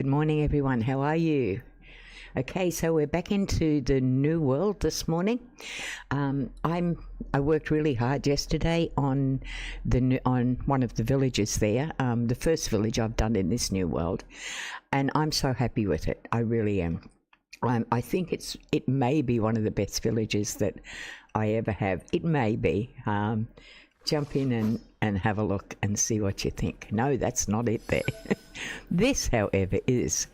Good morning, everyone. How are you? Okay, so we're back into the new world this morning. I worked really hard yesterday on one of the villages there, the first village I've done in this new world, and I'm so happy with it. I really am. I think it may be one of the best villages that I ever have. It may be. Jump in and have a look and see what you think. No, that's not it there. This, however, is.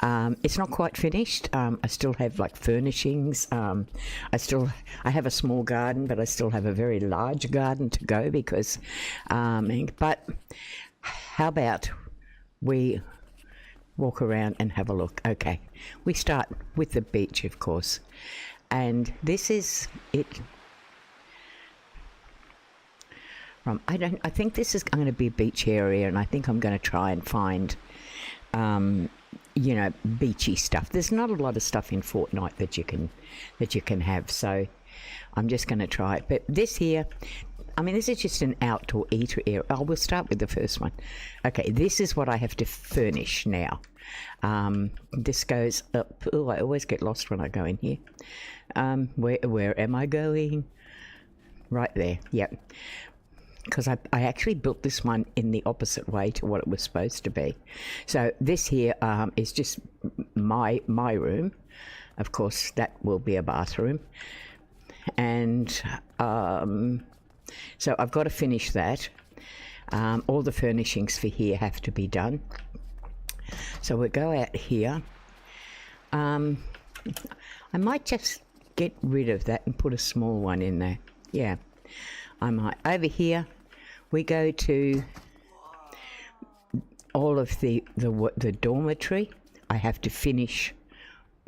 It's not quite finished. I still have like furnishings. I have a small garden, but I still have a very large garden to go because, but how about we walk around and have a look? Okay, we start with the beach, of course, and this is it. I think this is going to be a beach area, and I think I'm going to try and find, beachy stuff. There's not a lot of stuff in Fortnite that you can have, so I'm just going to try it. But this here, this is just an outdoor eater area. Oh, we'll start with the first one. Okay, this is what I have to furnish now. This goes up. Oh, I always get lost when I go in here. Where am I going? Right there. Yep. Because I actually built this one in the opposite way to what it was supposed to be. So this here is just my room. Of course, that will be a bathroom. And so I've got to finish that. All the furnishings for here have to be done. So we'll go out here. I might just get rid of that and put a small one in there. Yeah. I might. Over here, we go to all of the dormitory. I have to finish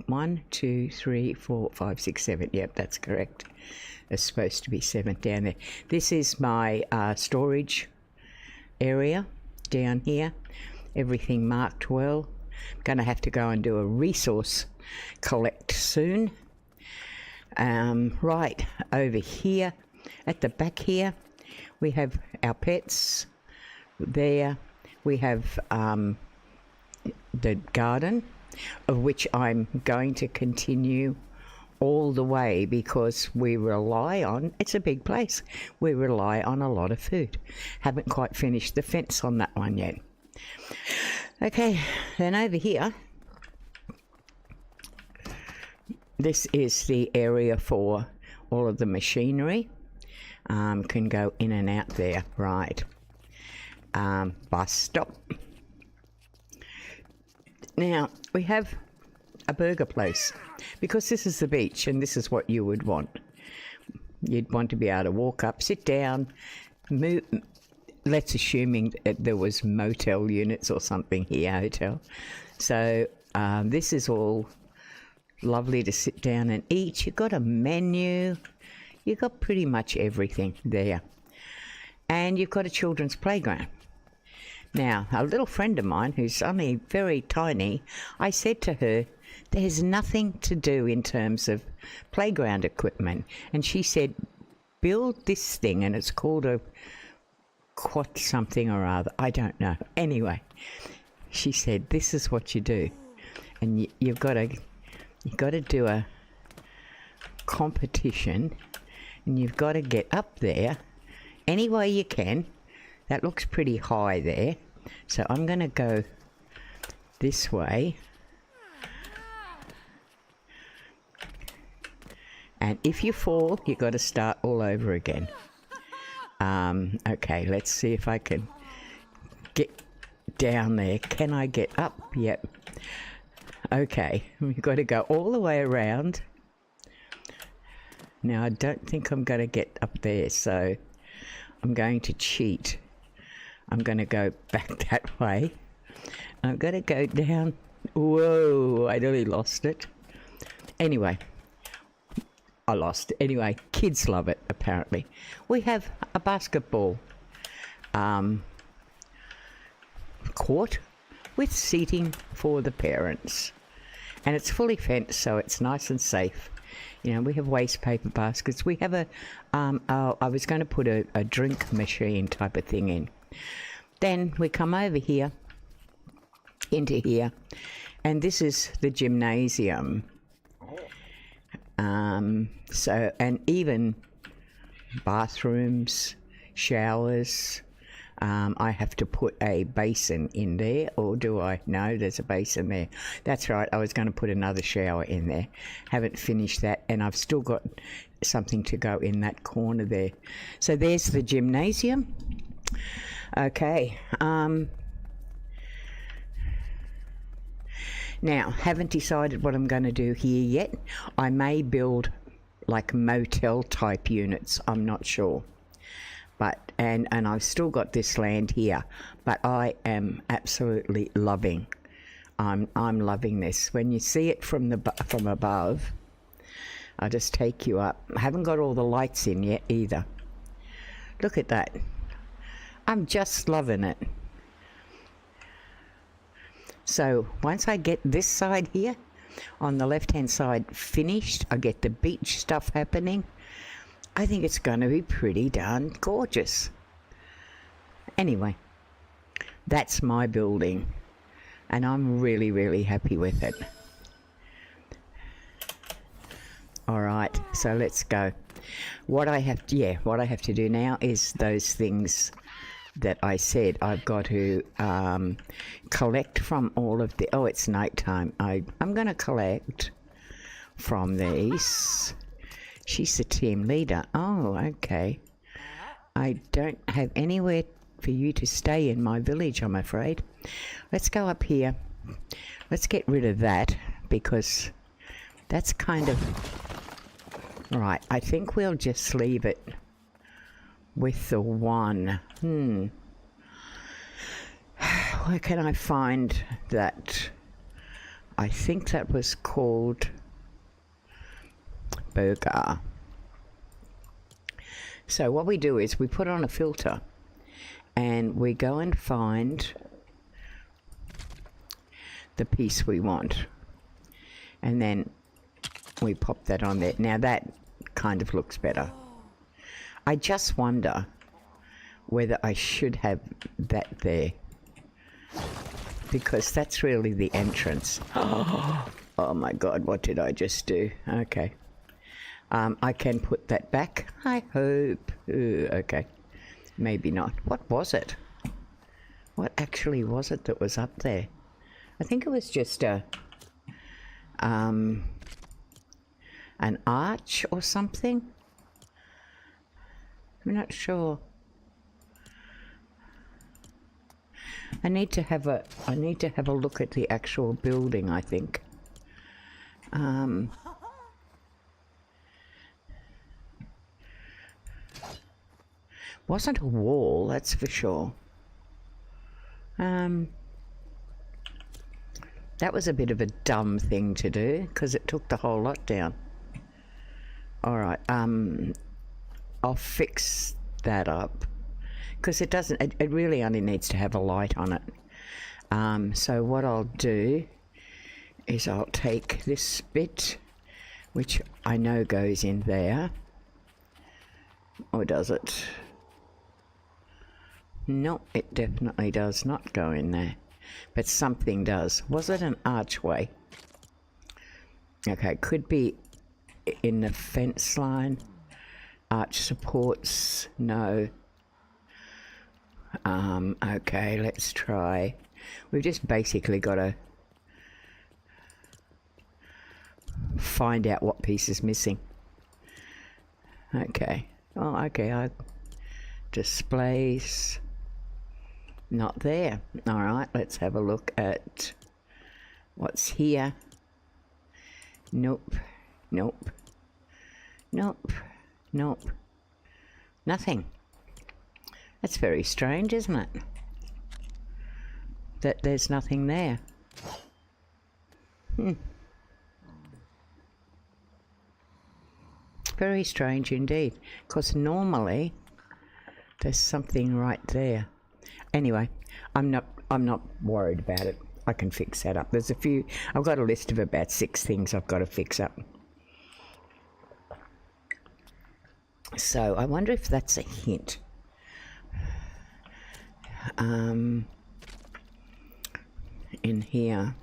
1, 2, 3, 4, 5, 6, 7. Yep, that's correct. There's supposed to be 7 down there. This is my storage area down here. Everything marked well. I'm going to have to go and do a resource collect soon. Right over here. At the back here, we have our pets. There, we have the garden, of which I'm going to continue all the way because we rely on, it's a big place, we rely on a lot of food. Haven't quite finished the fence on that one yet. Okay, then over here, this is the area for all of the machinery. Can go in and out there, right. Bus stop. Now, we have a burger place, because this is the beach and this is what you would want. You'd want to be able to walk up, sit down, move. Let's assuming that there was motel units or something here, hotel. So this is all lovely to sit down and eat. You've got a menu. You've got pretty much everything there. And you've got a children's playground. Now, a little friend of mine who's only very tiny, I said to her, there's nothing to do in terms of playground equipment. And she said, build this thing, and it's called a quad something or other. I don't know. Anyway, she said, this is what you do. And you've got to do a competition. And you've got to get up there any way you can. That looks pretty high there. So I'm going to go this way. And if you fall, you've got to start all over again. Okay, let's see if I can get down there. Can I get up? Yep. Okay, we've got to go all the way around. Now, I don't think I'm going to get up there, so I'm going to cheat. I'm going to go back that way. I'm going to go down. Whoa, I nearly lost it. Anyway, I lost it. Anyway, kids love it, apparently. We have a basketball court with seating for the parents. And it's fully fenced, so it's nice and safe. You know, we have waste paper baskets. We have I was going to put a drink machine type of thing in. Then we come over here into here. And this is the gymnasium. So, and even bathrooms, showers. I have to put a basin in there, or do I? No, there's a basin there. That's right, I was going to put another shower in there. Haven't finished that, and I've still got something to go in that corner there. So there's the gymnasium. Okay. Now, haven't decided what I'm going to do here yet. I may build like motel type units, I'm not sure. But and I've still got this land here, but I am absolutely loving. I'm loving this. When you see it from above, I'll just take you up. I haven't got all the lights in yet either. Look at that. I'm just loving it. So once I get this side here, on the left-hand side finished, I get the beach stuff happening. I think it's going to be pretty darn gorgeous. Anyway, that's my building, and I'm really, really happy with it. All right, so let's go. What I have to do now is those things that I said I've got to collect from all of the. Oh, it's nighttime. I'm going to collect from these. She's the team leader. Oh, okay. I don't have anywhere for you to stay in my village, I'm afraid. Let's go up here. Let's get rid of that, because that's kind of... Right, I think we'll just leave it with the one. Where can I find that? I think that was called... burger. So what we do is we put on a filter and we go and find the piece we want, and then we pop that on there. Now that kind of looks better. I just wonder whether I should have that there, because that's really the entrance. Oh my God, what did I just do? Okay. I can put that back, I hope. Ooh, okay, maybe not. What was it? What actually was it that was up there? I think it was just an arch or something. I'm not sure. I need to have a look at the actual building, I think. Wasn't a wall, that's for sure. That was a bit of a dumb thing to do, because it took the whole lot down. All right, I'll fix that up, because it doesn't, it really only needs to have a light on it. So what I'll do is I'll take this bit, which I know goes in there. Or does it? No, it definitely does not go in there. But something does. Was it an archway? Okay, could be in the fence line. Arch supports, no. Okay, let's try. We've just basically got to find out what piece is missing. Okay. Oh, okay. Displays. Not there. All right, let's have a look at what's here. Nope. Nope. Nope. Nope. Nothing. That's very strange, isn't it? That there's nothing there. Very strange indeed, because normally there's something right there. Anyway, I'm not worried about it. I can fix that up. There's a few. I've got a list of about 6 things I've got to fix up. So I wonder if that's a hint. in here.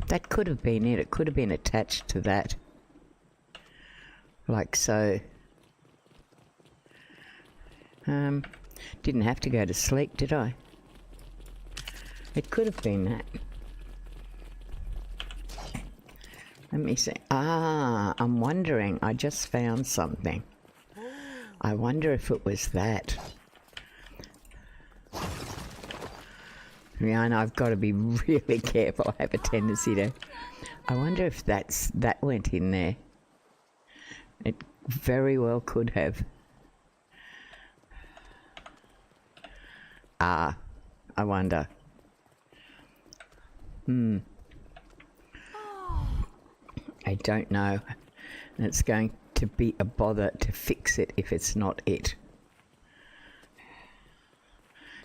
That could have been it. It could have been attached to that. Like so. Didn't have to go to sleep, did I? It could have been that. Let me see. Ah, I'm wondering. I just found something. I wonder if it was that. Yeah, and I've got to be really careful. I have a tendency to. I wonder if that went in there. It very well could have. Ah, I wonder. I don't know. And it's going to be a bother to fix it if it's not it.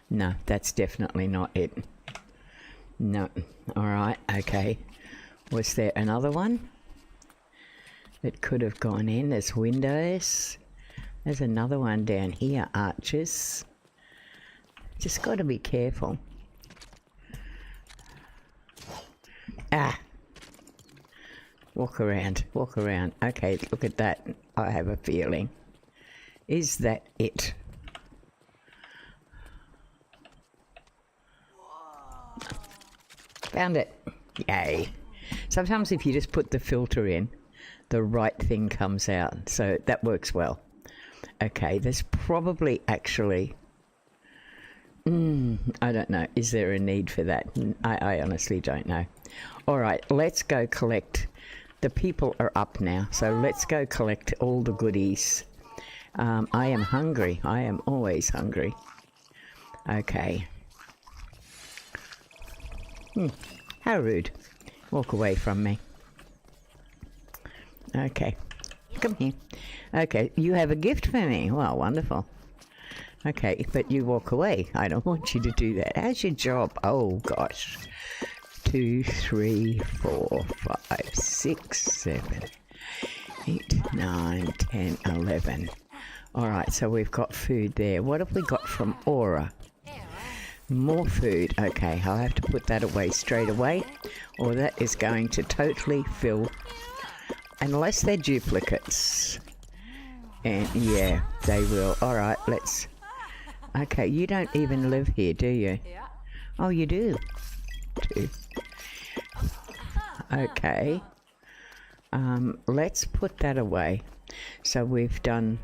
No, that's definitely not it. No. Alright, okay. Was there another one that could have gone in? There's windows. There's another one down here, arches. Just got to be careful. Ah! Walk around, walk around. Okay, look at that. I have a feeling. Is that it? Found it. Yay. Sometimes if you just put the filter in, the right thing comes out. So that works well. Okay, there's probably actually... I don't know. Is there a need for that? I honestly don't know. All right, let's go collect. The people are up now, so let's go collect all the goodies. I am hungry. I am always hungry. Okay. How rude. Walk away from me. Okay. Come here. Okay, you have a gift for me. Well, wonderful. Okay, but you walk away. I don't want you to do that. How's your job? Oh, gosh. 2, 3, 4, 5, 6, 7, 8, 9, 10, 11. All right, so we've got food there. What have we got from Aura? More food. Okay, I'll have to put that away straight away, or that is going to totally fill, unless they're duplicates. And yeah, they will. All right, let's... Okay, you don't even live here, do you? Yeah. Oh, you do? Okay. Let's put that away. So we've done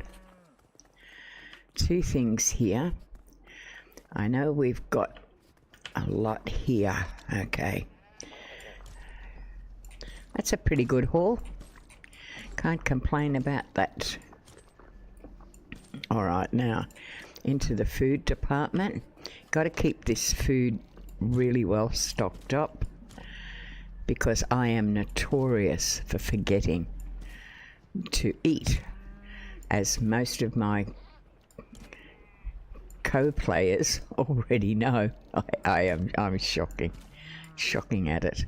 2 things here. I know we've got a lot here. Okay. That's a pretty good haul. Can't complain about that. All right, now into the food department. Got to keep this food really well stocked up because I am notorious for forgetting to eat, as most of my co-players already know. I'm shocking at it.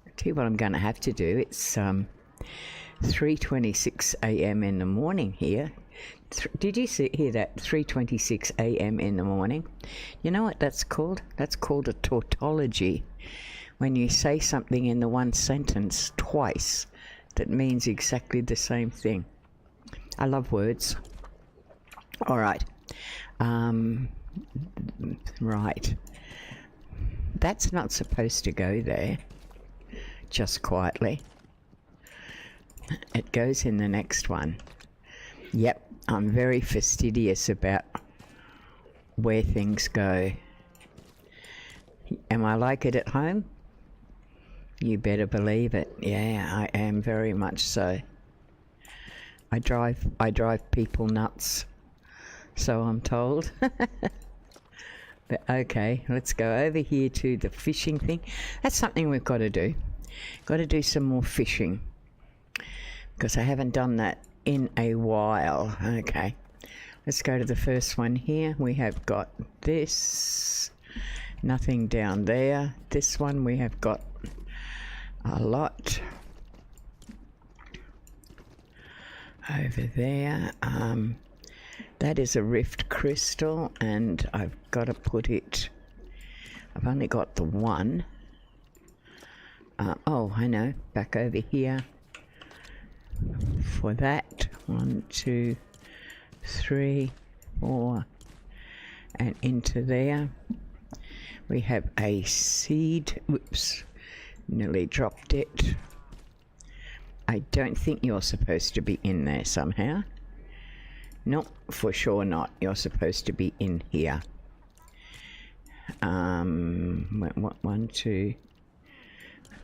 I'll tell you what I'm going to have to do. It's 3:26 a.m. in the morning here. Did you hear that? 3:26 a.m. in the morning. You know what that's called? That's called a tautology. When you say something in the one sentence twice, that means exactly the same thing. I love words. All right. Right. That's not supposed to go there. Just quietly. It goes in the next one. Yep. I'm very fastidious about where things go. Am I like it at home? You better believe it. Yeah, I am very much so. I drive people nuts, so I'm told. But okay, let's go over here to the fishing thing. That's something we've got to do. Got to do some more fishing because I haven't done that in a while. Okay, let's go to the first one here. We have got this, nothing down there. This one we have got a lot over there. That is a rift crystal, and I've got to put it... I've only got the one. Oh, I know. Back over here. For that. 1, 2, 3, 4. And into there. We have a seed. Whoops. Nearly dropped it. I don't think you're supposed to be in there somehow. Nope, for sure not. You're supposed to be in here. 1, 2.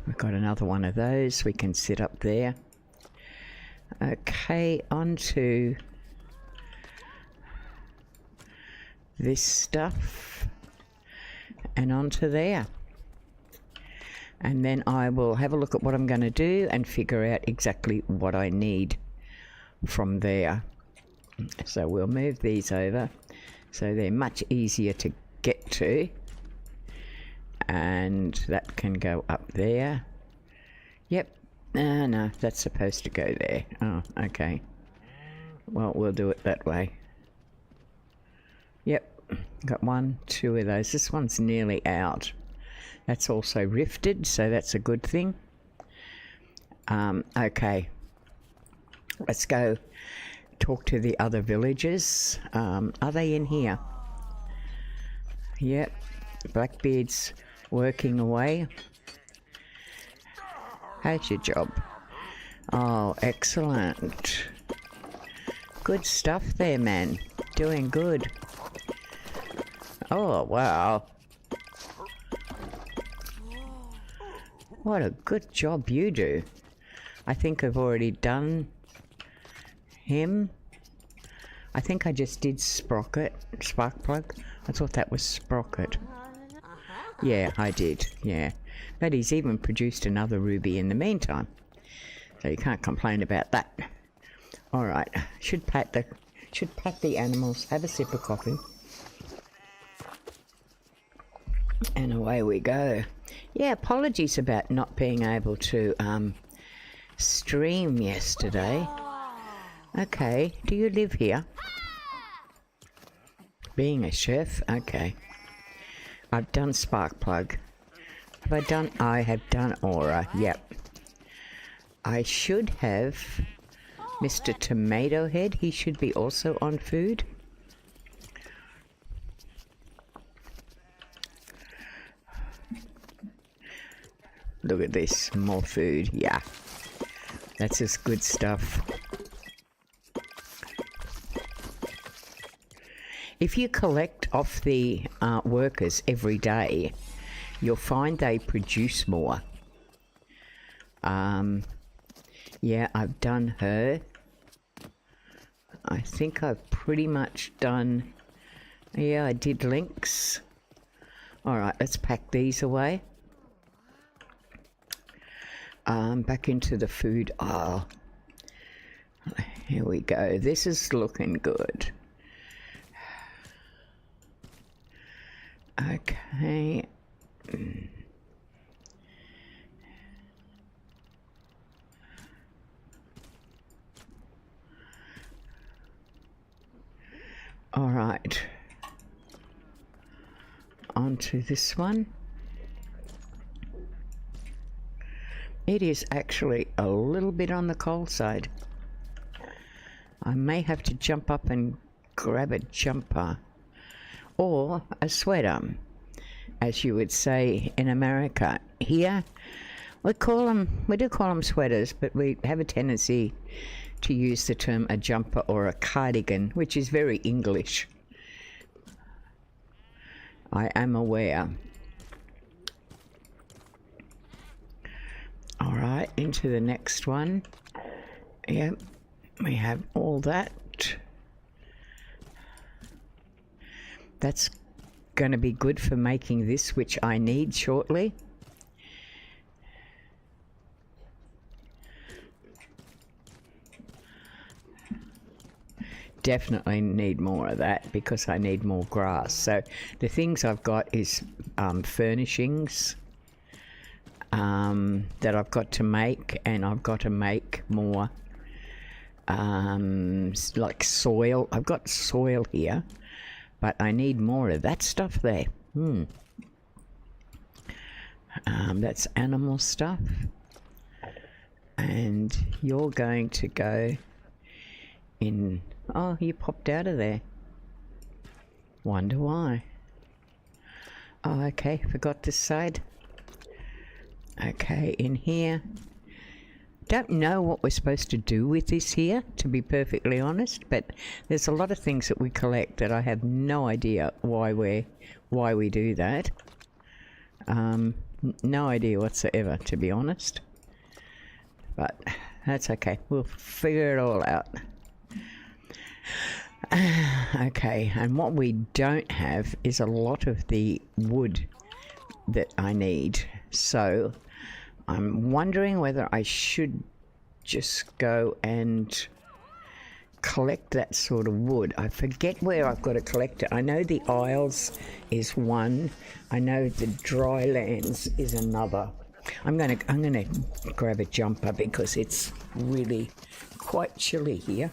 We've got another one of those. We can sit up there. Okay, onto this stuff. And onto there. And then I will have a look at what I'm going to do and figure out exactly what I need from there. So we'll move these over so they're much easier to get to. And that can go up there. Yep. No, that's supposed to go there. Oh, okay. Well, we'll do it that way. Yep. Got 1, 2 of those. This one's nearly out. That's also rifted, so that's a good thing. Okay. Let's go talk to the other villagers. Are they in here? Yep. Blackbeard's working away. How's your job? Oh, excellent. Good stuff there, man. Doing good. Oh, wow. What a good job you do. I think I've already done him. I think I just did Sprocket, Sparkplug. I thought that was Sprocket. Yeah, I did, yeah. But he's even produced another ruby in the meantime. So you can't complain about that. Alright, should pat the animals, have a sip of coffee. And away we go. Yeah, apologies about not being able to stream yesterday. Okay, do you live here? Being a chef? Okay. I've done Sparkplug. Have I done? I have done Aura, yep. I should have Mr. Tomato Head. He should be also on food. Look at this, more food, yeah. That's just good stuff. If you collect off the workers every day, you'll find they produce more. Yeah, I've done her. I think I've pretty much done... Yeah, I did Lynx. Alright, let's pack these away. Back into the food aisle. Here we go. This is looking good. Okay. All right. On to this one. It is actually a little bit on the cold side. I may have to jump up and grab a jumper or a sweater, as you would say in America. Here, we do call them sweaters, but we have a tendency to use the term a jumper or a cardigan, which is very English. I am aware. All right, into the next one. Yep, we have all that. That's going to be good for making this, which I need shortly. Definitely need more of that because I need more grass. So the things I've got is furnishings that I've got to make, and I've got to make more like soil. I've got soil here, but I need more of that stuff there. That's animal stuff. And you're going to go in. Oh, you popped out of there. Wonder why. Oh, okay, forgot this side. Okay, in here. Don't know what we're supposed to do with this here, to be perfectly honest, but there's a lot of things that we collect that I have no idea why we do that. No idea whatsoever, to be honest. But that's okay. We'll figure it all out. Okay, and what we don't have is a lot of the wood that I need. So I'm wondering whether I should just go and collect that sort of wood. I forget where I've got to collect it. I know the Isles is one. I know the dry lands is another. I'm gonna grab a jumper because it's really quite chilly here.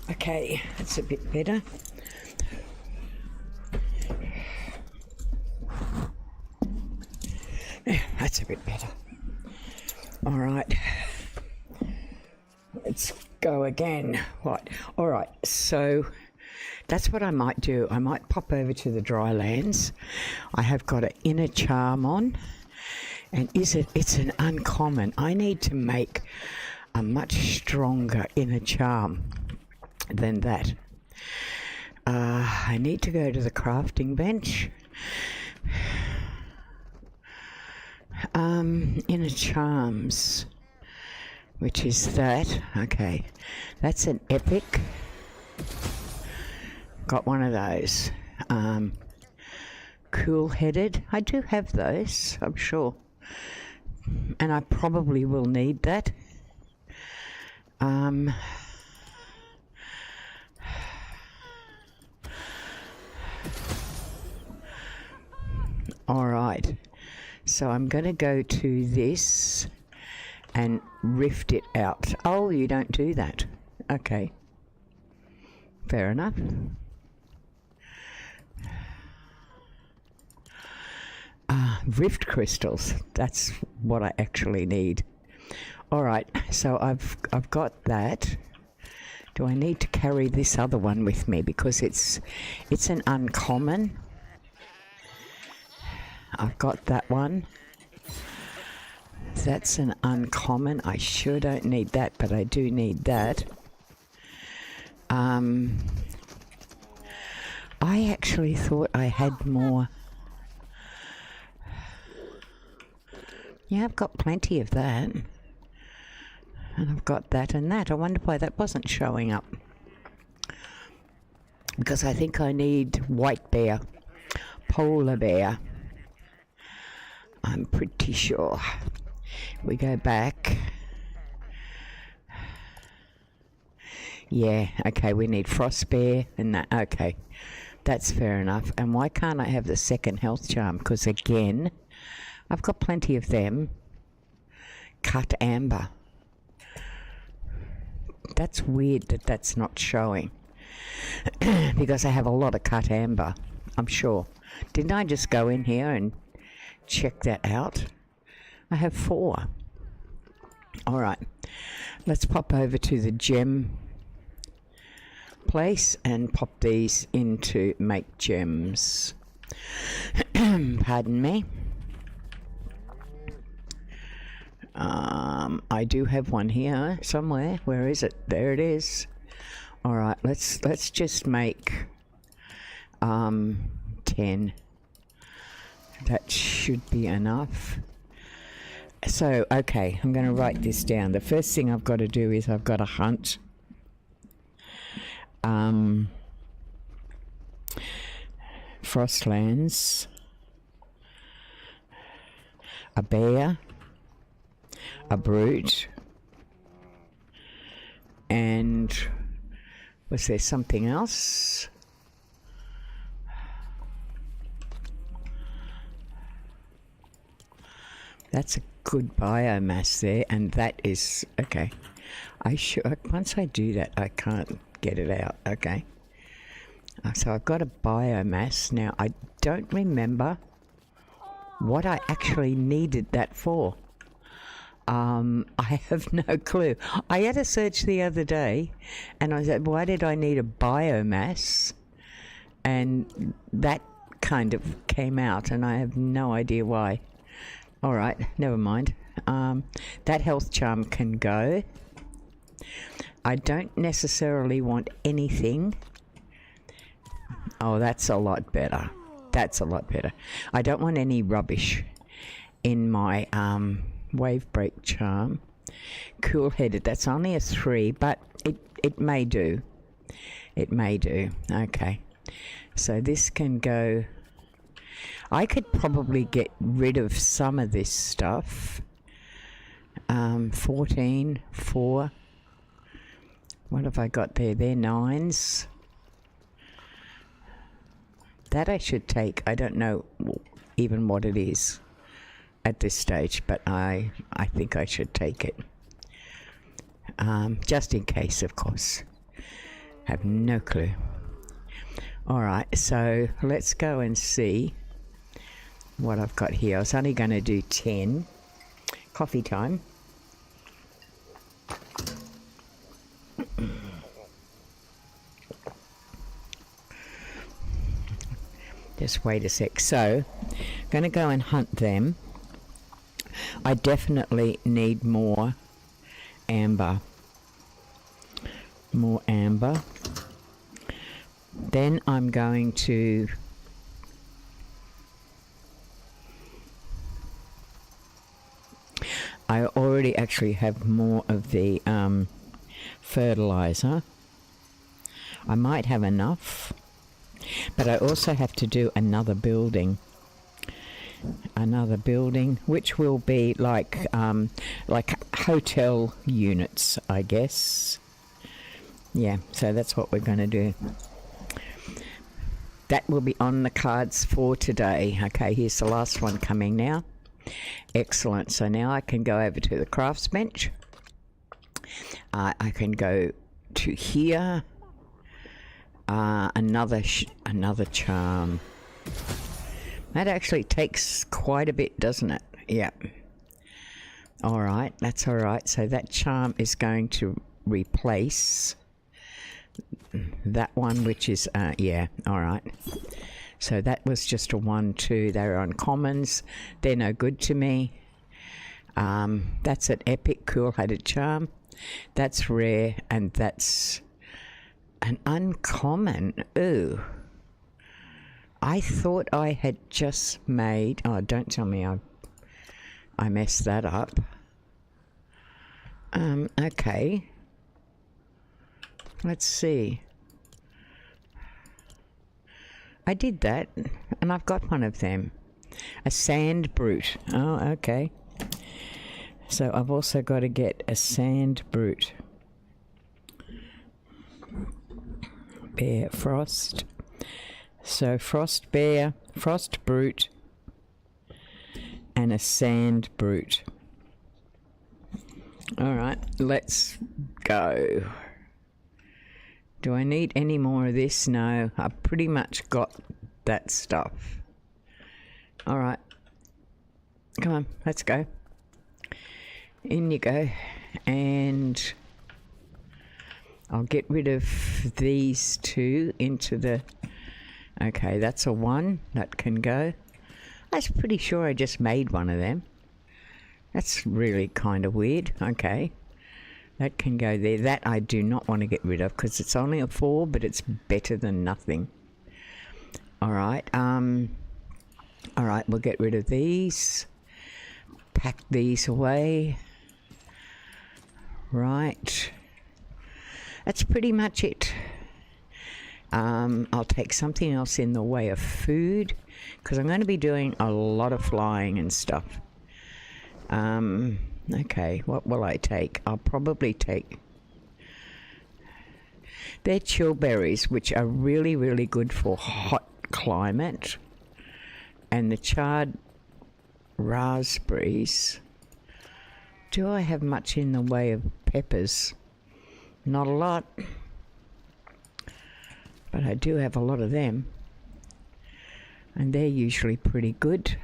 Okay, that's a bit better. Yeah, that's a bit better. All right, let's go again. Right, all right, so that's what I might do. I might pop over to the dry lands. I have got an inner charm on, and it's an uncommon. I need to make a much stronger inner charm than that. I need to go to the crafting bench. Inner charms, which is that. Okay, that's an epic. Got one of those. Cool-headed. I do have those, I'm sure, and I probably will need that. All right, so I'm going to go to this and rift it out. Oh, you don't do that. Okay, fair enough. Rift crystals, that's what I actually need. All right, so I've got that. Do I need to carry this other one with me because it's an uncommon? I've got that one. That's an uncommon. I sure don't need that, but I do need that. I actually thought I had more. Yeah, I've got plenty of that. And I've got that and that. I wonder why that wasn't showing up. Because I think I need white bear, polar bear. I'm pretty sure. We go back. Yeah, okay, we need frost bear and that. Okay, that's fair enough. And why can't I have the second health charm? Because again, I've got plenty of them. Cut amber. That's weird that that's not showing. Because I have a lot of cut amber, I'm sure. Didn't I just go in here and check that out? I have 4. All right, let's pop over to the gem place and pop these in to make gems. Pardon me. I do have one here somewhere. Where is it? There it is. All right, let's just make 10. That should be enough. So, okay, I'm going to write this down. The first thing I've got to do is I've got to hunt Frostlands, a bear, a brute, and was there something else? That's a good biomass there, and that is okay. Once I do that, I can't get it out. Okay. So I've got a biomass now. I don't remember what I actually needed that for. I have no clue. I had a search the other day, and I said, "Why did I need a biomass?" And that kind of came out, and I have no idea why. All right, never mind. That health charm can go. I don't necessarily want anything. Oh, that's a lot better. That's a lot better. I don't want any rubbish in my wave break charm. Cool-headed, that's only a 3, but it may do. It may do. Okay. So this can go. I could probably get rid of some of this stuff. 14, 4. What have I got there? They're 9s. That I should take. I don't know even what it is at this stage, but I think I should take it. Just in case, of course. Have no clue. All right, so let's go and see what I've got here. I was only going to do 10. Coffee time. Just wait a sec. So, I'm going to go and hunt them. I definitely need more amber. More amber. Then I'm going to I already actually have more of the fertilizer. I might have enough, but I also have to do another building, which will be like hotel units, I guess. Yeah, so that's what we're going to do. That will be on the cards for today. Okay, here's the last one coming now. Excellent. So now I can go over to the crafts bench. I can go to here. Another charm. That actually takes quite a bit, doesn't it? Yeah. All right, that's all right. So that charm is going to replace that one, which is yeah. All right. So that was just a 1, 2. They're uncommons. They're no good to me. That's an epic cool-headed charm. That's rare, and that's an uncommon. Ooh. I thought I had just made. Oh, don't tell me I messed that up. Okay. Let's see. I did that, and I've got one of them. A sand brute. Oh, okay. So I've also got to get a sand brute. Bear, frost. So frost bear, frost brute, and a sand brute. All right, let's go. Do I need any more of this? No, I've pretty much got that stuff. All right. Come on, let's go. In you go. And I'll get rid of these 2 into the... Okay, that's a 1. That can go. I was pretty sure I just made one of them. That's really kind of weird. Okay. That can go there. That I do not want to get rid of because it's only a 4, but it's better than nothing. All right. All right, we'll get rid of these. Pack these away. Right. That's pretty much it. I'll take something else in the way of food because I'm going to be doing a lot of flying and stuff. Okay, what will I take? I'll probably take... They're chillberries, which are really, really good for hot climate. And the charred raspberries. Do I have much in the way of peppers? Not a lot. But I do have a lot of them. And they're usually pretty good.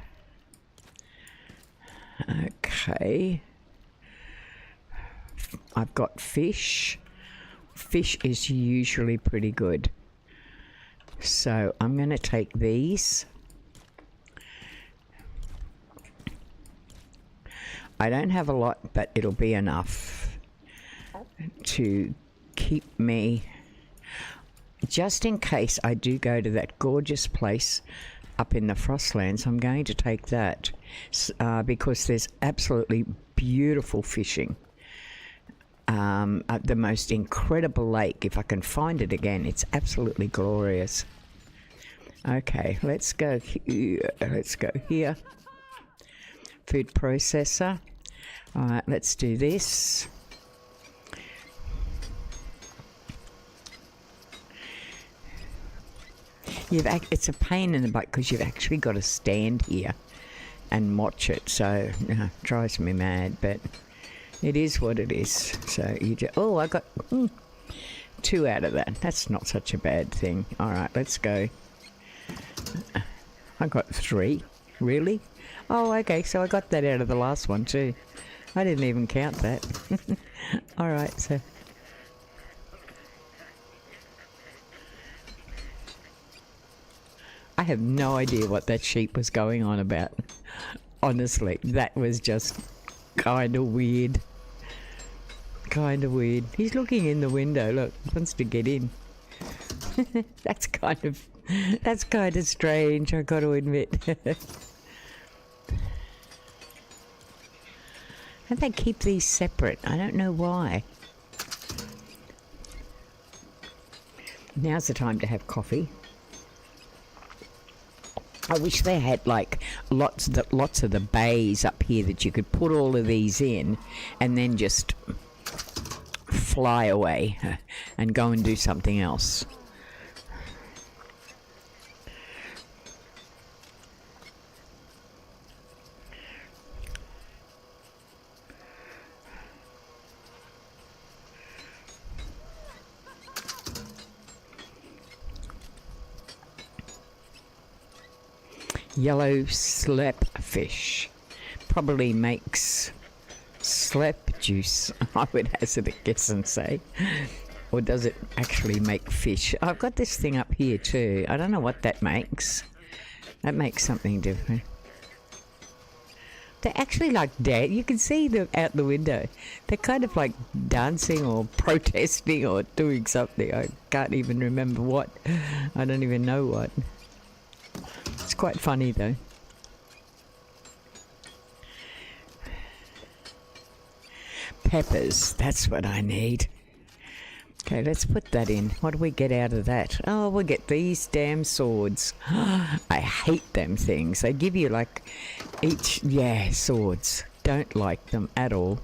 Okay. I've got fish. Fish is usually pretty good. So I'm going to take these. I don't have a lot, but it'll be enough to keep me, just in case I do go to that gorgeous place up in the Frostlands. I'm going to take that because there's absolutely beautiful fishing. At the most incredible lake, if I can find it again, it's absolutely glorious. Okay, let's go here. Let's go here. Food processor. All right, let's do this. It's a pain in the butt because you've actually got to stand here and watch it, so it drives me mad, but it is what it is. So you just, oh, I got 2 out of that. That's not such a bad thing. All right, let's go. I got 3. Really? Oh, okay, so I got that out of the last one too. I didn't even count that. All right, so... I have no idea what that sheep was going on about. Honestly, that was just kind of weird. Kind of weird. He's looking in the window, look, wants to get in. That's kind of strange, I got to admit. And they keep these separate. I don't know why. Now's the time to have coffee. I wish they had like lots of the bays up here that you could put all of these in and then just fly away and go and do something else. Yellow slap fish probably makes slap juice, I would hazard a guess and say. Or does it actually make fish? I've got this thing up here too. I don't know what that makes. That makes something different. They're actually like you can see them out the window. They're kind of like dancing or protesting or doing something. I can't even remember what. I don't even know what. It's quite funny though. Peppers, that's what I need. Okay, let's put that in. What do we get out of that? Oh, we'll get these damn swords. I hate them things. They give you like swords. Don't like them at all.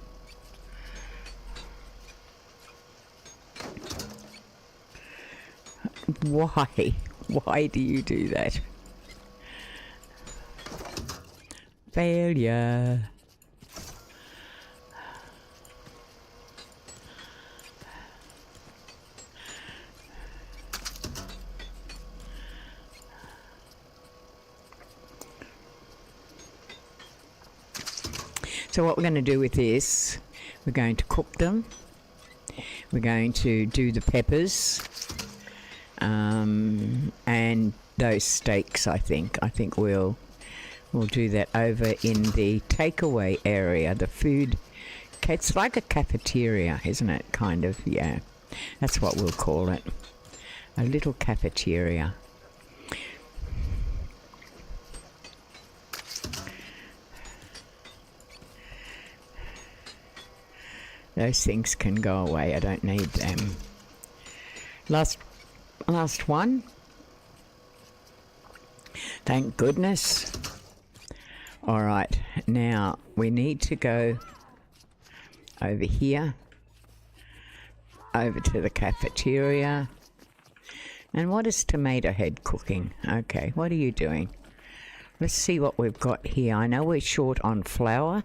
Why? Why do you do that? Failure. So what we're going to do with this, we're going to cook them. We're going to do the peppers and those steaks. I think we'll do that over in the takeaway area. The food, it's like a cafeteria, isn't it? Kind of, yeah. That's what we'll call it. A little cafeteria. Those things can go away. I don't need them. Last last one. Thank goodness. All right, now we need to go over here, over to the cafeteria. And what is Tomato Head cooking? Okay, what are you doing? Let's see what we've got here. I know we're short on flour.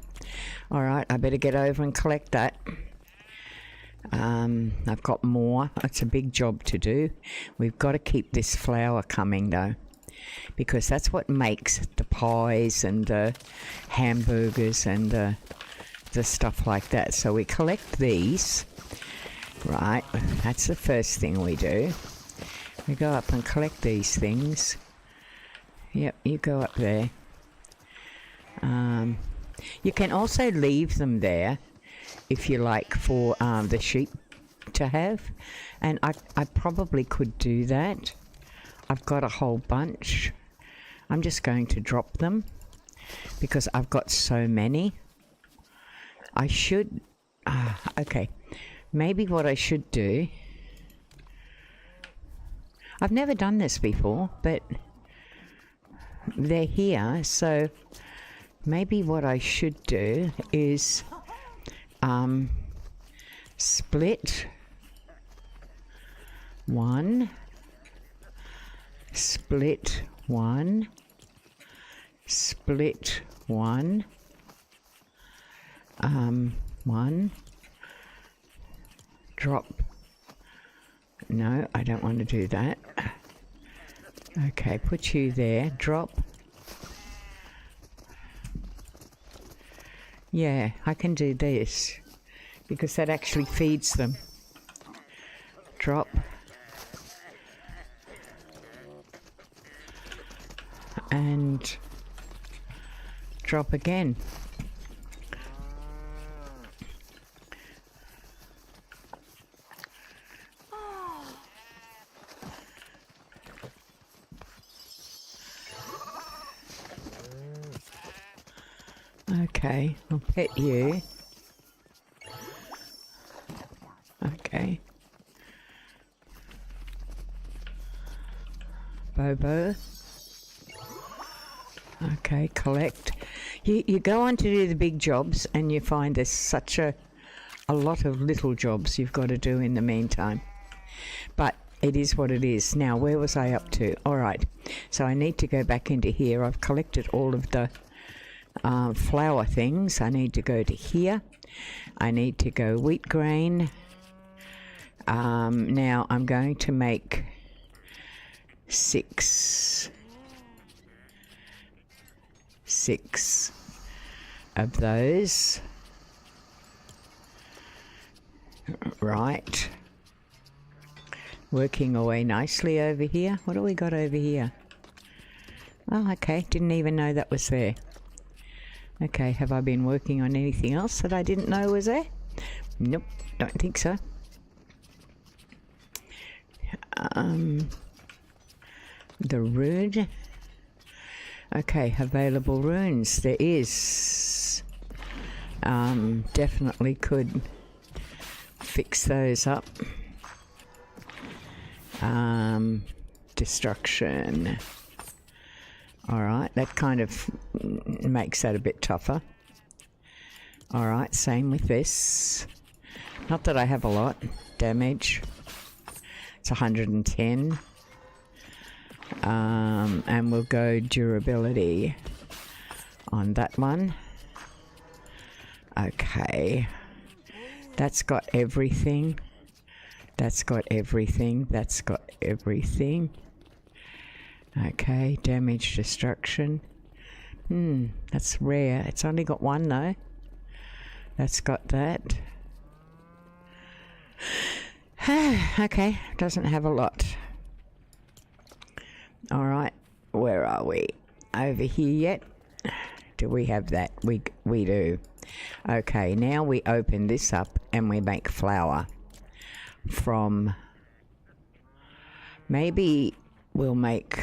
All right, I better get over and collect that. I've got more. It's a big job to do. We've got to keep this flour coming though, because that's what makes the pies and the hamburgers and the stuff like that. So we collect these, right? That's the first thing we do. We go up and collect these things. Yep, you go up there. You can also leave them there if you like for the sheep to have, and I probably could do that. I've got a whole bunch. I'm just going to drop them because I've got so many. I should, okay, maybe what I should do, I've never done this before, but they're here, so maybe what I should do is split one, split one, split one, one, drop. No, I don't want to do that. Okay, put you there, drop. Yeah, I can do this because that actually feeds them. Drop. And drop again. Okay, I'll pet you. Okay. Bobo. Okay, collect. You go on to do the big jobs and you find there's such a lot of little jobs you've got to do in the meantime. But it is what it is. Now, where was I up to? All right, so I need to go back into here. I've collected all of the flour things. I need to go to here. I need to go wheat grain. Now I'm going to make 6 of those. Right. Working away nicely over here. What do we got over here? Oh, okay. Didn't even know that was there. Okay, have I been working on anything else that I didn't know was there? Nope, don't think so. The rune. Okay, available runes. There is. Definitely could fix those up. Destruction. Alright, that kind of makes that a bit tougher. Alright, same with this. Not that I have a lot. Damage. It's 110. And we'll go durability on that one. Okay. That's got everything. That's got everything. That's got everything. Okay, damage, destruction. That's rare. It's only got one though. That's got that. Okay, doesn't have a lot. Alright, where are we? Over here yet? Do we have that? We do. Okay, now we open this up and we make flour from... Maybe we'll make...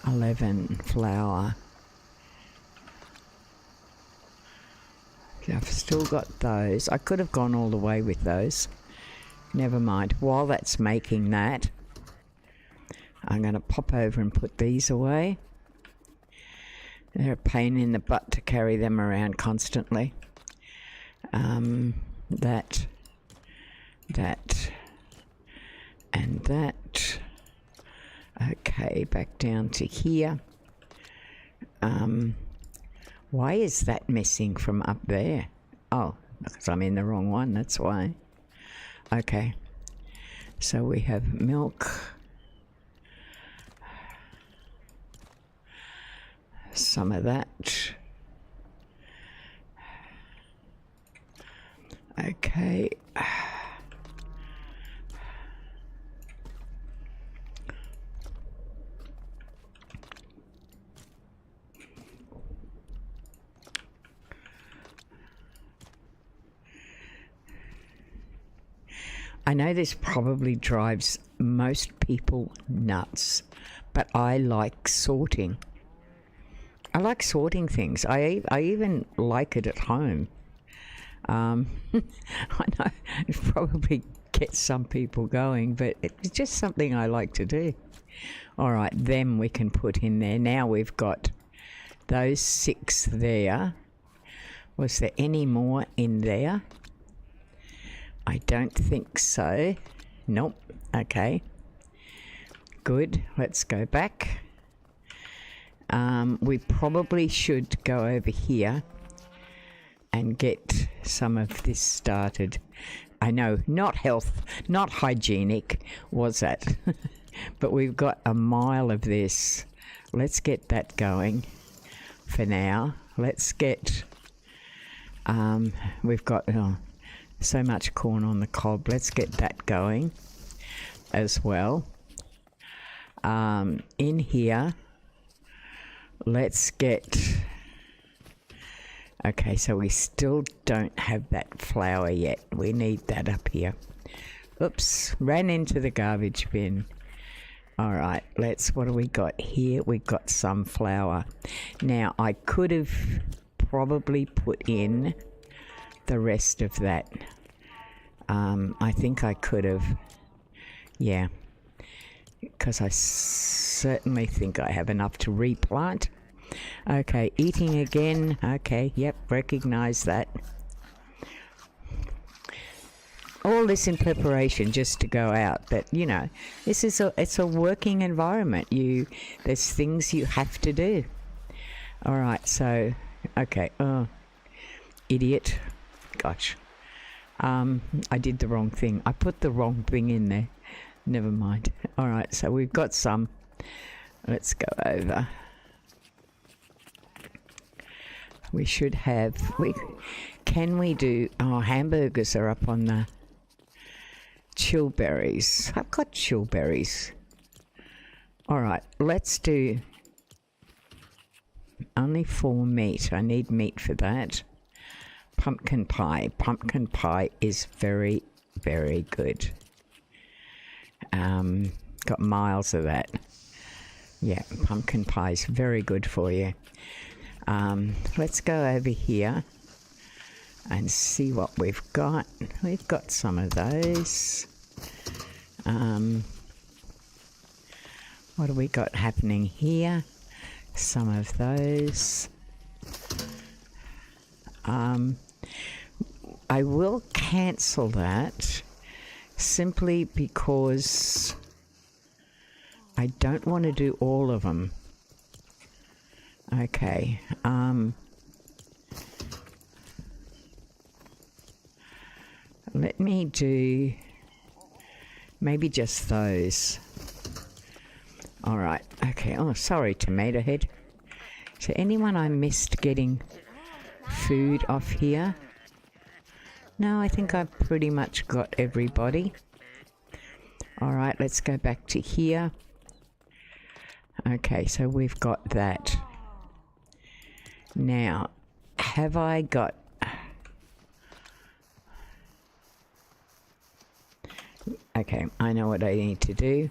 11 flour. Just still got those. I could have gone all the way with those. Never mind. While that's making that, I'm going to pop over and put these away. They're a pain in the butt to carry them around constantly. That, and that. Okay, back down to here. Why is that missing from up there? Oh, because I'm in the wrong one, that's why. Okay, so we have milk. Some of that. Okay. I know this probably drives most people nuts, but I like sorting. I like sorting things. I even like it at home. I know it probably gets some people going, but it's just something I like to do. All right, them we can put in there. Now we've got those 6 there. Was there any more in there? I don't think so. Nope. Okay. Good. Let's go back. We probably should go over here and get some of this started. I know, not hygienic, was that? But we've got a mile of this. Let's get that going for now. Let's get, we've got so much corn on the cob. Let's get that going as well. In here, let's get, okay, so we still don't have that flour yet. We need that up here. Oops, ran into the garbage bin. All right, what do we got here? We've got some flour. Now, I could have probably put in the rest of that. I think I could have, yeah, because I certainly think I have enough to replant. Okay, eating again. Okay, yep, recognize that. All this in preparation just to go out, but you know, it's a working environment. There's things you have to do. All right, so okay. Oh, idiot! Gosh, I did the wrong thing. I put the wrong thing in there. Never mind. All right, so we've got some. Let's go over. We should have. Can we do? Oh, hamburgers are up on the chillberries. I've got chillberries. All right, let's do only 4 meat. I need meat for that. Pumpkin pie. Pumpkin pie is very, very good. Got miles of that. Yeah, pumpkin pie is very good for you. Let's go over here and see what we've got. We've got some of those. What do we got happening here? Some of those. I will cancel that simply because I don't want to do all of them. Okay. Let me do maybe just those. All right. Okay. Oh, sorry, Tomato Head. Is there anyone I missed getting food off here? No, I think I've pretty much got everybody. All right, let's go back to here. Okay, so we've got that. Now, have I got... Okay, I know what I need to do.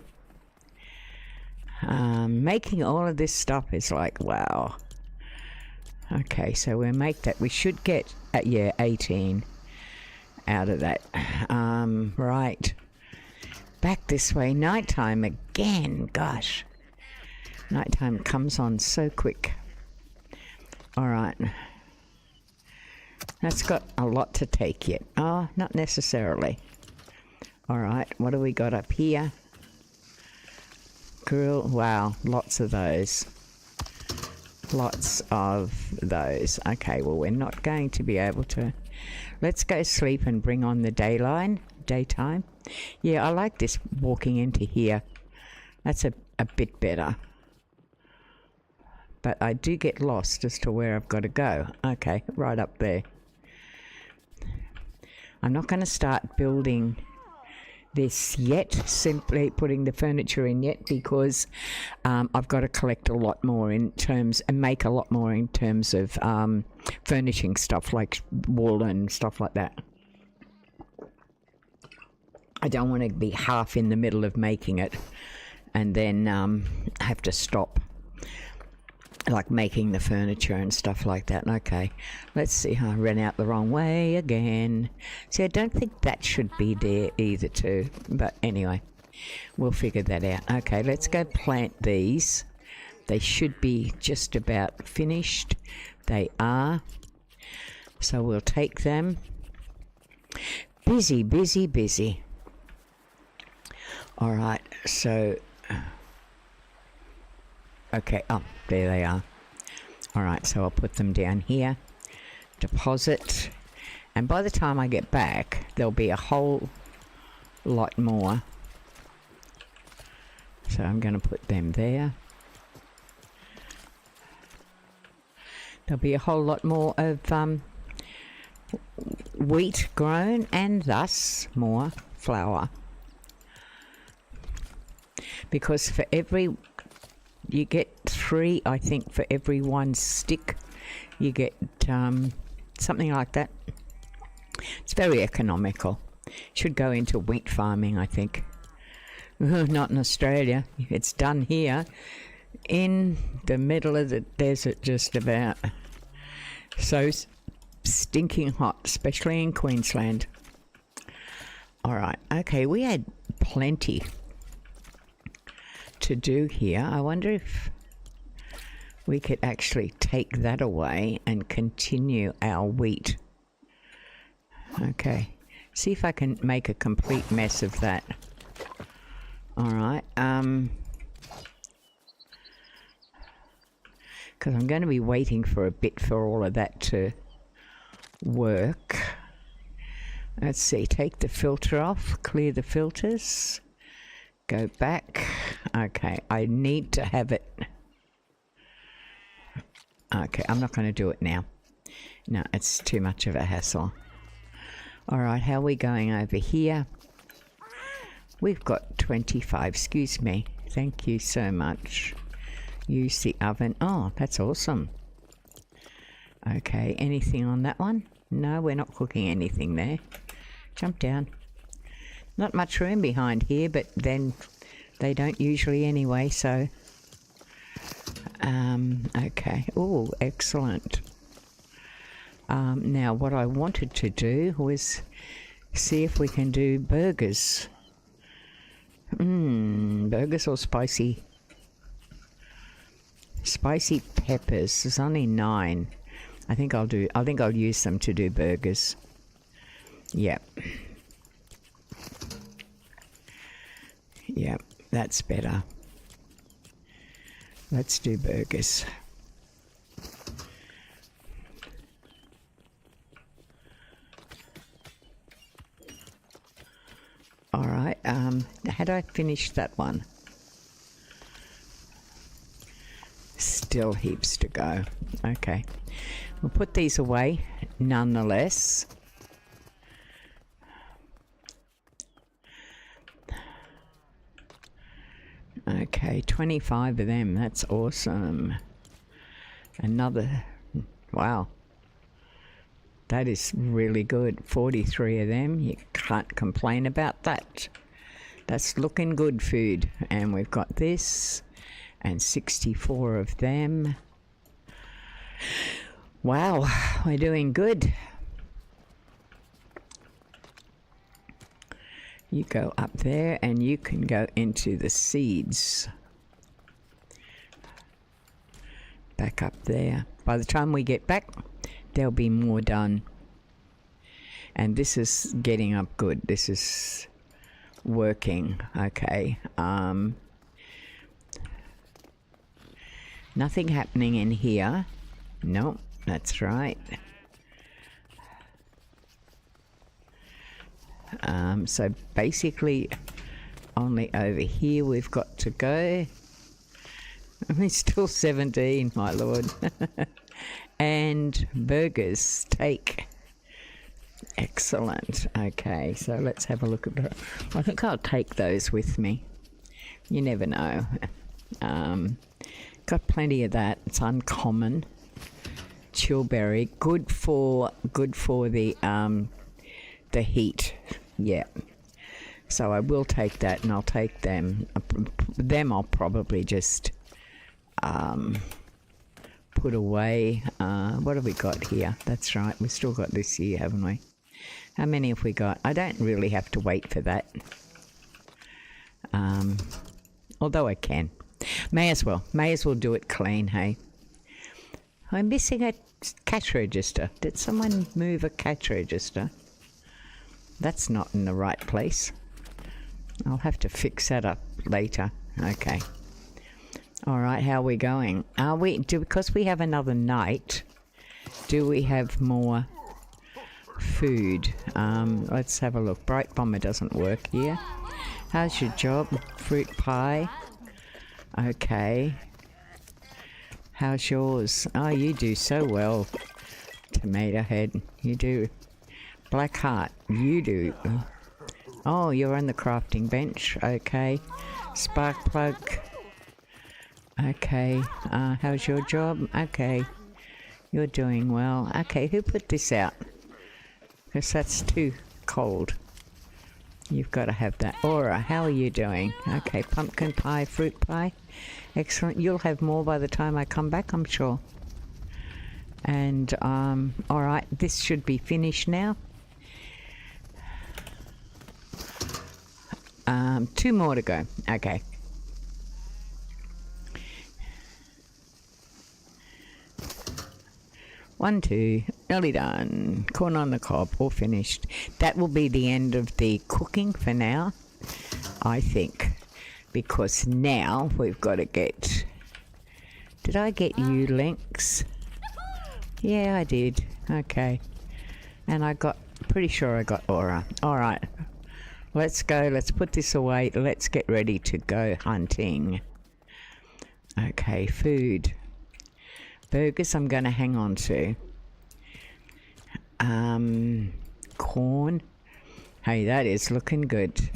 Making all of this stuff is like, wow. Okay, so we'll make that. We should get, 18 out of that. Right. Back this way. Nighttime again. Gosh. Nighttime comes on so quick. All right. That's got a lot to take yet. Oh, not necessarily. All right. What do we got up here? Grill. Wow. Lots of those. Lots of those. Okay, well, we're not going to be able to. Let's go sleep and bring on the daytime. Yeah, I like this walking into here. That's a bit better. But I do get lost as to where I've got to go. Okay, right up there. I'm not going to start building this yet, simply putting the furniture in yet, because I've got to collect a lot more in terms, and make a lot more in terms of furnishing stuff like wool and stuff like that. I don't want to be half in the middle of making it and then have to stop, like making the furniture and stuff like that. Okay, let's see. I ran out the wrong way again. See, I don't think that should be there either too, but anyway, we'll figure that out. Okay, let's go plant these. They should be just about finished. They are. So we'll take them. Busy, busy, busy. All right, so okay, oh, there they are. All right, so I'll put them down here, deposit, and by the time I get back, there'll be a whole lot more. So I'm going to put them there. There'll be a whole lot more of wheat grown, and thus more flour. Because for every, you get 3, I think, for every 1 stick, you get something like that. It's very economical. Should go into wheat farming, I think. Not in Australia. It's done here in the middle of the desert, just about. So stinking hot, especially in Queensland. All right, okay, we had plenty to do here. I wonder if we could actually take that away and continue our wheat. Okay, see if I can make a complete mess of that. All right, because I'm going to be waiting for a bit for all of that to work. Let's see, take the filter off, clear the filters. Go back. Okay, I need to have it. Okay, I'm not going to do it now. No, it's too much of a hassle. All right, how are we going over here? We've got 25. Excuse me. Thank you so much. Use the oven. Oh, that's awesome. Okay, anything on that one? No, we're not cooking anything there. Jump down. Not much room behind here, but then they don't usually anyway, so okay. Oh, excellent. Now what I wanted to do was see if we can do burgers. Burgers or spicy peppers. There's only 9. I think I'll use them to do burgers. Yep. Yep, that's better. Let's do burgers. All right, had I finished that one? Still heaps to go. Okay, we'll put these away nonetheless. Okay, 25 of them. That's awesome. Another, wow. That is really good. 43 of them. You can't complain about that. That's looking good food. And we've got this and 64 of them. Wow, we're doing good. You go up there and you can go into the seeds. Back up there. By the time we get back, there'll be more done. And this is getting up good. This is working. Okay. Nothing happening in here. Nope, that's right. So basically only over here we've got to go. We're still 17, my lord. And burgers, take. Excellent. Okay, so let's have a look at that. I think I'll take those with me. You never know. Got plenty of that. It's uncommon. Chillberry, good for the heat. Yeah. So I will take that, and I'll take them. Them I'll probably just put away. What have we got here? That's right. We've still got this here, haven't we? How many have we got? I don't really have to wait for that. Although I can. May as well do it clean, hey? I'm missing a cash register. Did someone move a cash register? That's not in the right place. I'll have to fix that up later. Okay. All right, how are we going? Because we have another night, do we have more food? Let's have a look. Bright Bomber doesn't work here. How's your job? Fruit pie. Okay. How's yours? Oh, you do so well. Tomato head. You do. Black heart. You do. Oh, you're on the crafting bench. Okay. Spark plug. Okay. How's your job? Okay. You're doing well. Okay, who put this out? Because that's too cold. You've got to have that. Aura, how are you doing? Okay, pumpkin pie, fruit pie. Excellent. You'll have more by the time I come back, I'm sure. And, all right, this should be finished now. 2 more to go. Okay. One, two, nearly done. Corn on the cob, all finished. That will be the end of the cooking for now, I think. Because now we've got to get... Did I get you links? Yeah, I did. Okay. And I got... Pretty sure I got Aura. Alright. Let's go. Let's put this away. Let's get ready to go hunting. Okay, food. Burgers I'm going to hang on to. Corn. Hey, that is looking good.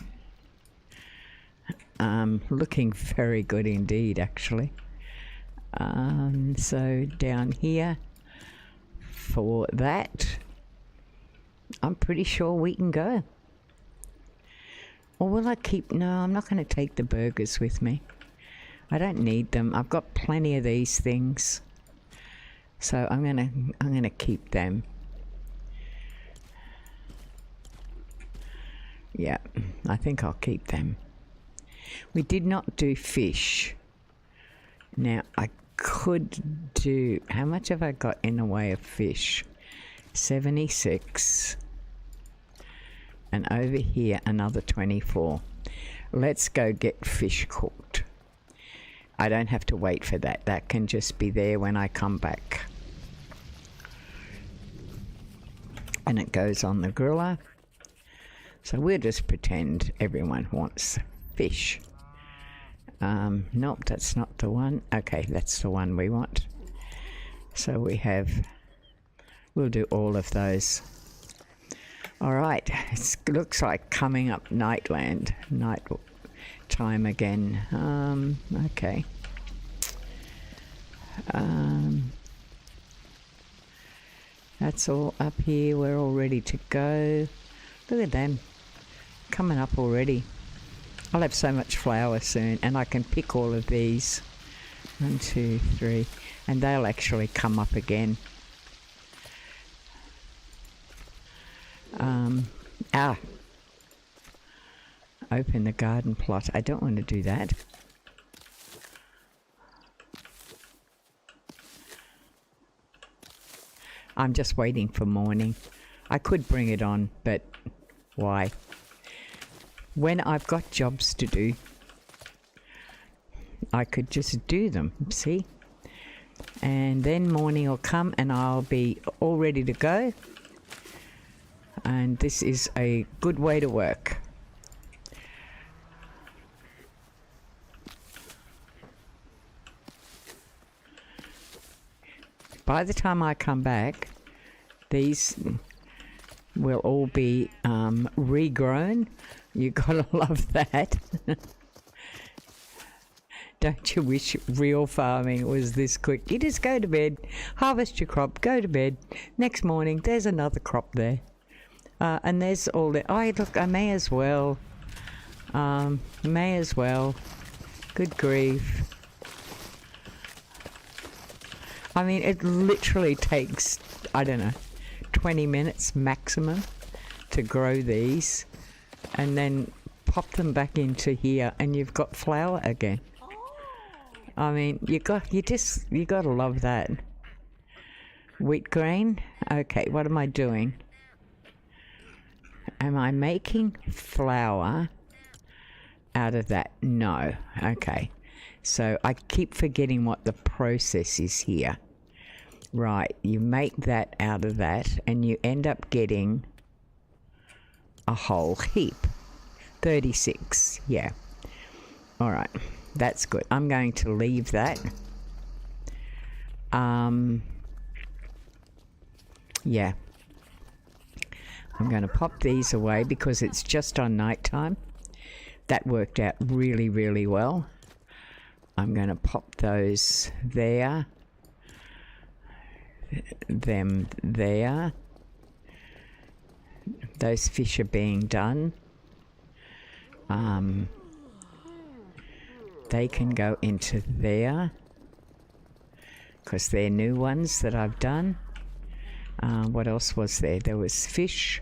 Looking very good indeed, actually. So down here for that, I'm pretty sure we can go. Or will I keep... No, I'm not going to take the burgers with me. I don't need them. I've got plenty of these things. So I'm gonna keep them. Yeah, I think I'll keep them. We did not do fish. Now I could do... How much have I got in the way of fish? 76. And over here another 24. Let's go get fish cooked. I don't have to wait for that. That can just be there when I come back. And it goes on the griller. So we'll just pretend everyone wants fish. Nope, that's not the one. Okay, that's the one we want. So we have... We'll do all of those. All right, it looks like coming up Nightland. Night time again. Okay. That's all up here. We're all ready to go. Look at them. Coming up already. I'll have so much flour soon, and I can pick all of these. 1, 2, 3. And they'll actually come up again. Ah. Open the garden plot. I don't want to do that. I'm just waiting for morning. I could bring it on, but why? When I've got jobs to do, I could just do them, see? And then morning will come and I'll be all ready to go. And this is a good way to work. By the time I come back, these will all be regrown. You gotta love that. Don't you wish real farming was this quick? You just go to bed, harvest your crop, go to bed. Next morning, there's another crop there. And there's all the... Oh, look, I may as well. May as well. Good grief. I mean, it literally takes, I don't know, 20 minutes maximum to grow these, and then pop them back into here and you've got flour again. I mean, you gotta love that. Wheat grain. Okay, what am I doing? Am I making flour out of that? No. Okay. So I keep forgetting what the process is here. Right, you make that out of that and you end up getting a whole heap. 36, yeah. All right, that's good. I'm going to leave that. Yeah. I'm going to pop these away because it's just on night time. That worked out really, really well. I'm going to pop those there, them there. Those fish are being done. They can go into there because they're new ones that I've done. What else was there? There was fish.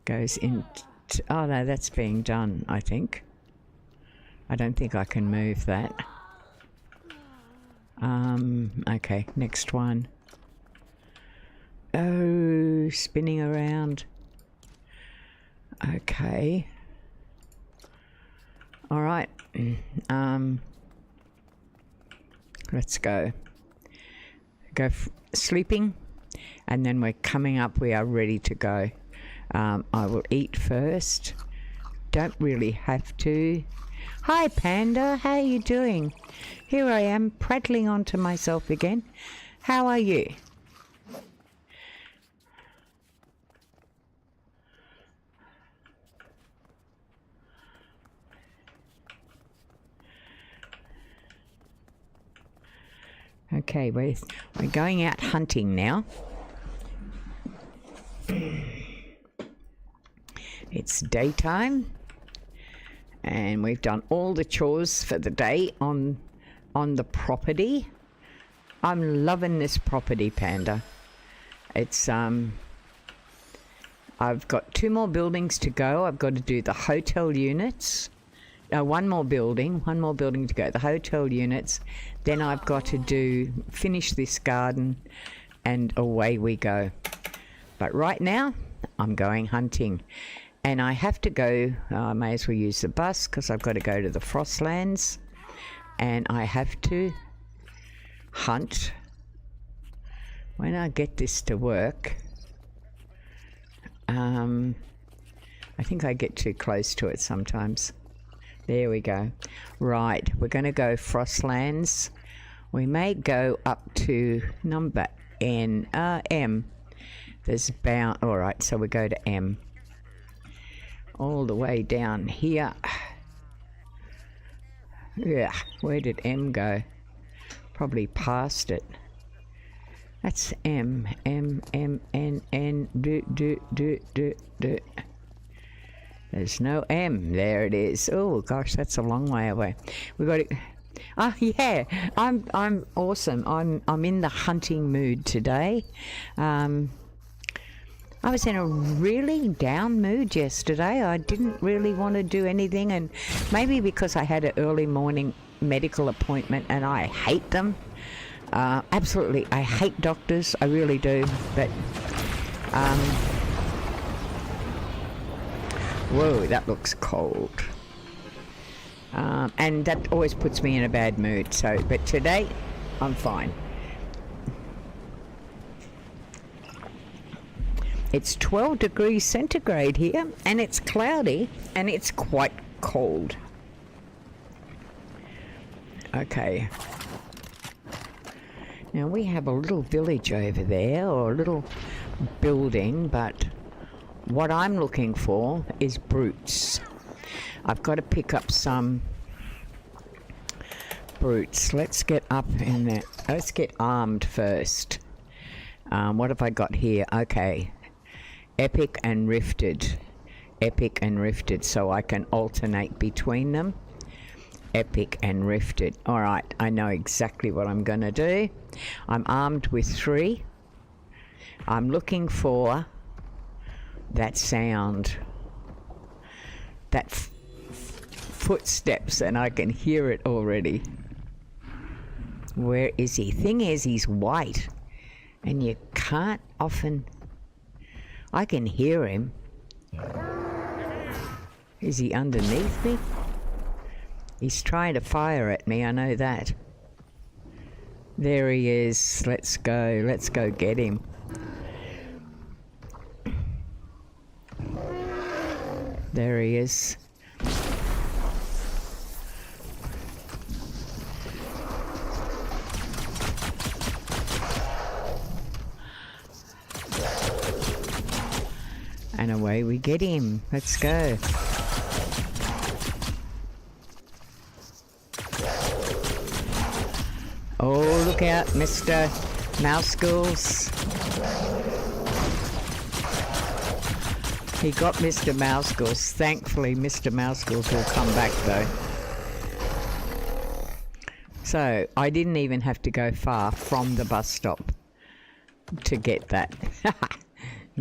Goes in. Oh no, that's being done, I think. I don't think I can move that. Okay, next one. Oh, spinning around. Okay. All right. Let's go. Sleeping, and then we're coming up. We are ready to go. I will eat first. Don't really have to. Hi, Panda. How are you doing? Here I am, prattling on to myself again. How are you? Okay, we're going out hunting now. It's daytime, and we've done all the chores for the day on the property. I'm loving this property, Panda. It's I've got 2 more buildings to go. I've got to do the hotel units. One more building to go. The hotel units. Then I've got to finish this garden, and away we go. But right now, I'm going hunting. And I have to go, I may as well use the bus because I've got to go to the Frostlands. And I have to hunt. When I get this to work, I think I get too close to it sometimes. There we go. Right, we're going to go Frostlands. We may go up to number M. There's bound. All right, so we go to M. All the way down here. Yeah, where did M go? Probably past it. That's M, M, M, N, N, do. There's no M. There it is. Oh gosh, that's a long way away. We got it. Oh yeah, I'm awesome. I'm in the hunting mood today. I was in a really down mood yesterday. I didn't really want to do anything, and maybe because I had an early morning medical appointment and I hate them. Absolutely, I hate doctors, I really do, but whoa, that looks cold. And that always puts me in a bad mood, so, but today I'm fine. It's 12 degrees centigrade here, and it's cloudy, and it's quite cold. Okay. Now we have a little village over there, or a little building, but what I'm looking for is brutes. I've got to pick up some brutes. Let's get up in there. Let's get armed first. What have I got here? Okay. Epic and rifted. Epic and rifted, so I can alternate between them. Epic and rifted. Alright, I know exactly what I'm going to do. I'm armed with 3. I'm looking for that sound. That footsteps, and I can hear it already. Where is he? Thing is, he's white, and you can't often... I can hear him. Is he underneath me? He's trying to fire at me, I know that. There he is. Let's go get him. There he is. And away we get him. Let's go. Oh, look out, Mr. Mouseschools. He got Mr. Mouseschools. Thankfully, Mr. Mouseschools will come back, though. So, I didn't even have to go far from the bus stop to get that.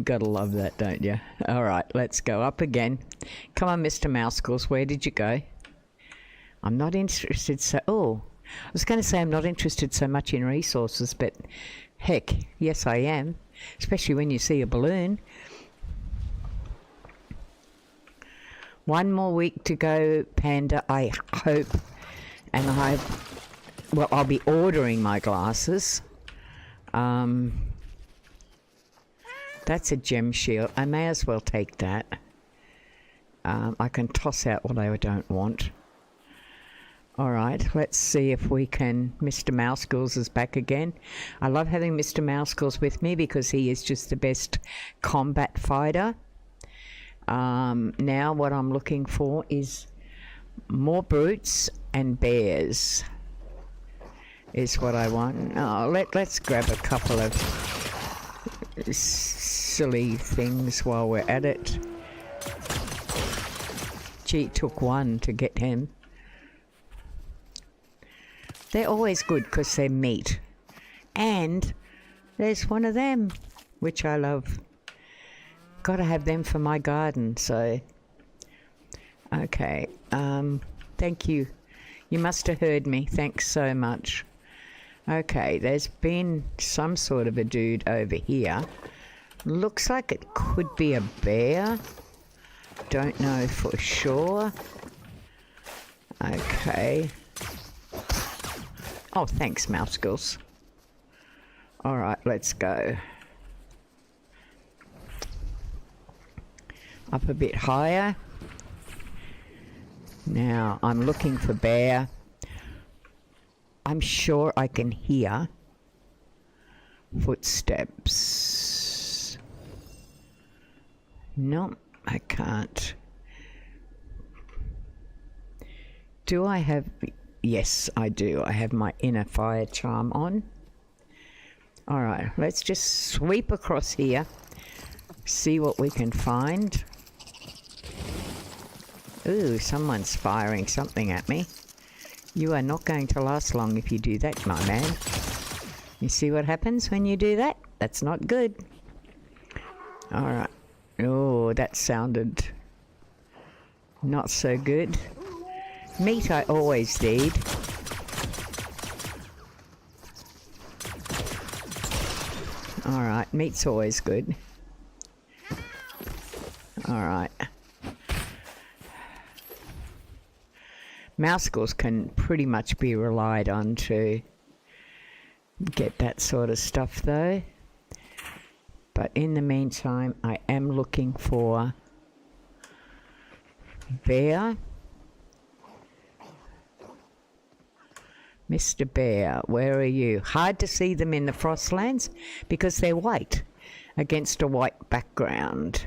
Gotta love that, don't you? Alright, let's go up again. Come on, Mr. Mouseschools, where did you go? I'm not interested I was going to say I'm not interested so much in resources, but heck, yes I am. Especially when you see a balloon. 1 more week to go, Panda, I hope. And I'll be ordering my glasses. That's a gem shield. I may as well take that. I can toss out what I don't want. Alright, let's see if we can... Mr. Mouseschools is back again. I love having Mr. Mouseschools with me because he is just the best combat fighter. Now what I'm looking for is more brutes and bears. Is what I want. Oh, let's grab a couple of silly things while we're at it. Gee, it took 1 to get him. They're always good because they're meat. And there's one of them, which I love. Got to have them for my garden, so... Okay, thank you. You must have heard me. Thanks so much. Okay, there's been some sort of a dude over here. Looks like it could be a bear. Don't know for sure. Okay. Oh, thanks, Mouseschools. Alright, let's go. Up a bit higher. Now, I'm looking for bear. I'm sure I can hear footsteps. No, I can't. Do I have... Yes, I do. I have my inner fire charm on. Alright, let's just sweep across here. See what we can find. Ooh, someone's firing something at me. You are not going to last long if you do that, my man. You see what happens when you do that? That's not good. Alright. Oh, that sounded not so good. Meat I always need. Alright, meat's always good. Alright. Mouseables can pretty much be relied on to get that sort of stuff though. But in the meantime, I am looking for bear. Mr. Bear, where are you? Hard to see them in the Frostlands because they're white against a white background.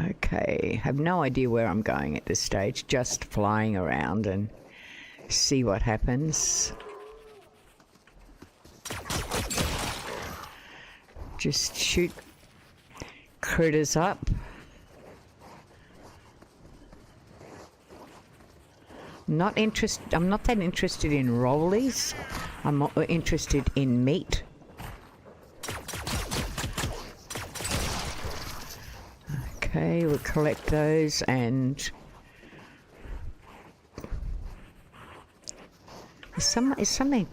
Okay, have no idea where I'm going at this stage, just flying around and see what happens. Just shoot critters up. I'm not that interested in rollies. I'm more interested in meat. Okay, we'll collect those and is something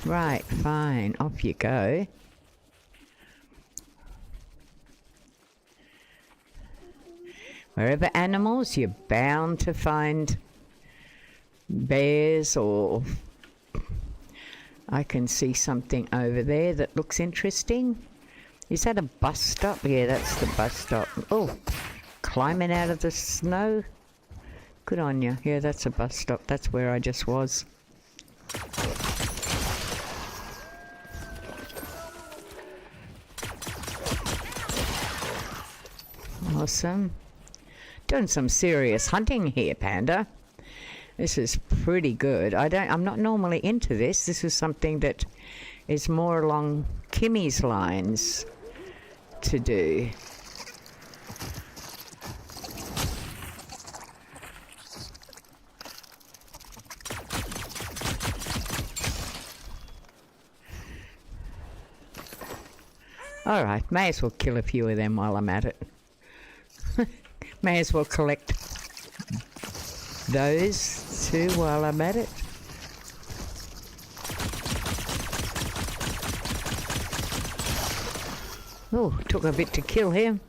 right, fine, off you go. Wherever animals, you're bound to find bears, or I can see something over there that looks interesting. Is that a bus stop? Yeah, that's the bus stop. Oh, climbing out of the snow. Good on you. Yeah, that's a bus stop. That's where I just was. Awesome. Doing some serious hunting here, Panda. This is pretty good. I'm not normally into this. This is something that is more along Kimmy's lines to do. Alright, may as well kill a few of them while I'm at it. May as well collect those too while I'm at it. Oh, took a bit to kill him.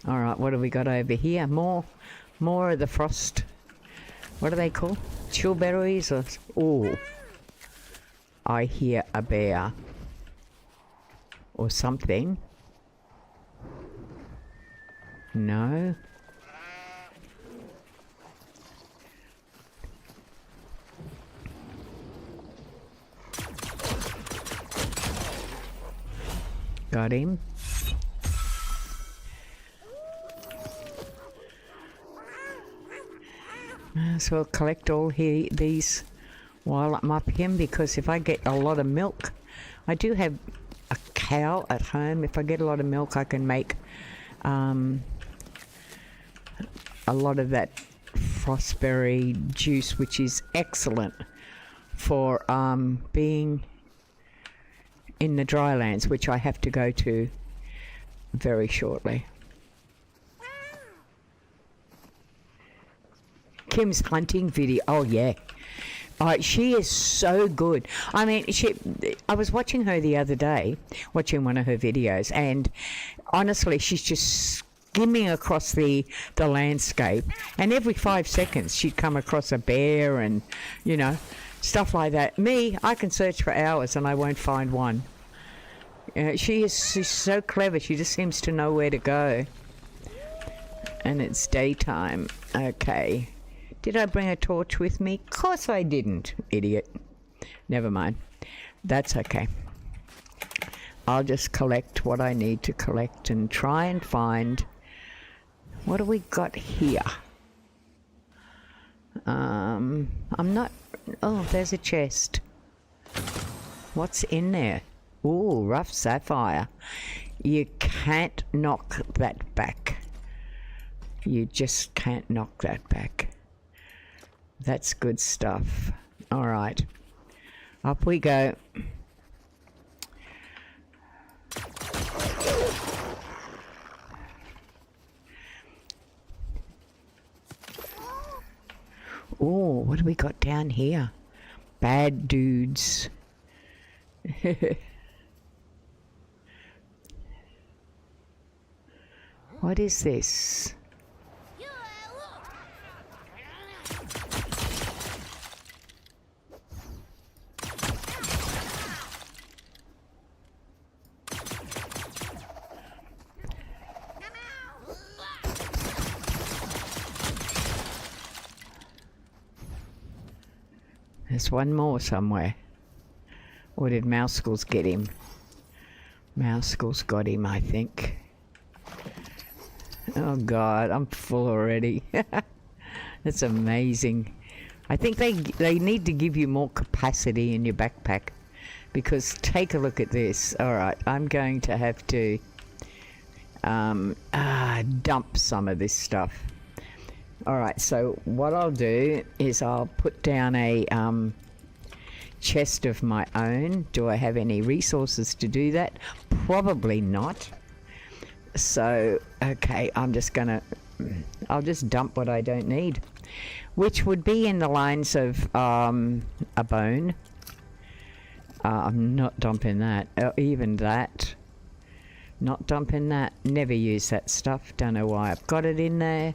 Alright, what have we got over here? More of the frost. What are they called? Chillberries or... Oh, I hear a bear. Or something. No. Got him. So I'll collect all these while I'm up him, because if I get a lot of milk, I do have a cow at home. If I get a lot of milk, I can make a lot of that frostberry juice, which is excellent for being in the drylands, which I have to go to very shortly. Kim's hunting video. Oh yeah. She is so good. I mean, I was watching her the other day, watching one of her videos, and honestly, she's just skimming across the landscape, and every 5 seconds she'd come across a bear and, you know, stuff like that. Me, I can search for hours and I won't find one. She's so clever. She just seems to know where to go. And it's daytime. Okay. Did I bring a torch with me? Of course I didn't, idiot. Never mind. That's okay. I'll just collect what I need to collect and try and find... What do we got here? I'm not... Oh, there's a chest. What's in there? Ooh, rough sapphire. You can't knock that back. You just can't knock that back. That's good stuff. All right. Up we go. Oh, what do we got down here? Bad dudes. What is this? There's one more somewhere. Or did Mouseschools get him? Mouseschools got him, I think. Oh God, I'm full already. That's amazing. I think they need to give you more capacity in your backpack, because take a look at this. All right, I'm going to have to dump some of this stuff. All right, so what I'll do is I'll put down a chest of my own. Do I have any resources to do that? Probably not. So, okay, I'll just dump what I don't need, which would be in the lines of a bone. I'm not dumping that, even that. Not dumping that. Never use that stuff. Don't know why I've got it in there.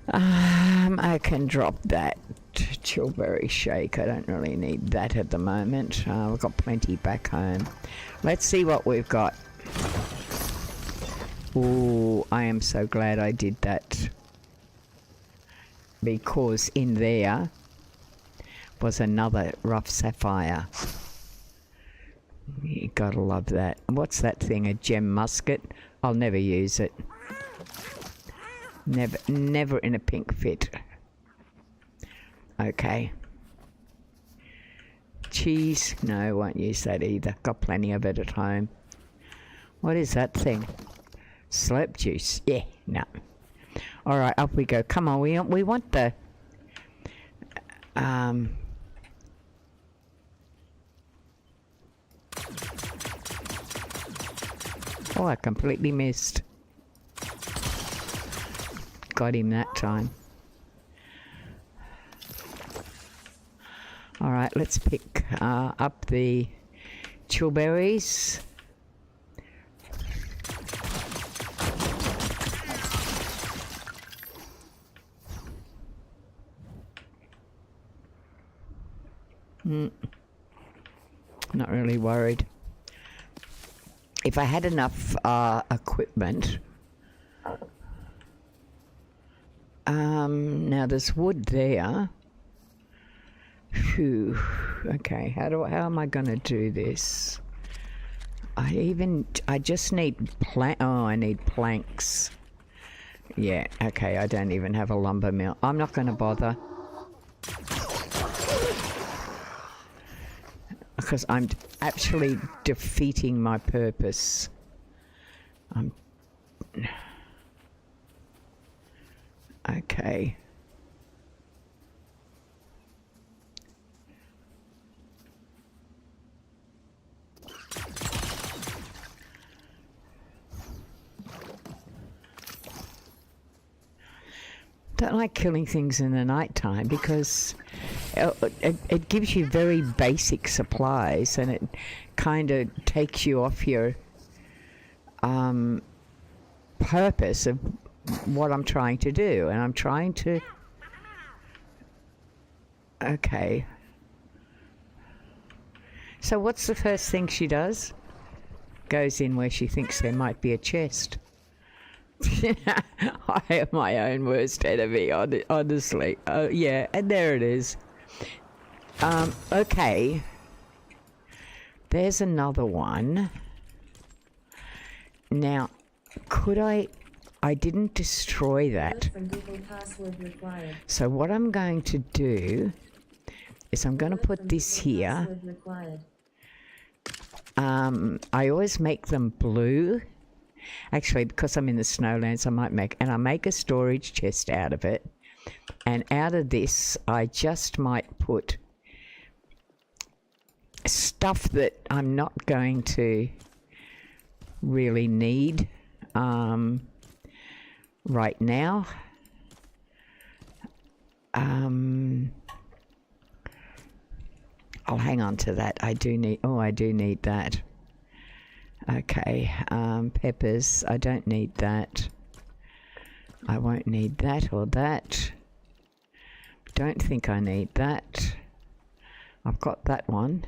I can drop that chillberry shake. I don't really need that at the moment. We've got plenty back home. Let's see what we've got. Oh, I am so glad I did that, because in there was another rough sapphire. You gotta love that. What's that thing? A gem musket? I'll never use it. Never in a pink fit. Okay. Cheese? No, won't use that either. Got plenty of it at home. What is that thing? Slurp juice? Yeah, no. All right, up we go. Come on, we want the Oh, I completely missed. Got him that time. All right, let's pick up the chillberries. Not really worried. If I had enough equipment. Now there's wood there. Phew. Okay, how am I gonna do this? I just need I need planks. Yeah, okay, I don't even have a lumber mill. I'm not gonna bother. Because I'm actually defeating my purpose. Okay. Don't like killing things in the night time because it gives you very basic supplies, and it kind of takes you off your purpose of what I'm trying to do. And I'm trying to... Okay. So what's the first thing she does? Goes in where she thinks there might be a chest. I am my own worst enemy, honestly. Yeah, and there it is. Okay. There's another one. Now, could I didn't destroy that. So what I'm going to do is I'm going to put this here. I always make them blue. Actually, because I'm in the snowlands, I make a storage chest out of it. And out of this, I just might put stuff that I'm not going to really need right now. I'll hang on to that. I do need that. Okay, peppers, I don't need that. I won't need that or that. Don't think I need that. I've got that one.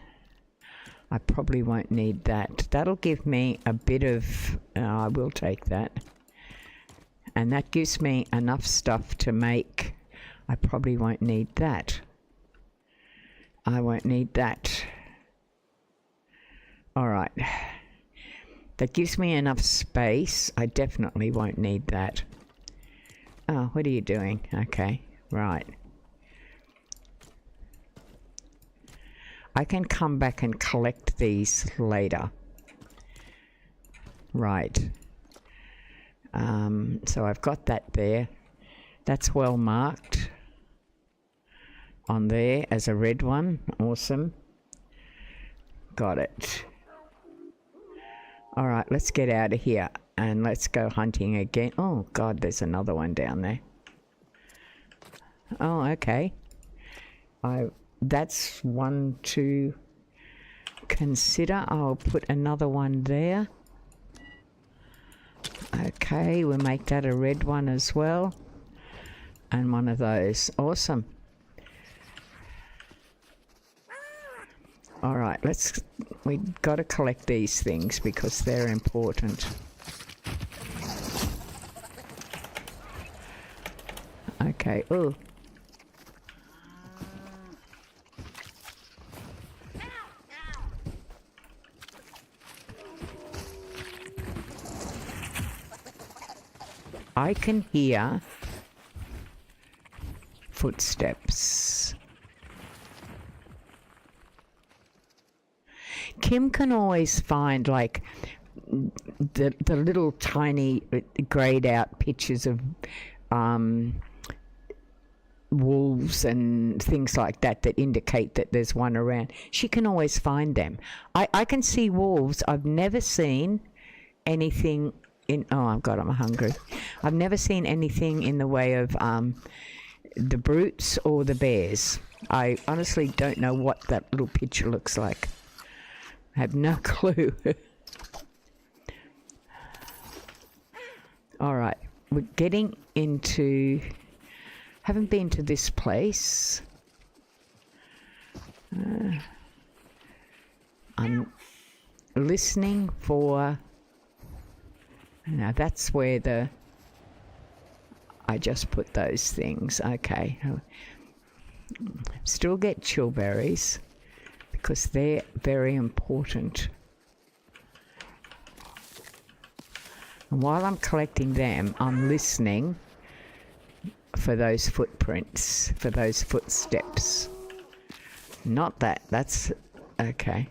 I probably won't need that. That'll give me a bit of, I will take that. And that gives me enough stuff to make. I probably won't need that. I won't need that. All right. That gives me enough space. I definitely won't need that. Oh, what are you doing? Okay, right. I can come back and collect these later. Right. So I've got that there. That's well marked on there as a red one. Awesome. Got it. All right, let's get out of here and let's go hunting again. Oh, God, there's another one down there. Oh, okay. That's one to consider. I'll put another one there. Okay, we'll make that a red one as well. And one of those. Awesome. All right, we've got to collect these things because they're important. Okay, oh. I can hear footsteps. Kim can always find like the little tiny grayed out pictures of wolves and things like that that indicate that there's one around. She can always find them. I can see wolves. I've never seen anything in, oh God, I'm hungry. I've never seen anything in the way of the brutes or the bears. I honestly don't know what that little picture looks like. I have no clue. All right, we're getting into, haven't been to this place. I'm listening for, now that's where I just put those things. Okay. Still get chillberries because they're very important. And while I'm collecting them, I'm listening for those footprints, for those footsteps. Not that, that's, okay.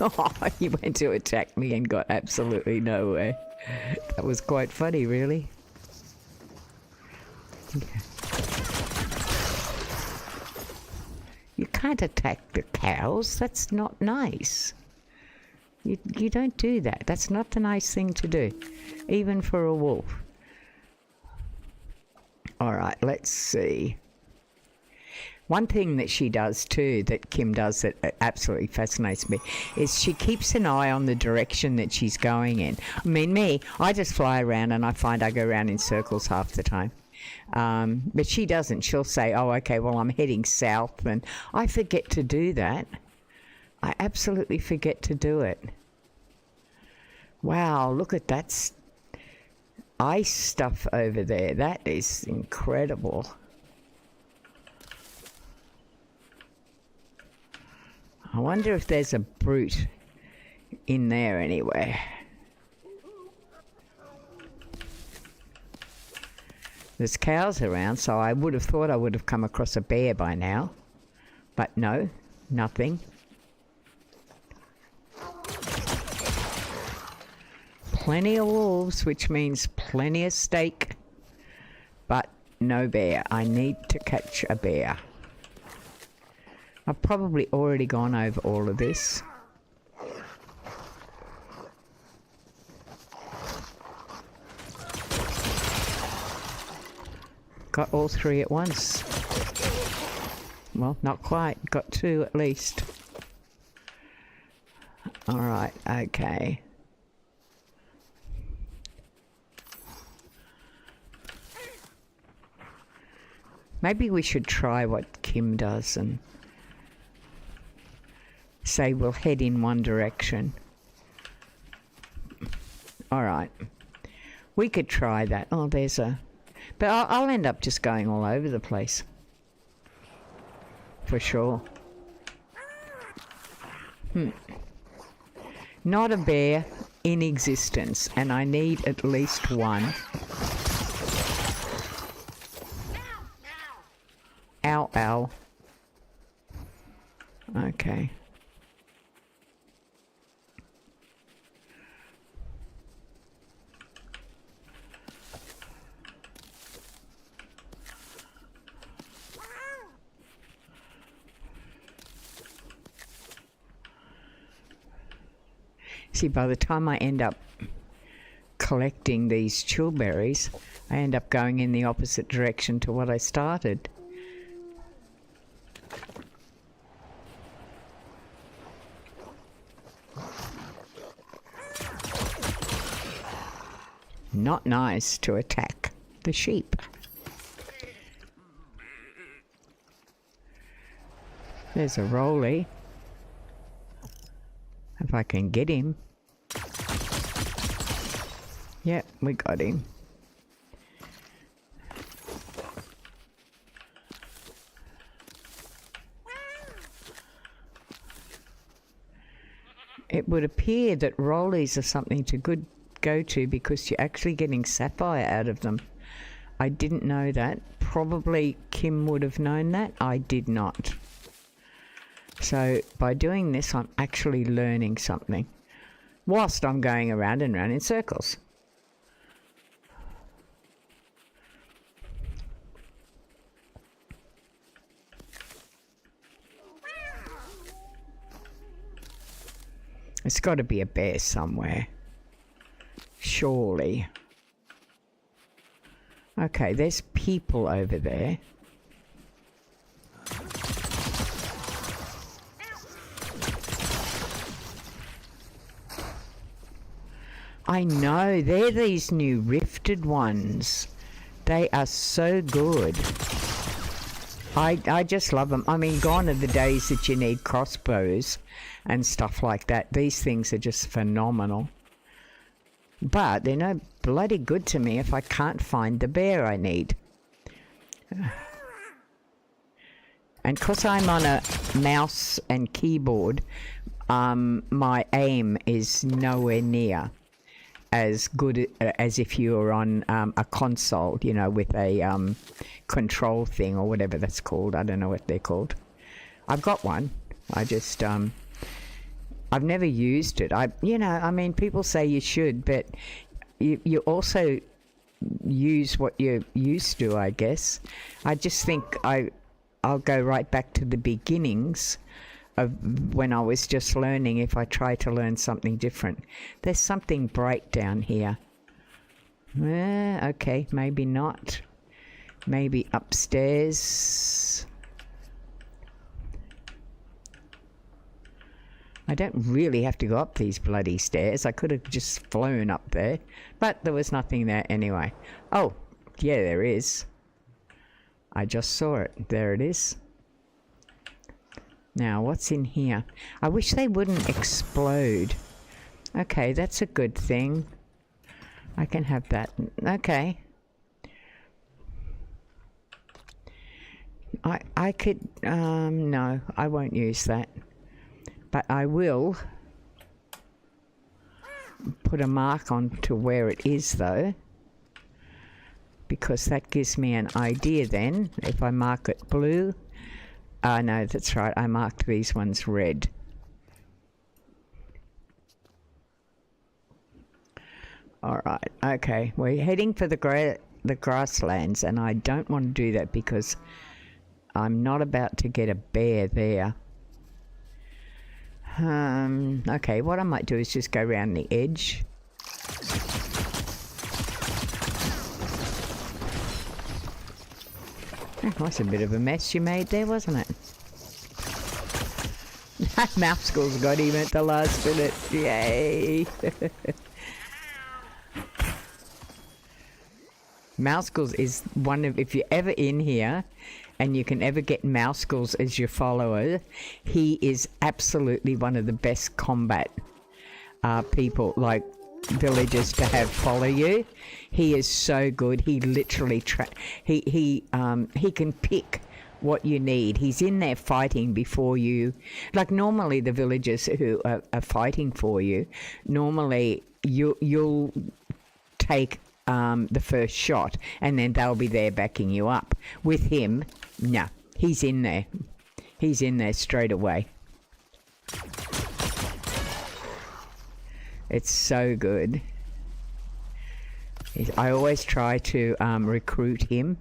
Oh, he went to attack me and got absolutely nowhere. That was quite funny, really. Okay. You can't attack the cows. That's not nice. You don't do that. That's not the nice thing to do, even for a wolf. All right, let's see. One thing that she does too, that Kim does that absolutely fascinates me, is she keeps an eye on the direction that she's going in. I mean, I just fly around and I find I go around in circles half the time. But she doesn't. She'll say, oh, okay, well, I'm heading south, and I forget to do that. I absolutely forget to do it. Wow, look at that ice stuff over there. That is incredible. I wonder if there's a brute in there anywhere. There's cows around, so I would have thought I would have come across a bear by now. But no, nothing. Plenty of wolves, which means plenty of steak. But no bear. I need to catch a bear. I've probably already gone over all of this. Got all three at once. Well, not quite. Got two at least. Alright, okay. Maybe we should try what Kim does and say we'll head in one direction. Alright. We could try that. Oh, there's a... But I'll end up just going all over the place. For sure. Not a bear in existence, and I need at least one. Ow, ow. Okay. See, by the time I end up collecting these chillberries, I end up going in the opposite direction to what I started. Not nice to attack the sheep. There's a rolly. If I can get him. Yep, we got him. It would appear that rollies are something to go to because you're actually getting sapphire out of them. I didn't know that. Probably Kim would have known that. I did not. So by doing this, I'm actually learning something whilst I'm going around and round in circles. There's got to be a bear somewhere. Surely. Okay, there's people over there. I know, they're these new rifted ones. They are so good. I just love them. I mean, gone are the days that you need crossbows and stuff like that. These things are just phenomenal. But they're no bloody good to me if I can't find the bear I need. And because I'm on a mouse and keyboard, my aim is nowhere near as good as if you were on a console, you know, with a control thing or whatever that's called. I don't know what they're called. I've got one. I just I've never used it. I mean, people say you should, but you also use what you're used to, I guess. I just think I'll go right back to the beginnings of when I was just learning if I try to learn something different. There's something bright down here. Okay, maybe not. Maybe upstairs. I don't really have to go up these bloody stairs. I could have just flown up there, but there was nothing there anyway. Oh, yeah, there is. I just saw it. There it is. Now, what's in here? I wish they wouldn't explode. Okay, that's a good thing. I can have that. Okay. I could, no, I won't use that. But I will put a mark on to where it is, though. Because that gives me an idea then. If I mark it blue. No, that's right. I marked these ones red. All right. Okay. We're heading for the the grasslands, and I don't want to do that because I'm not about to get a bear there. Okay, what I might do is just go around the edge. That was a bit of a mess you made there, wasn't it? Mouse schools got him at the last minute. Yay! Mouse schools is one of, if you're ever in here and you can ever get Mouse schools as your follower, he is absolutely one of the best combat people, like villagers to have follow you. He is so good. He literally he can pick what you need. He's in there fighting before you. Like normally the villagers who are fighting for you, normally you'll take the first shot and then they'll be there backing you up. With him, no, he's in there. He's in there straight away. It's so good. I always try to recruit him.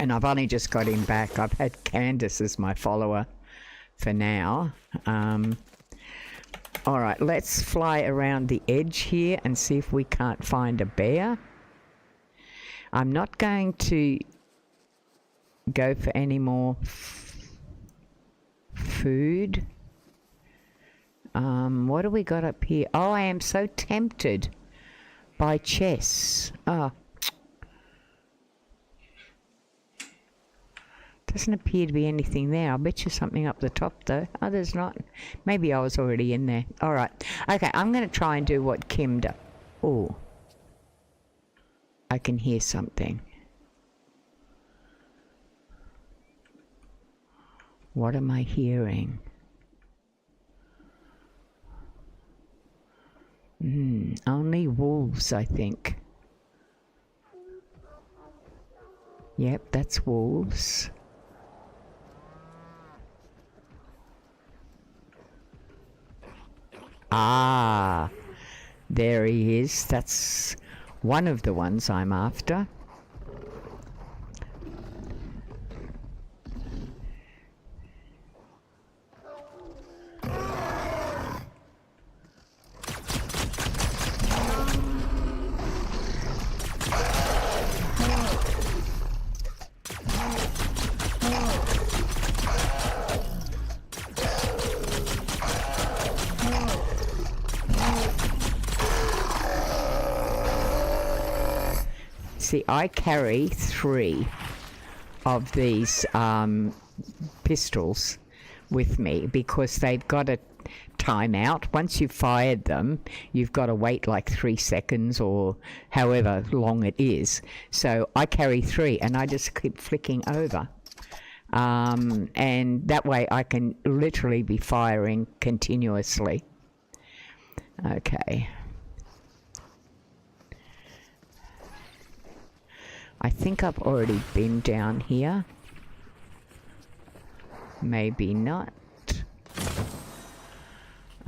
And I've only just got him back. I've had Candace as my follower for now. All right, let's fly around the edge here and see if we can't find a bear. I'm not going to go for any more food. What do we got up here? Oh, I am so tempted by chess. Oh. Doesn't appear to be anything there. I'll bet you something up the top though. Oh, there's not. Maybe I was already in there. All right. Okay, I'm going to try and do what Kim does. Oh. I can hear something. What am I hearing? Only wolves, I think. Yep, that's wolves. Ah, there he is. That's one of the ones I'm after. See, I carry 3 of these pistols with me because they've got a timeout. Once you've fired them, you've got to wait like 3 seconds or however long it is. So I carry 3 and I just keep flicking over. And that way I can literally be firing continuously. Okay. I think I've already been down here. Maybe not.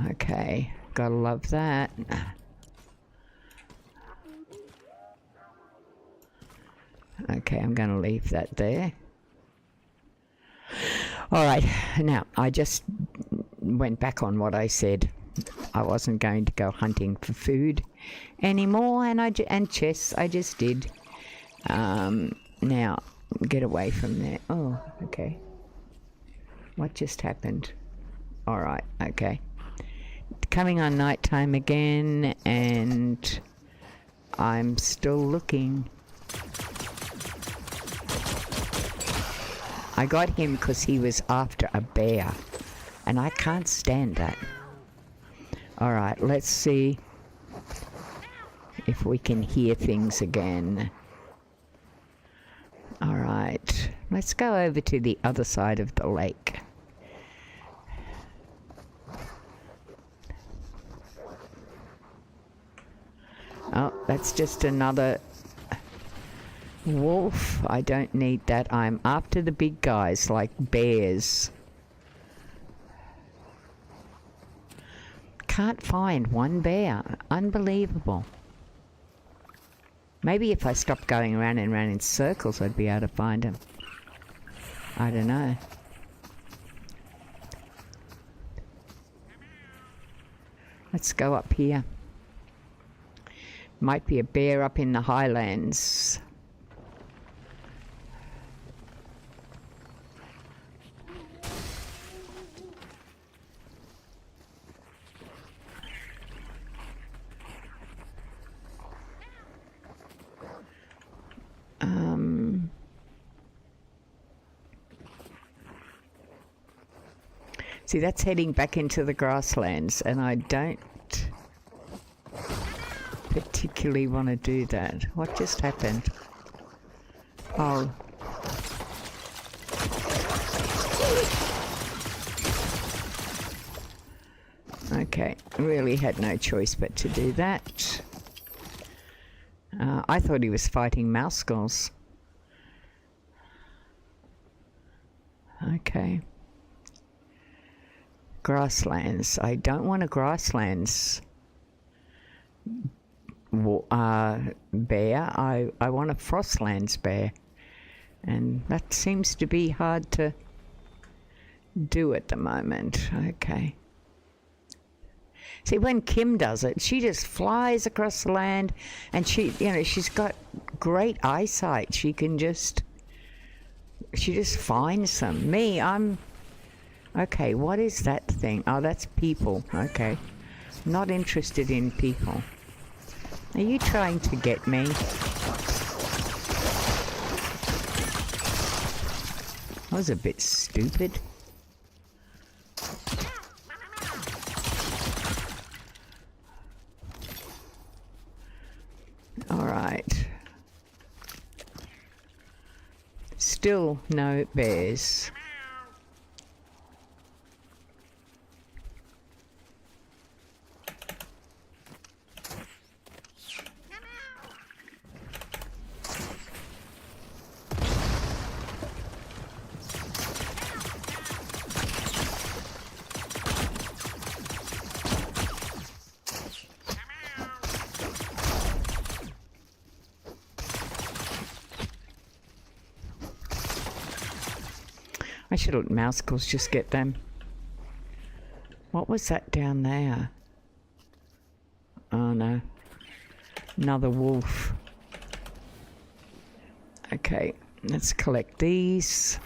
Okay, gotta love that. Okay, I'm gonna leave that there. Alright, now I just went back on what I said. I wasn't going to go hunting for food anymore, and chess, I just did. Now, get away from there. Oh, okay. What just happened? Alright, okay. Coming on nighttime again, and I'm still looking. I got him because he was after a bear, and I can't stand that. Alright, let's see if we can hear things again. Alright, let's go over to the other side of the lake. Oh, that's just another wolf. I don't need that. I'm after the big guys like bears. can't find one bear. Unbelievable. Maybe if I stopped going around and around in circles, I'd be able to find them. I don't know. Let's go up here. Might be a bear up in the highlands. See, that's heading back into the grasslands, and I don't particularly want to do that. What just happened? Oh. Okay, really had no choice but to do that. I thought he was fighting mouse skulls. Okay. Grasslands. I don't want a grasslands bear. I want a frostlands bear. And that seems to be hard to do at the moment. Okay. See, when Kim does it, she just flies across the land, and she's got great eyesight. She just finds them. Me, okay, what is that thing? Oh, that's people. Okay. Not interested in people. Are you trying to get me? That was a bit stupid. Alright. Still no bears. I should let mousicles just get them. What was that down there? Oh no. Another wolf. Okay, let's collect these.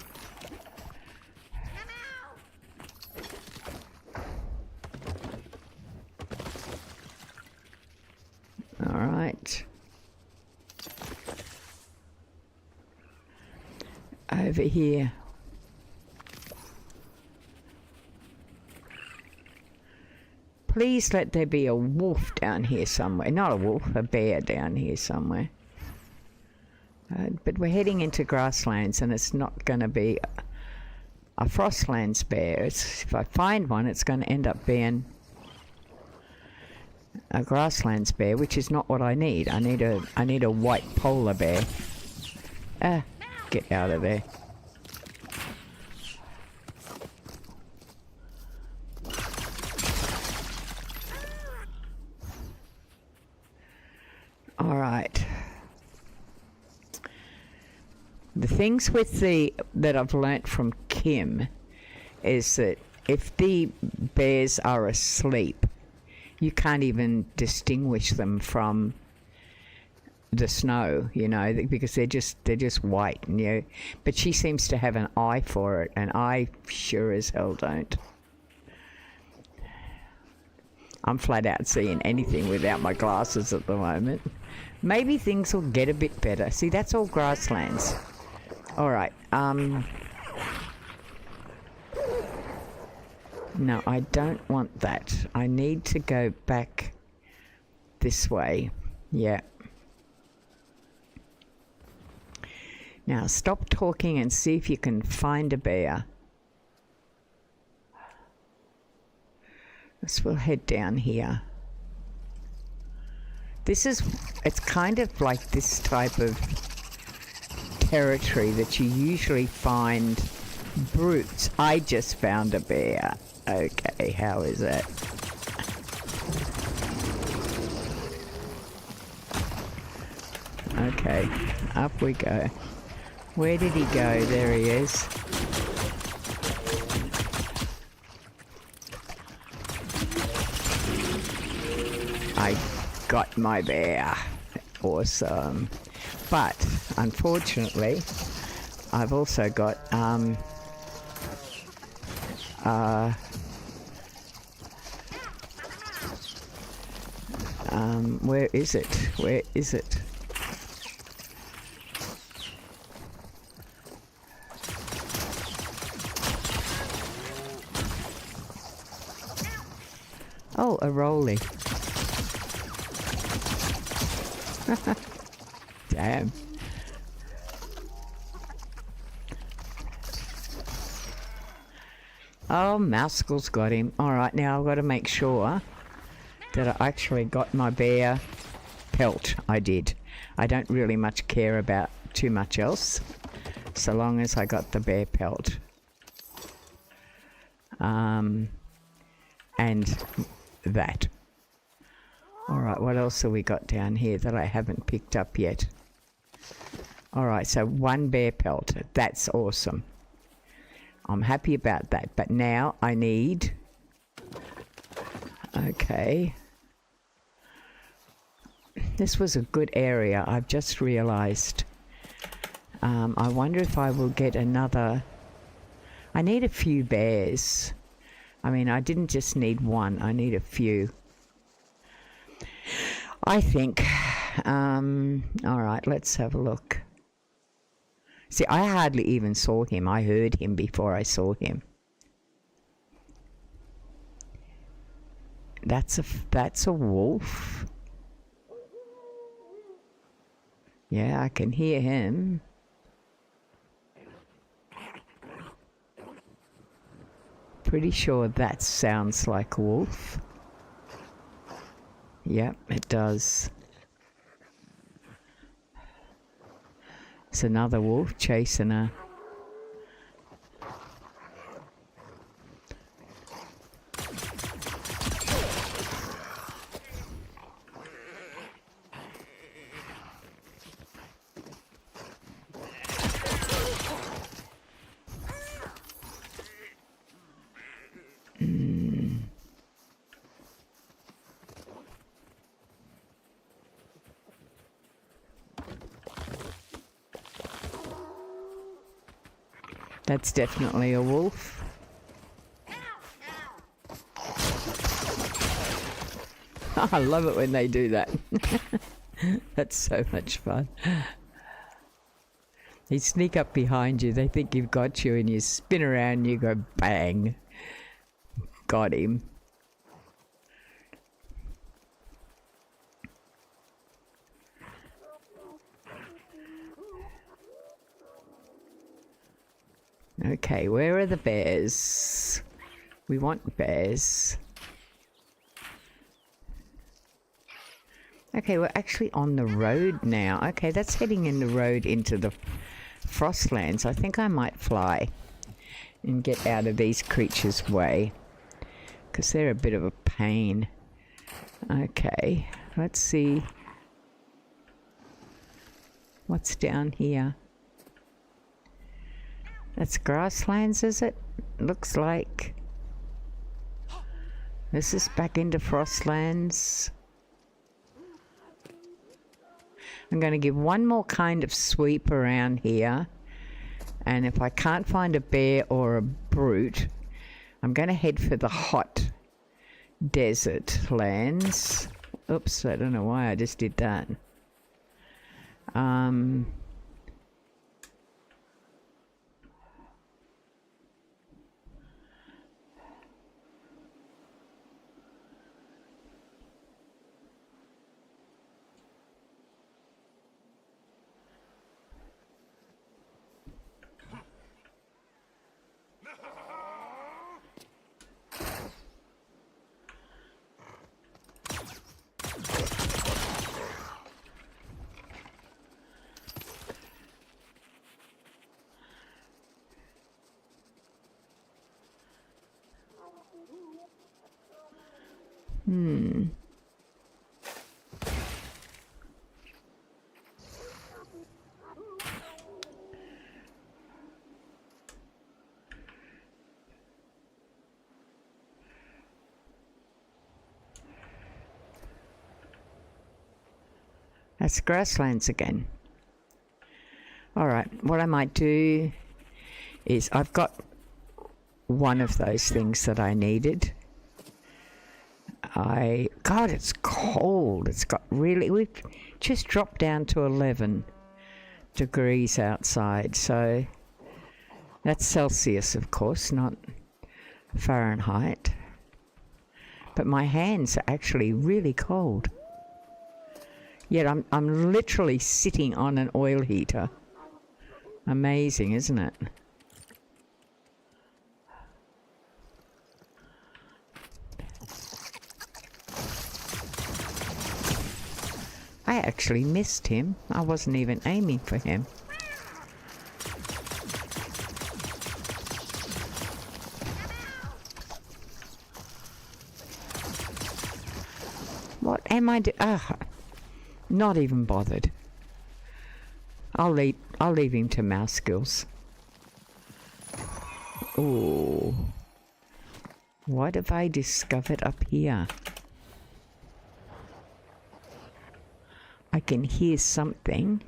Alright. Over here. Please let there be a wolf down here somewhere. Not a wolf, a bear down here somewhere. But we're heading into grasslands, and it's not going to be a frostlands bear. If I find one, it's going to end up being a grasslands bear, which is not what I need. I need a white polar bear. Get out of there. Alright. The things that I've learnt from Kim is that if the bears are asleep, you can't even distinguish them from the snow, because they're just white, but she seems to have an eye for it, and I sure as hell don't. I'm flat out seeing anything without my glasses at the moment. Maybe things will get a bit better. See, that's all grasslands. Alright, no, I don't want that. I need to go back this way. Yeah. Now, stop talking and see if you can find a bear. So we'll head down here. It's kind of like this type of territory that you usually find brutes. I just found a bear. Okay, how is that? Okay, up we go. Where did he go? There he is. I got my bear. Awesome. But, unfortunately, I've also got, where is it? Where is it? Oh, a rolly. Damn. Oh, Mousecle's got him. Alright, now I've got to make sure that I actually got my bear pelt. I did. I don't really much care about too much else, so long as I got the bear pelt. And that. Alright, what else have we got down here that I haven't picked up yet? Alright, so one bear pelt. That's awesome. I'm happy about that. But now I need... Okay. This was a good area. I've just realised. I wonder if I will get another... I need a few bears. I mean, I didn't just need one. I need a few. I think. Alright, let's have a look. See, I hardly even saw him. I heard him before I saw him. That's a wolf. Yeah, I can hear him. Pretty sure that sounds like a wolf. Yep, it does. It's another wolf chasing her. That's definitely a wolf. I love it when they do that. That's so much fun. They sneak up behind you, they think you've got you, and you spin around and you go bang. Got him. Okay, where are the bears? We want bears. Okay, we're actually on the road now. Okay, that's heading in the road into the Frostlands. I think I might fly and get out of these creatures' way, because they're a bit of a pain. Okay, let's see what's down here. That's grasslands, is it? Looks like. This is back into Frostlands. I'm going to give one more kind of sweep around here. And if I can't find a bear or a brute, I'm going to head for the hot desert lands. Oops, I don't know why I just did that. That's grasslands again. Alright, what I might do is I've got one of those things that I needed. God, it's cold. It's got really, we've just dropped down to 11 degrees outside. So that's Celsius, of course, not Fahrenheit. But my hands are actually really cold. Yet I'm literally sitting on an oil heater. Amazing, isn't it? I actually missed him. I wasn't even aiming for him. What am I doing? Not even bothered. I'll leave him to mouse skills. Ooh. What have I discovered up here? I can hear something.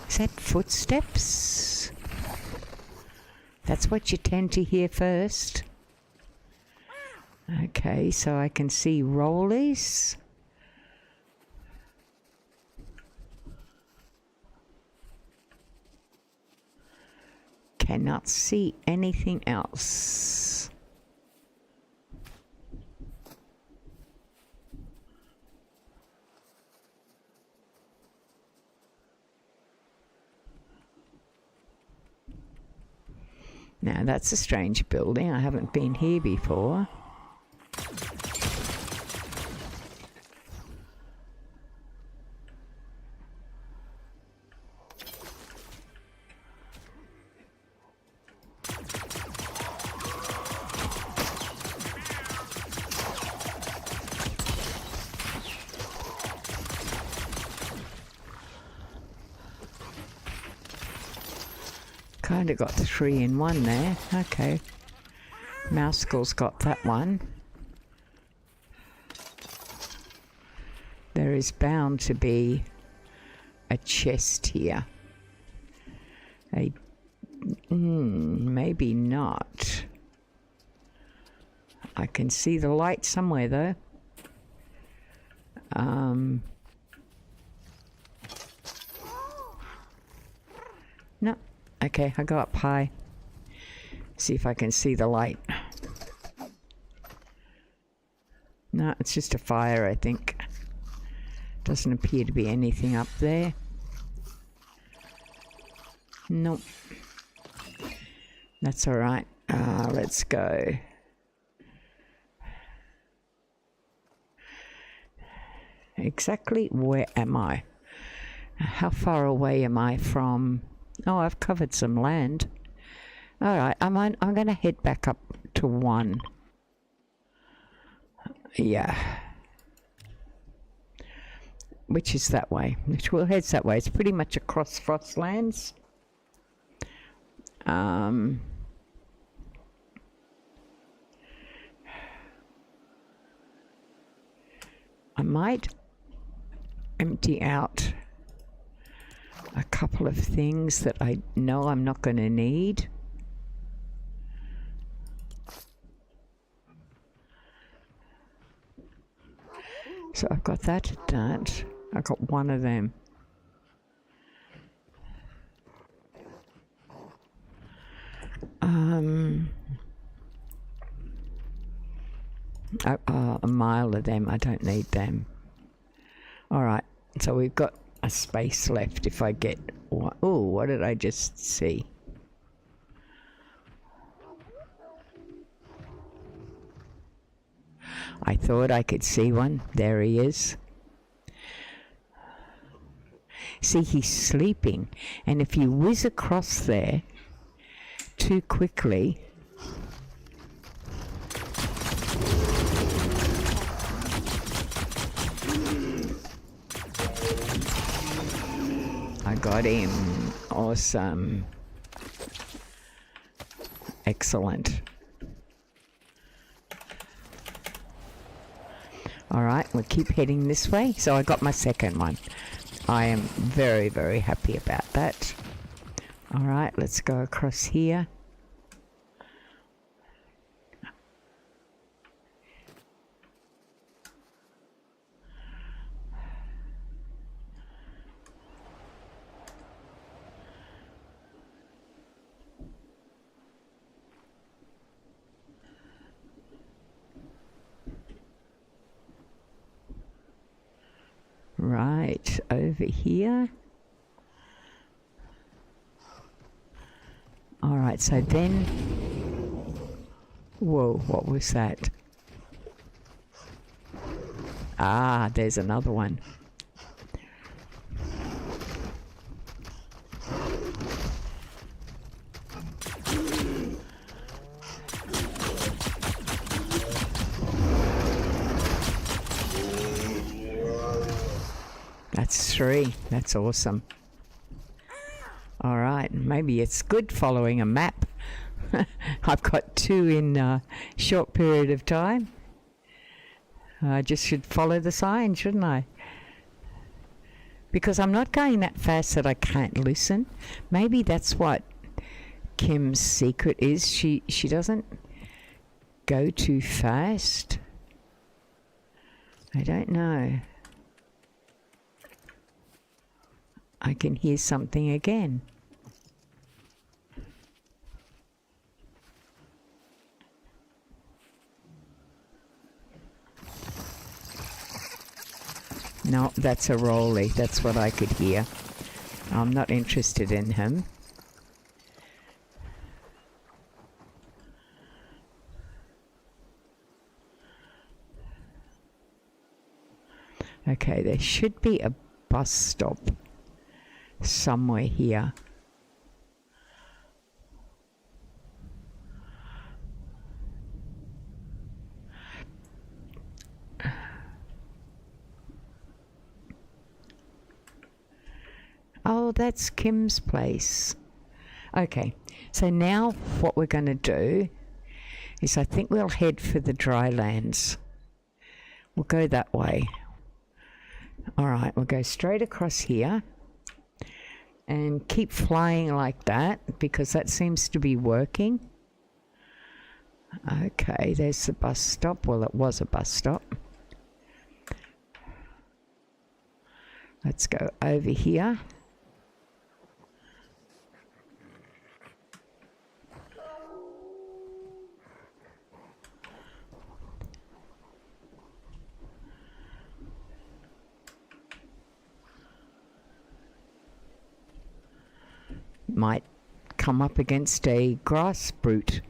Is that footsteps? That's what you tend to hear first. Okay, so I can see rollies. Cannot see anything else. Now that's a strange building. I haven't been here before. Kind of got 3 in 1 there. Okay. Mousecle's got that one. There is bound to be a chest here. Maybe not. I can see the light somewhere though. No. Okay, I go up high. See if I can see the light. No, it's just a fire, I think. Doesn't appear to be anything up there. Nope. That's alright. Let's go. Exactly where am I? How far away am I from... Oh, I've covered some land. Alright, I'm going to head back up to 1. Yeah. Which is that way. Well, heads that way. It's pretty much across Frostlands. I might empty out a couple of things that I know I'm not going to need. So I've got that. I've got one of them. A mile of them. I don't need them. Alright, so we've got a space left if I get one. Oh, what did I just see? I thought I could see one. There he is. See, he's sleeping. And if you whiz across there too quickly... I got him. Awesome. Excellent. All right, we'll keep heading this way. So I got my second one. I am very, very happy about that. All right, let's go across here. Right, over here. All right, so then, whoa, what was that? Ah, there's another one. That's 3. That's awesome. All right, maybe it's good following a map. I've got 2 in a short period of time. I just should follow the sign, shouldn't I? Because I'm not going that fast that I can't listen. Maybe that's what Kim's secret is. She doesn't go too fast. I don't know. I can hear something again. No, that's a rolly. That's what I could hear. I'm not interested in him. Okay, there should be a bus stop somewhere here. Oh, that's Kim's place. Okay, so now what we're going to do is I think we'll head for the drylands. We'll go that way. All right, we'll go straight across here and keep flying like that because that seems to be working. Okay, there's the bus stop. Well, it was a bus stop. Let's go over here. Might come up against a grasslands brute.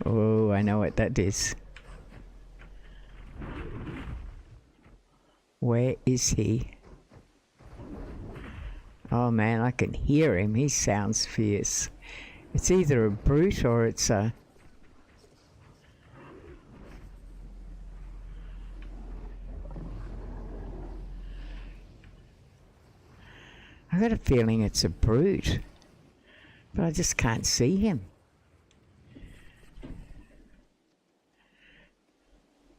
Oh, I know what that is. Where is he? Oh man, I can hear him. He sounds fierce. It's either a brute or it's a... I got a feeling it's a brute, but I just can't see him.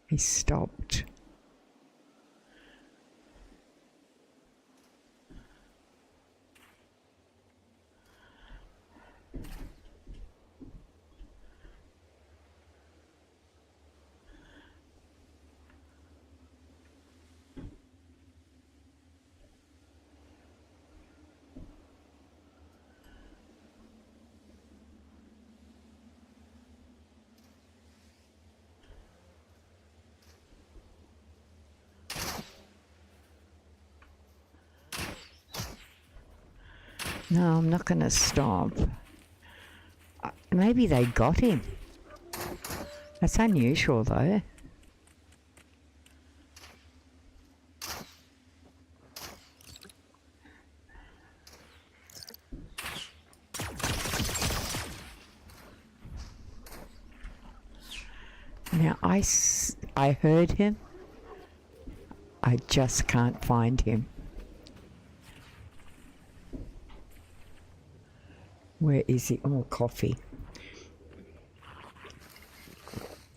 He stopped. No, I'm not going to stop. Maybe they got him. That's unusual, though. I heard him. I just can't find him. Where is he? Oh, coffee.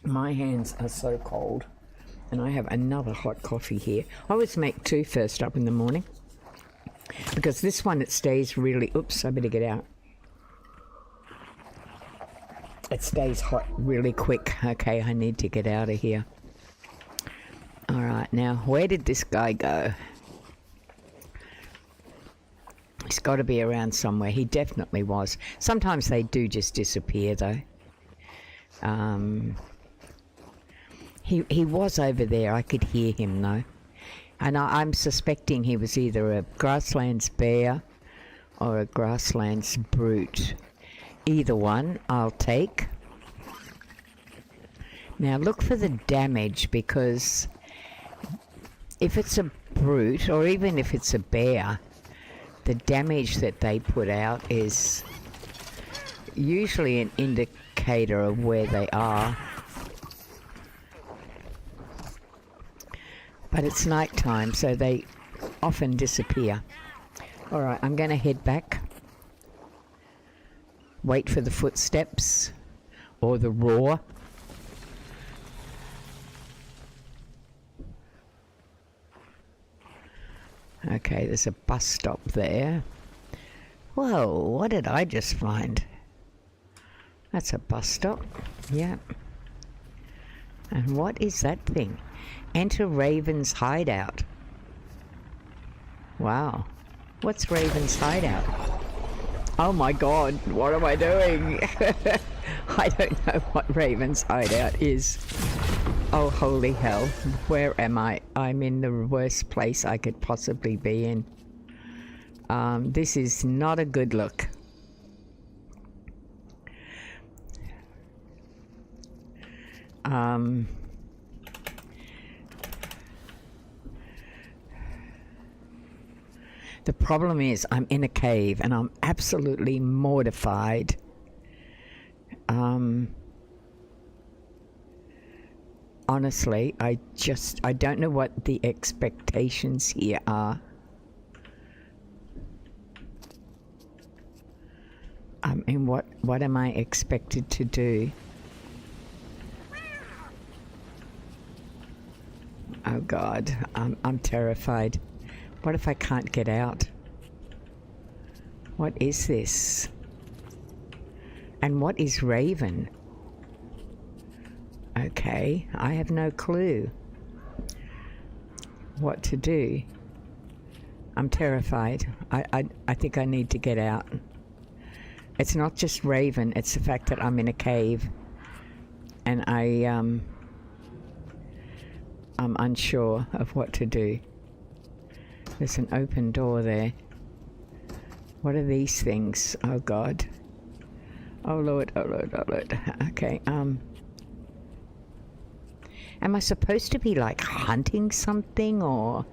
My hands are so cold. And I have another hot coffee here. I always make two first up in the morning. Because this one, it stays really... Oops, I better get out. It stays hot really quick. Okay, I need to get out of here. All right, now, where did this guy go? He's got to be around somewhere. He definitely was. Sometimes they do just disappear, though. He was over there. I could hear him, though. And I'm suspecting he was either a grasslands bear or a grasslands brute. Either one I'll take. Now look for the damage, because if it's a brute or even if it's a bear, the damage that they put out is usually an indicator of where they are. But it's nighttime, so they often disappear. All right, I'm going to head back. Wait for the footsteps or the roar. Okay, there's a bus stop there. Whoa, what did I just find? That's a bus stop. Yeah. And what is that thing? Enter Raven's hideout. Wow. What's Raven's hideout? Oh my god, what am I doing? I don't know what Raven's hideout is. Oh, holy hell. Where am I? I'm in the worst place I could possibly be in. This is not a good look. The problem is I'm in a cave and I'm absolutely mortified. Honestly, I don't know what the expectations here are. And what am I expected to do? Oh God, I'm terrified. What if I can't get out? What is this? And what is Raven? Okay, I have no clue what to do. I'm terrified. I think I need to get out. It's not just Raven, it's the fact that I'm in a cave and I'm unsure of what to do. There's an open door there. What are these things? Oh God. Oh Lord, oh Lord, oh Lord. Okay, am I supposed to be like hunting something, or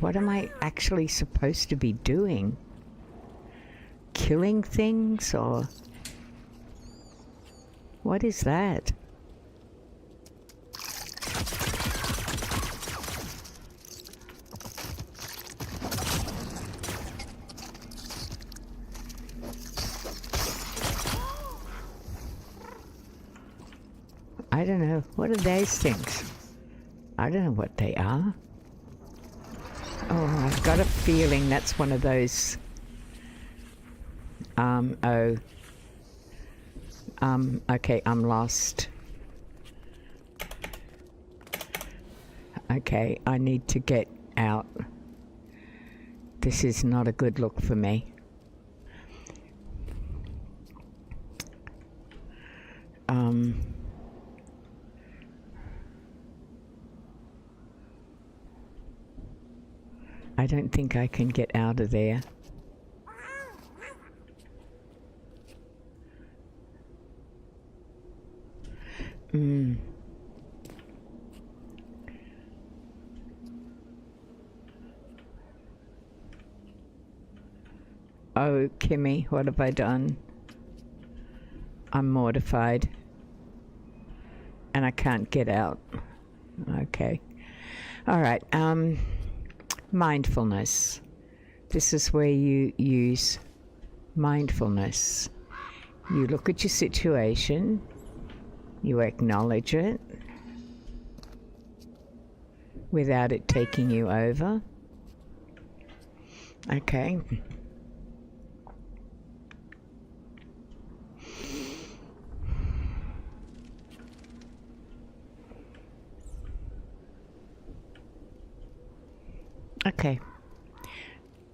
what am I actually supposed to be doing? Killing things, or what is that? I don't know. What are those things? I don't know what they are. Oh, I've got a feeling that's one of those... okay, I'm lost. Okay, I need to get out. This is not a good look for me. I don't think I can get out of there. Oh, Kimmy, what have I done? I'm mortified. And I can't get out. Okay. All right. Mindfulness. This is where you use mindfulness. You look at your situation, you acknowledge it without it taking you over. Okay. Okay.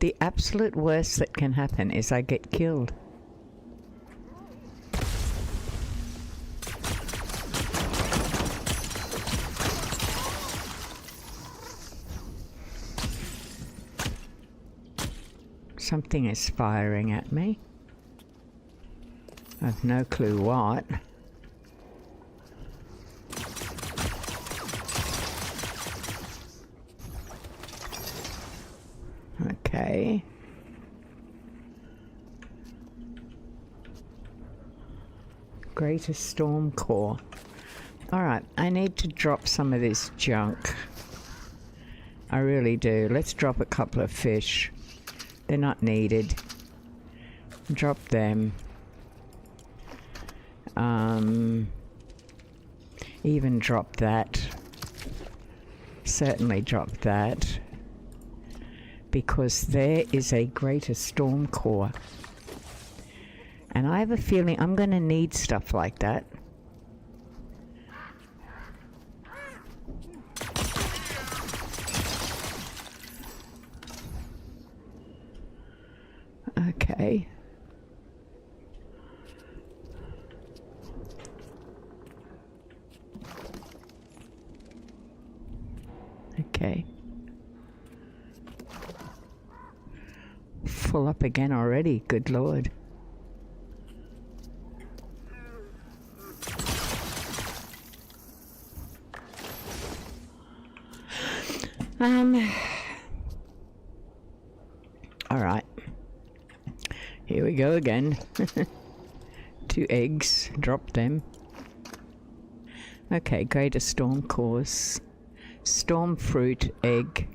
The absolute worst that can happen is I get killed. Something is firing at me. I've no clue what. Okay. Greater Storm Core. Alright, I need to drop some of this junk. I really do. Let's drop a couple of fish. They're not needed. Drop them. Even drop that. Certainly drop that. Because there is a greater storm core. And I have a feeling I'm going to need stuff like that. Okay. Okay. Full up again already, good lord. All right. Here we go again. 2 eggs, drop them. Okay, greater storm cores. Storm fruit, egg.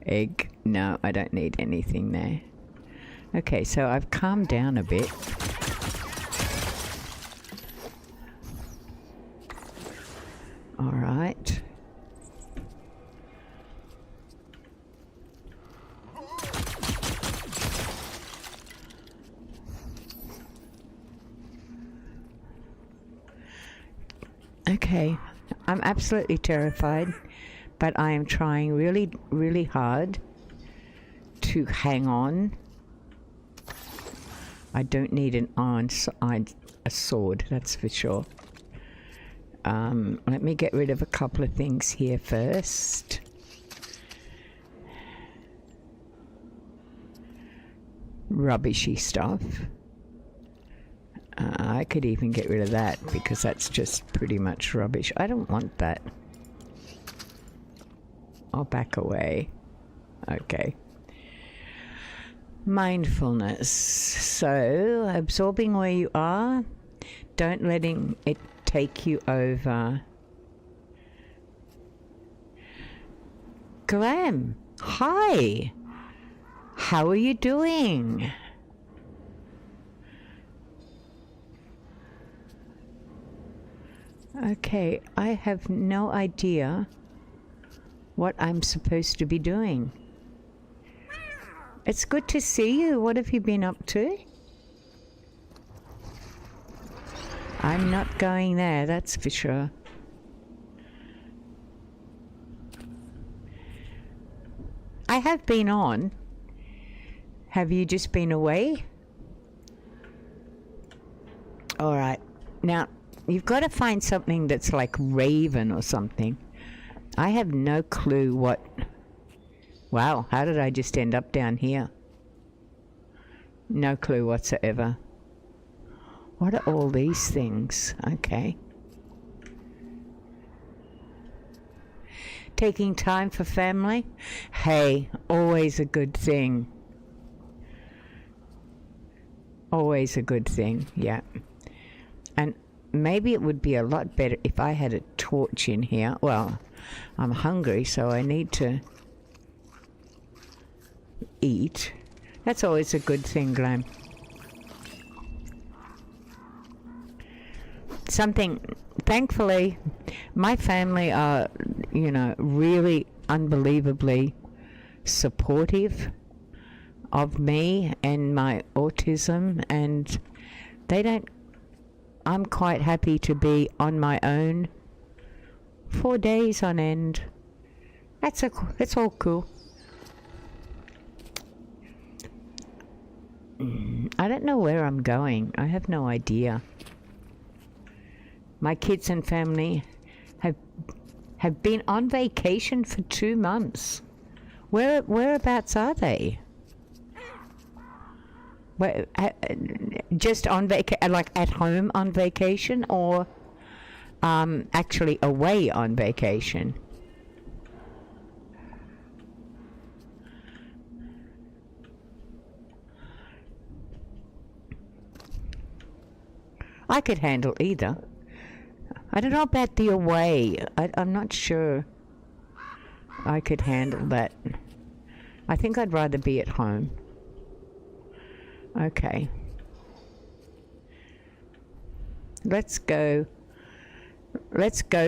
Egg. No, I don't need anything there. Okay, so I've calmed down a bit. All right. Okay, I'm absolutely terrified, but I am trying really, really hard to hang on. I don't need a sword, that's for sure. Let me get rid of a couple of things here first. Rubbishy stuff. I could even get rid of that because that's just pretty much rubbish. I don't want that. I'll back away. Okay. Mindfulness. So, absorbing where you are. Don't letting it take you over. Glam. Hi. How are you doing? Okay, I have no idea what I'm supposed to be doing. It's good to see you. What have you been up to? I'm not going there, that's for sure. I have been on. Have you just been away? All right. Now, you've got to find something that's like Raven or something. I have no clue what... Wow, how did I just end up down here? No clue whatsoever. What are all these things? Okay. Taking time for family? Hey, always a good thing. Always a good thing, yeah. And maybe it would be a lot better if I had a torch in here. Well, I'm hungry, so I need to eat. That's always a good thing, Glam. Thankfully, my family are, really unbelievably supportive of me and my autism, and I'm quite happy to be on my own for days on end. That's all cool. I don't know where I'm going. I have no idea. My kids and family have been on vacation for 2 months. Whereabouts are they? Just on like at home on vacation, or actually away on vacation? I could handle either. I don't know about the away. I'm not sure I could handle that. I think I'd rather be at home. Okay. Let's go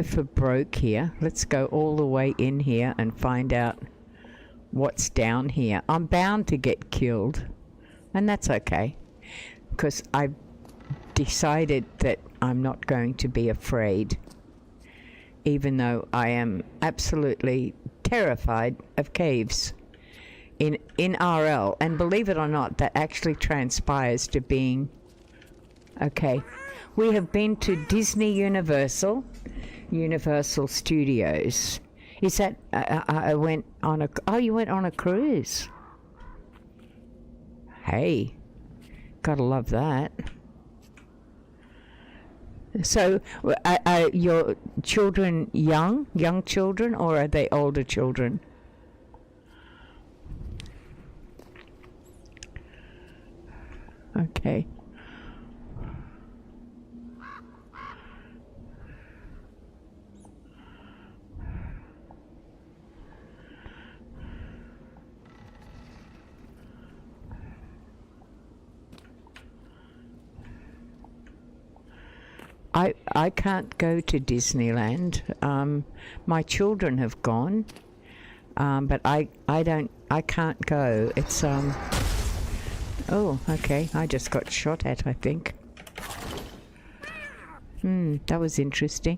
for broke here. Let's go all the way in here and find out what's down here. I'm bound to get killed, and that's okay, because I've decided that I'm not going to be afraid, even though I am absolutely terrified of caves in RL. And believe it or not, that actually transpires to being okay. We have been to Disney Universal Studios. Is that I went on a you went on a cruise? Hey, gotta love that. So, are your children young children, or are they older children? Okay. I can't go to Disneyland. My children have gone, but I can't go. It's oh, okay. I just got shot at, I think. That was interesting.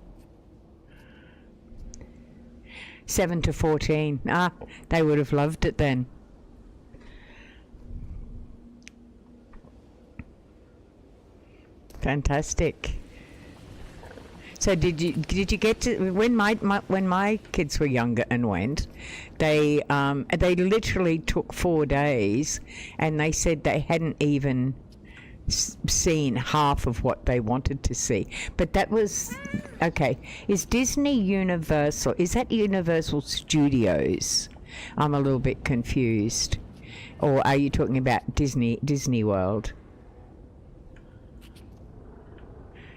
7 to 14. They would have loved it then. Fantastic. So did you get to when my kids were younger and went, they literally took 4 days, and they said they hadn't even seen half of what they wanted to see. But that was okay. Is Disney Universal? Is that Universal Studios? I'm a little bit confused. Or are you talking about Disney World?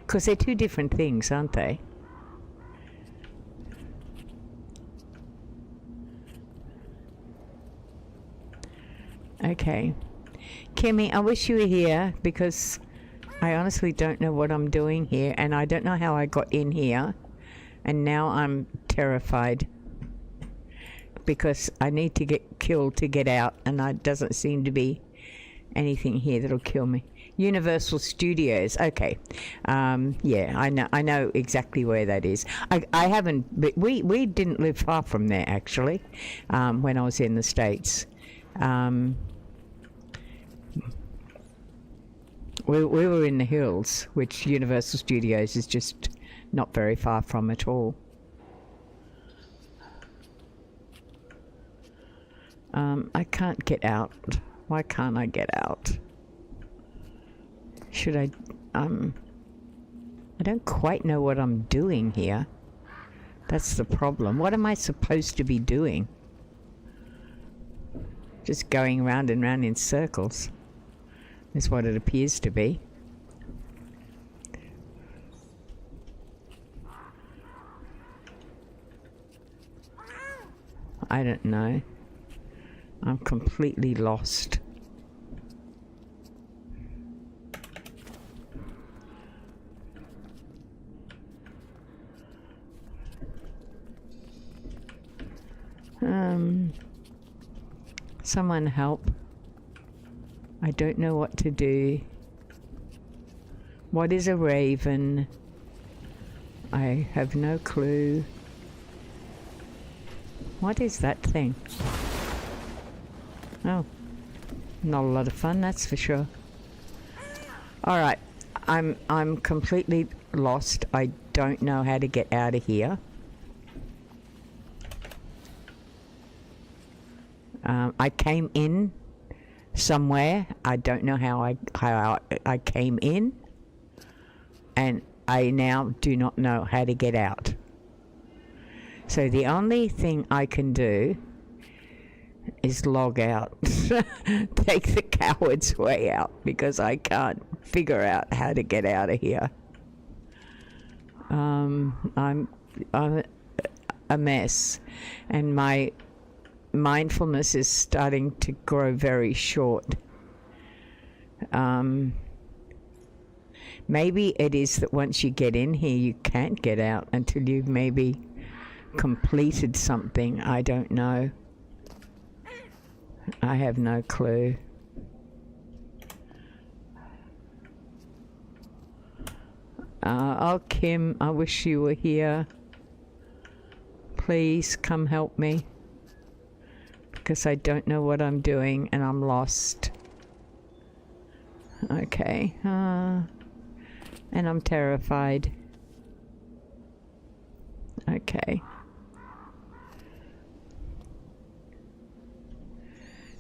Because they're two different things, aren't they? Okay. Kimmy, I wish you were here, because I honestly don't know what I'm doing here, and I don't know how I got in here, and now I'm terrified because I need to get killed to get out, and there doesn't seem to be anything here that'll kill me. Universal Studios. Okay. Yeah, I know exactly where that is. I haven't, but we didn't live far from there, actually, when I was in the States. We were in the hills, which Universal Studios is just not very far from at all. I can't get out. Why can't I get out? Should I don't quite know what I'm doing here. That's the problem. What am I supposed to be doing? Just going round and round in circles is what it appears to be. I don't know. I'm completely lost. Someone help. I don't know what to do. What is a raven? I have no clue. What is that thing? Oh, not a lot of fun, that's for sure. Alright, I'm completely lost. I don't know how to get out of here. I came in somewhere. I don't know how I came in, and I now do not know how to get out. So the only thing I can do is log out. Take the coward's way out, because I can't figure out how to get out of here. I'm a mess, and my mindfulness is starting to grow very short. Maybe it is that once you get in here, you can't get out until you've maybe completed something. I don't know. I have no clue. Oh, Kim, I wish you were here. Please come help me, because I don't know what I'm doing and I'm lost. Okay. And I'm terrified. Okay.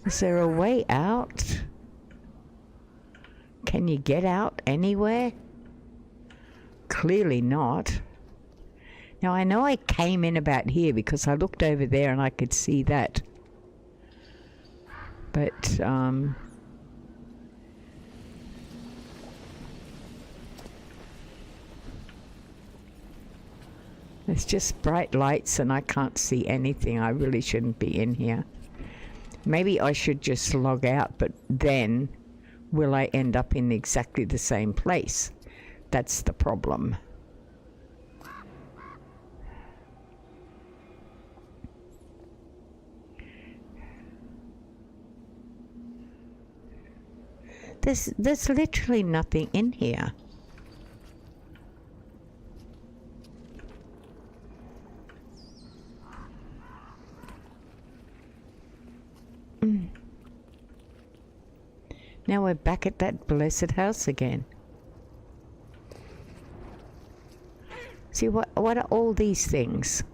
Is there a way out? Can you get out anywhere? Clearly not. Now I know I came in about here because I looked over there and I could see that. But, there's just bright lights and I can't see anything. I really shouldn't be in here. Maybe I should just log out, but then will I end up in exactly the same place? That's the problem. There's literally nothing in here. Now we're back at that blessed house again. See, what are all these things?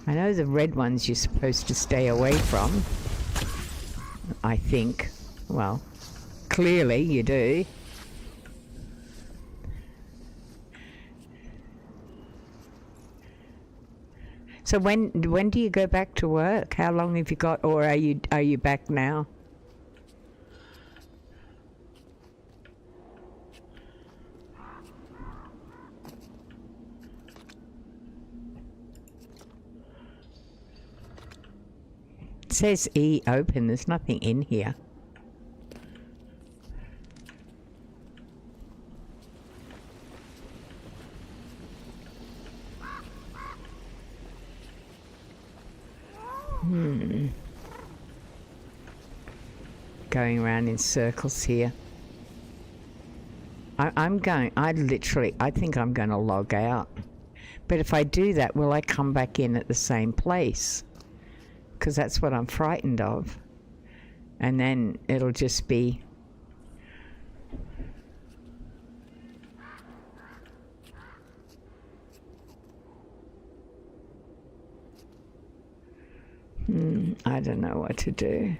I know the red ones you're supposed to stay away from. I think. Well, clearly you do. So when do you go back to work? How long have you got, or are you back now? It says E open. There's nothing in here. Going around in circles here. I think I'm going to log out. But if I do that, will I come back in at the same place? Because that's what I'm frightened of. And then it'll just be... I don't know what to do.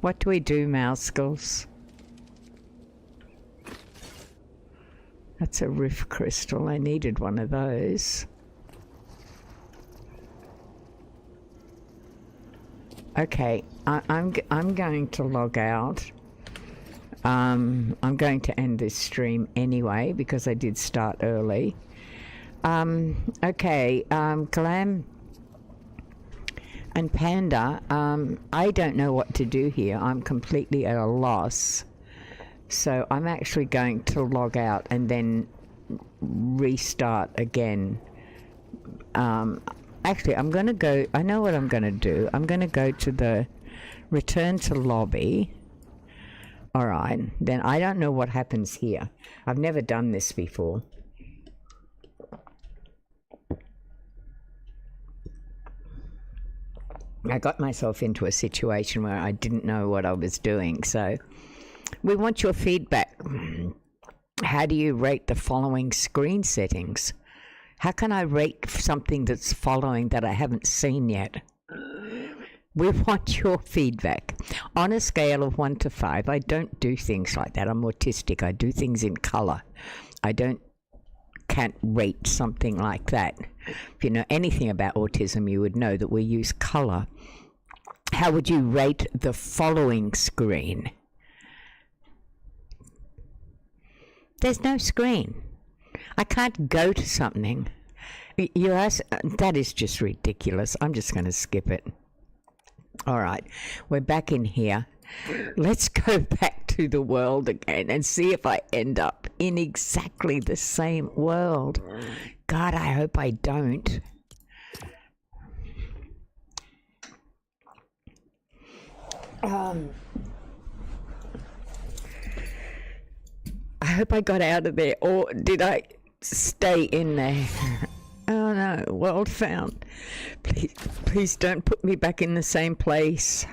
What do we do, Mousecles? That's a rift crystal. I needed one of those. Okay, I'm going to log out. I'm going to end this stream anyway because I did start early. Okay, Glam and Panda, I don't know what to do here. I'm completely at a loss. So I'm actually going to log out and then restart again. Actually, I'm going to go, I know what I'm going to do. I'm going to go to the return to lobby. All right, then I don't know what happens here. I've never done this before. I got myself into a situation where I didn't know what I was doing. So we want your feedback. How do you rate the following screen settings? How can I rate something that's following that I haven't seen yet? We want your feedback. On a scale of 1 to 5, I don't do things like that. I'm autistic. I do things in color. Can't rate something like that. If you know anything about autism, you would know that we use color. How would you rate the following screen? There's no screen. I can't go to something. You ask, that is just ridiculous. I'm just going to skip it. All right, we're back in here. Let's go back to the world again and see if I end up in exactly the same world. God, I hope I don't. I hope I got out of there, or did I stay in there? Oh no, world found. Please don't put me back in the same place.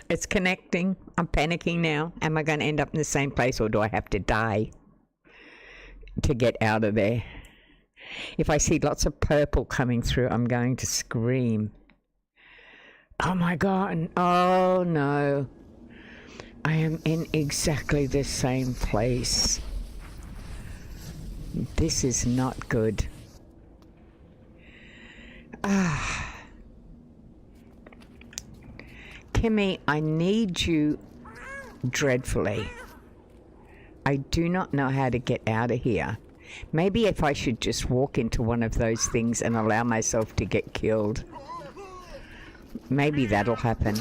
It's connecting. I'm panicking now. Am I going to end up in the same place, or do I have to die to get out of there? If I see lots of purple coming through, I'm going to scream. Oh my God. Oh no. I am in exactly the same place. This is not good. Kimmy, I need you dreadfully. I do not know how to get out of here. Maybe if I should just walk into one of those things and allow myself to get killed. Maybe that'll happen.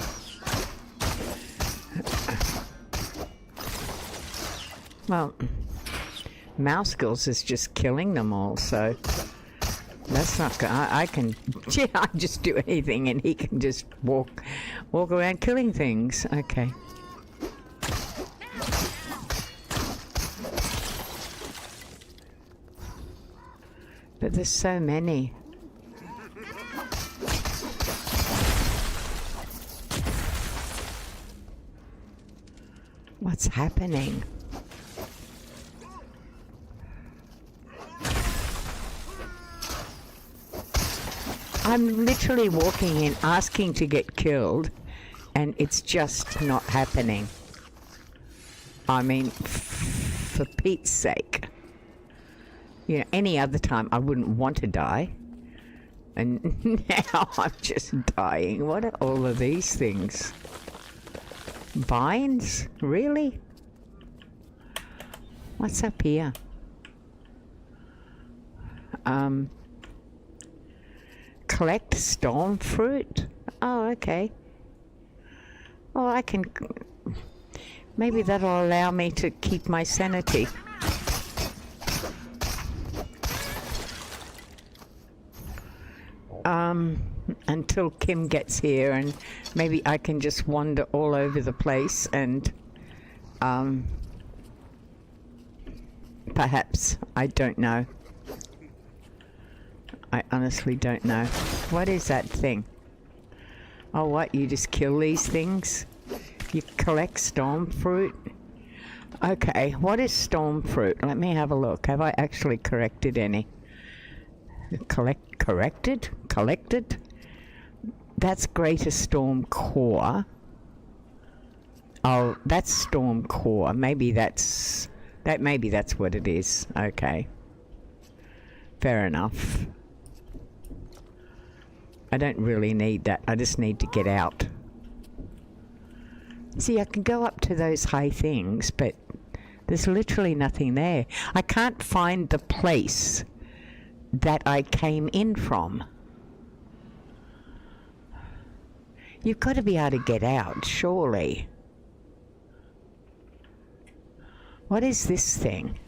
Well, Mouse Girls is just killing them all, so that's not good. I can just do anything and he can just walk around killing things. Okay. But there's so many. What's happening? I'm literally walking in asking to get killed and it's just not happening. I mean, for Pete's sake. You know, any other time I wouldn't want to die. And now I'm just dying. What are all of these things? Vines? Really? What's up here? Collect storm fruit? Oh, okay. Oh, I can... Maybe that'll allow me to keep my sanity. Until Kim gets here, and maybe I can just wander all over the place and perhaps, I don't know. I honestly don't know. What is that thing? Oh, what? You just kill these things? You collect storm fruit? Okay, what is storm fruit? Let me have a look. Have I actually corrected any? Corrected? That's Greater Storm Core. Oh, that's Storm Core. Maybe that's what it is. Okay. Fair enough. I don't really need that. I just need to get out. See, I can go up to those high things, but there's literally nothing there. I can't find the place that I came in from. You've got to be able to get out, surely. What is this thing?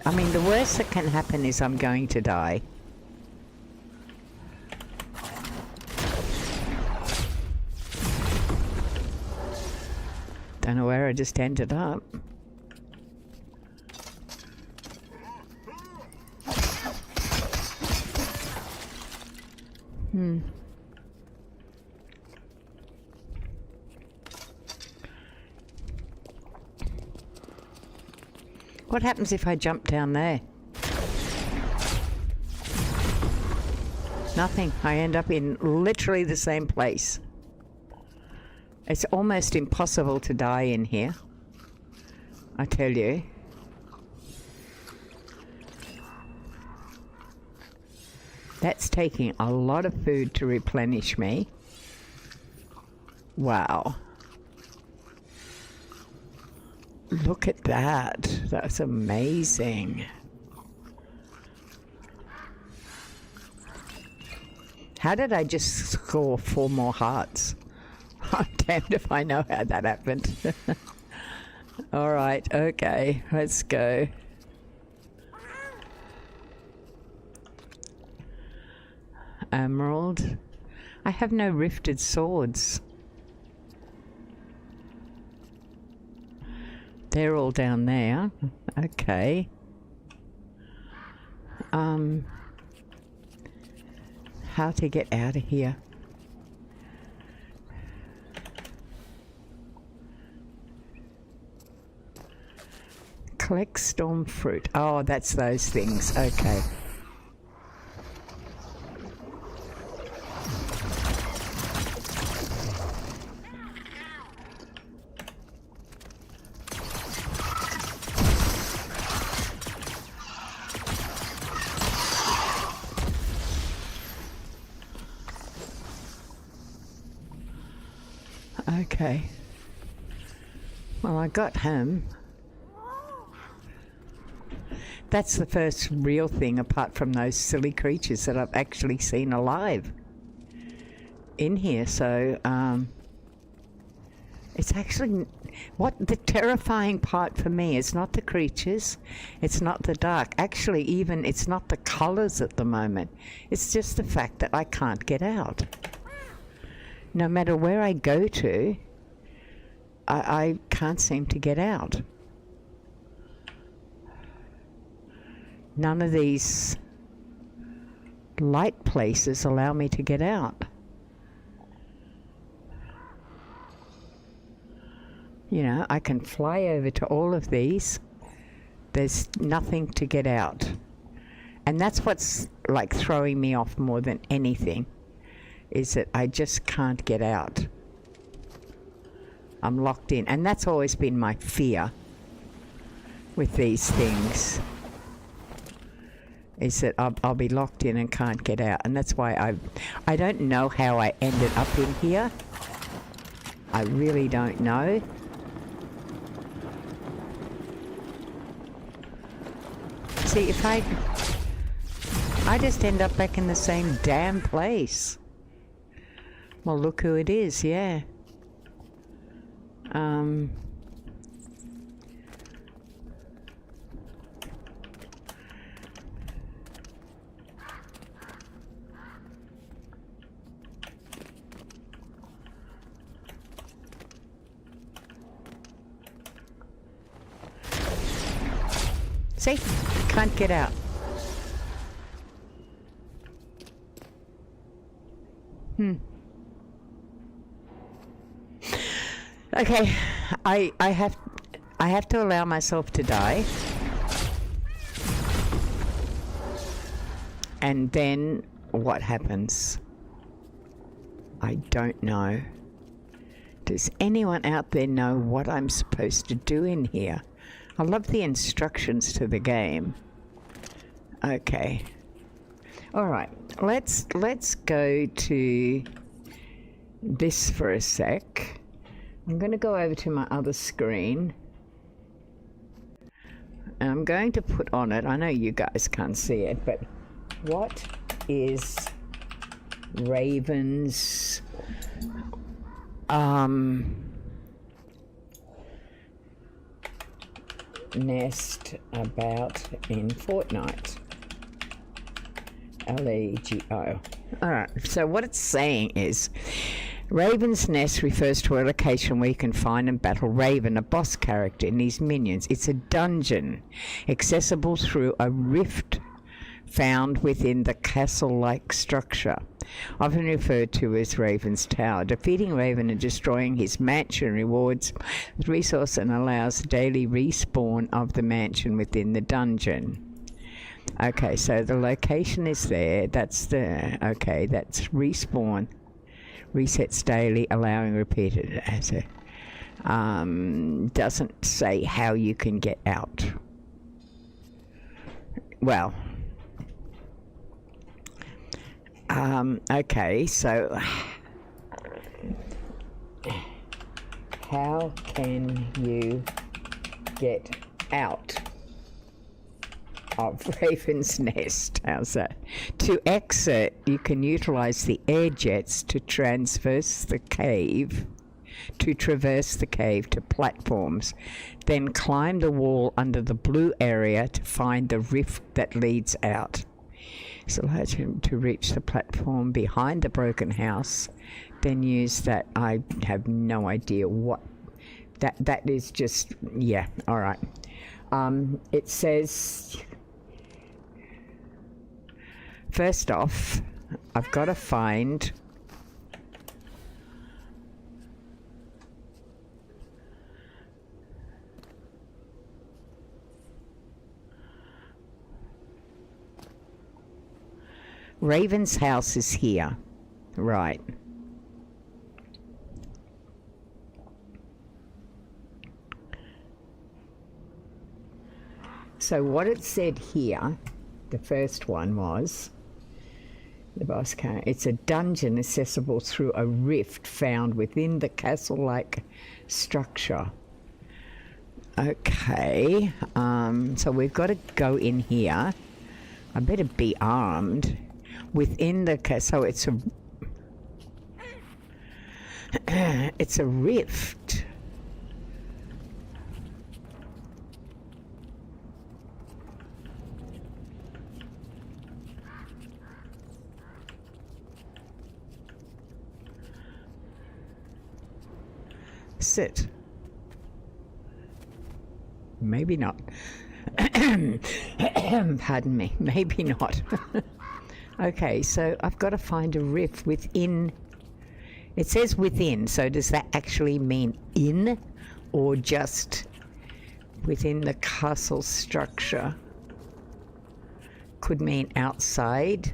I mean, the worst that can happen is I'm going to die. Don't know where I just ended up. What happens if I jump down there? Nothing. I end up in literally the same place. It's almost impossible to die in here, I tell you. That's taking a lot of food to replenish me. Wow. Look at that. That's amazing. How did I just score 4 more hearts? I'm damned if I know how that happened. All right, okay, let's go. Emerald. I have no rifted swords. They're all down there. Okay. How to get out of here? Collect storm fruit. Oh, that's those things. Okay. Okay. Well, I got him. That's the first real thing, apart from those silly creatures, that I've actually seen alive in here. So, it's actually... What the terrifying part for me is not the creatures, it's not the dark. Actually, even it's not the colours at the moment. It's just the fact that I can't get out. No matter where I go to, I can't seem to get out. None of these light places allow me to get out. You know, I can fly over to all of these. There's nothing to get out. And that's what's like throwing me off more than anything, is that I just can't get out. I'm locked in. And that's always been my fear with these things, is that I'll be locked in and can't get out. And that's why I don't know how I ended up in here. I really don't know. See, if I just end up back in the same damn place. Well, look who it is, yeah. See? Can't get out. Okay, I have to allow myself to die. And then what happens? I don't know. Does anyone out there know what I'm supposed to do in here? I love the instructions to the game, Okay. All right. Let's go to this for a sec. I'm going to go over to my other screen. And I'm going to put on it, I know you guys can't see it, but what is Raven's nest about in Fortnite? Lego. Alright, so what it's saying is Raven's Nest refers to a location where you can find and battle Raven, a boss character, and his minions. It's a dungeon accessible through a rift found within the castle-like structure, often referred to as Raven's Tower. Defeating Raven and destroying his mansion rewards the resource and allows daily respawn of the mansion within the dungeon. Okay, so the location is there. That's that's respawn. Resets daily, allowing repeated. Doesn't say how you can get out. Well, okay, so how can you get out of Raven's Nest? How's that? To exit, you can utilize the air jets to traverse the cave to platforms, then climb the wall under the blue area to find the rift that leads out. So allows him to reach the platform behind the broken house, then use that. I have no idea what that is. Just, yeah, all right. It says, first off, I've got to find Raven's house is here, right? So what it said here, the first one was, the boss can't, it's a dungeon accessible through a rift found within the castle-like structure. Okay, so we've got to go in here. I better be armed. Within the so it's a rift. Sit. Maybe not. Pardon me. Maybe not. Okay, so I've got to find a rift within. It says within, so does that actually mean in or just within the castle structure? Could mean outside.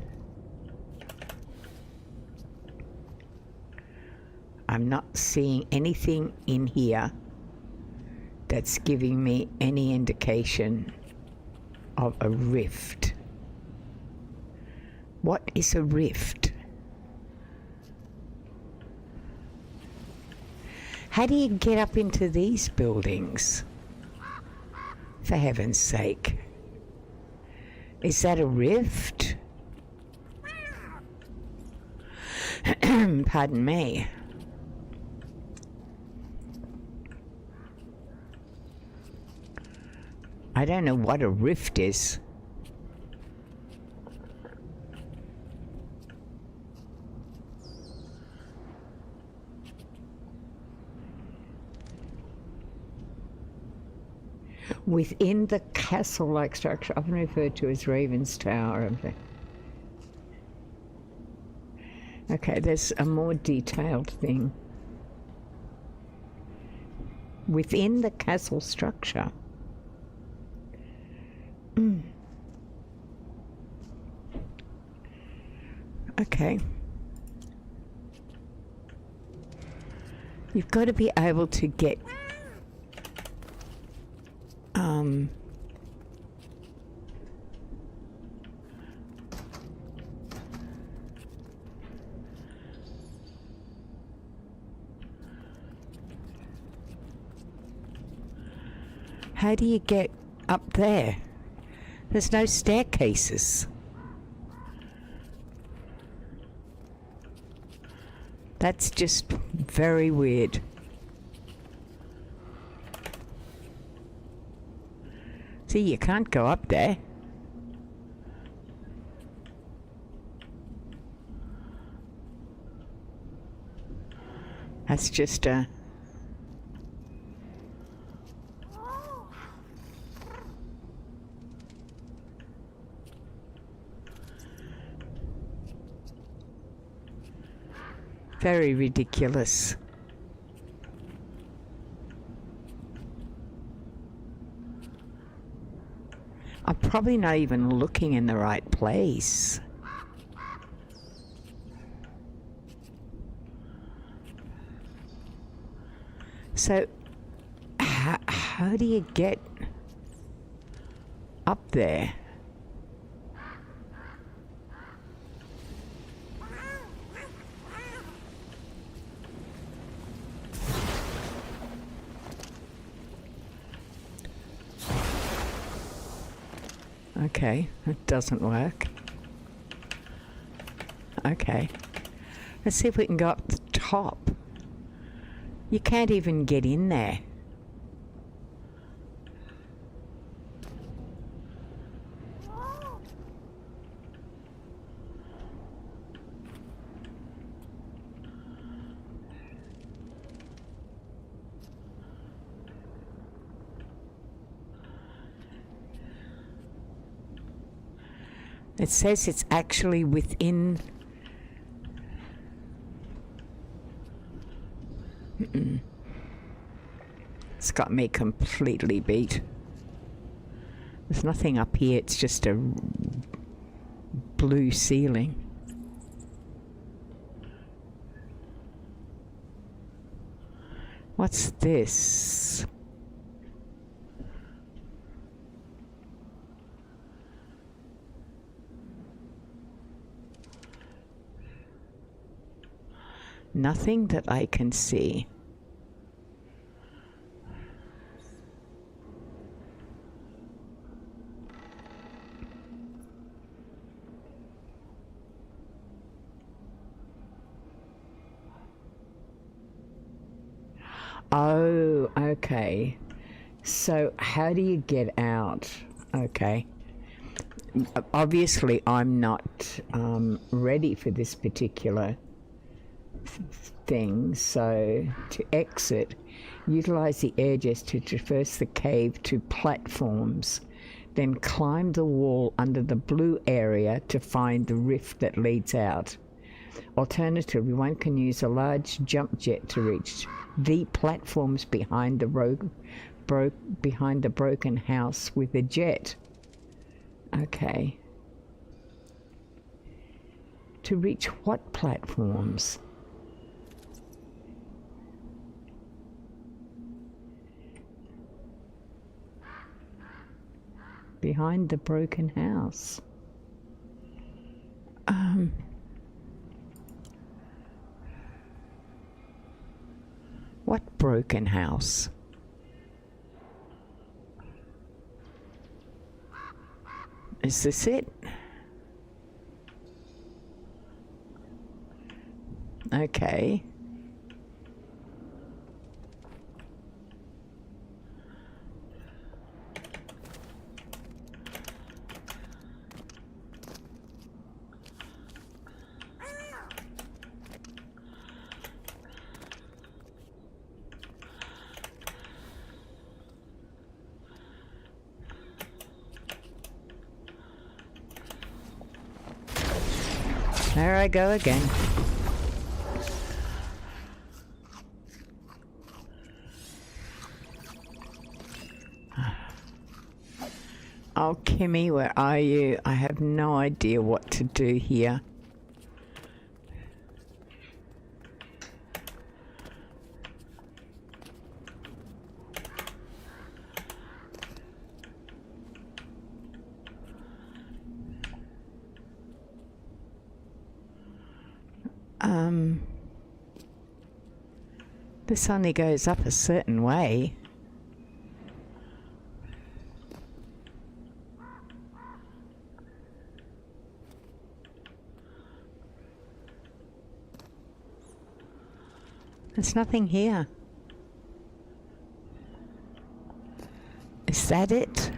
I'm not seeing anything in here that's giving me any indication of a rift. What is a rift? How do you get up into these buildings? For heaven's sake. Is that a rift? Pardon me. I don't know what a rift is. Within the castle-like structure, often referred to as Raven's Tower. Okay, there's a more detailed thing. Within the castle structure. Okay. You've got to be able to get How do you get up there? There's no staircases. That's just very weird. See, you can't go up there. That's just a... very ridiculous. I'm probably not even looking in the right place. So, how do you get up there? Okay, that doesn't work. Okay. Let's see if we can go up the top. You can't even get in there. It says it's actually within... It's got me completely beat. There's nothing up here, it's just a blue ceiling. What's this? Nothing that I can see. Oh, okay. So how do you get out? Okay. Obviously, I'm not ready for this particular thing, so to exit, utilize the air jets to traverse the cave to platforms, then climb the wall under the blue area to find the rift that leads out. Alternatively, one can use a large jump jet to reach the platforms behind the behind the broken house with a jet. Okay. To reach what platforms? Behind the broken house. What broken house? Is this it? Okay. There I go again. Oh, Kimmy, where are you? I have no idea what to do here. This only goes up a certain way. There's nothing here. Is that it?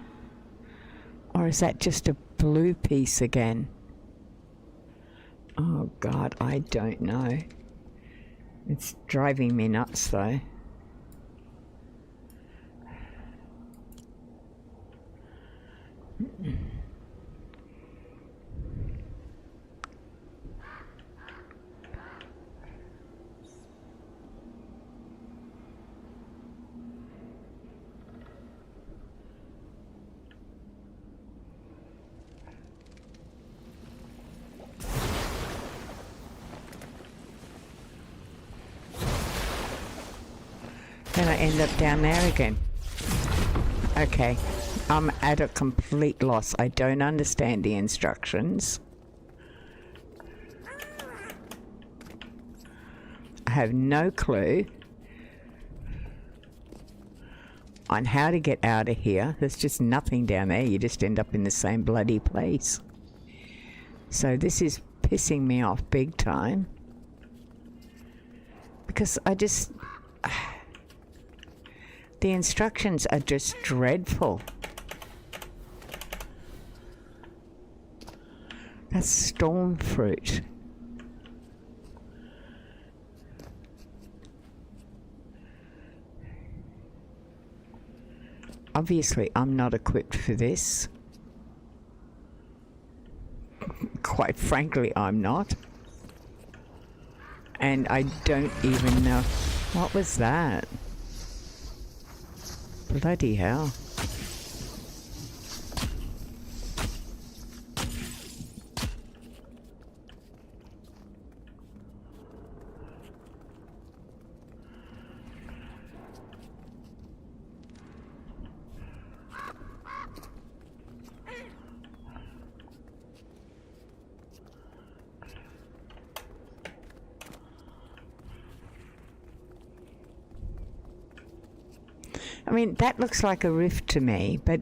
Or is that just a blue piece again? Oh God, I don't know. It's driving me nuts though. Then I end up down there again. Okay, I'm at a complete loss. I don't understand the instructions. I have no clue on how to get out of here. There's just nothing down there. You just end up in the same bloody place. So this is pissing me off big time. Because I just... the instructions are just dreadful. That's storm fruit. Obviously, I'm not equipped for this. Quite frankly, I'm not. And I don't even know... What was that? Bloody hell. I mean, that looks like a rift to me, but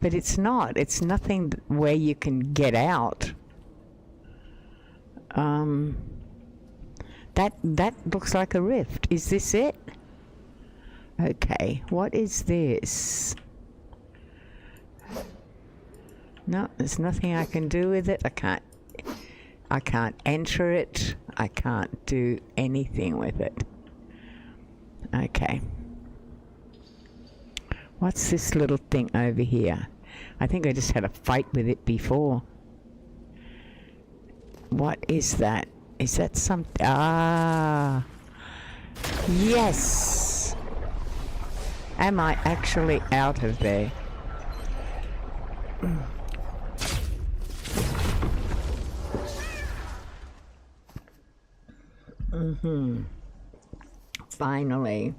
it's not. It's nothing where you can get out. That looks like a rift. Is this it? Okay, what is this? No, there's nothing I can do with it. I can't enter it. I can't do anything with it. Okay. What's this little thing over here? I think I just had a fight with it before. What is that? Is that something? Ah. Yes. Am I actually out of there? Finally.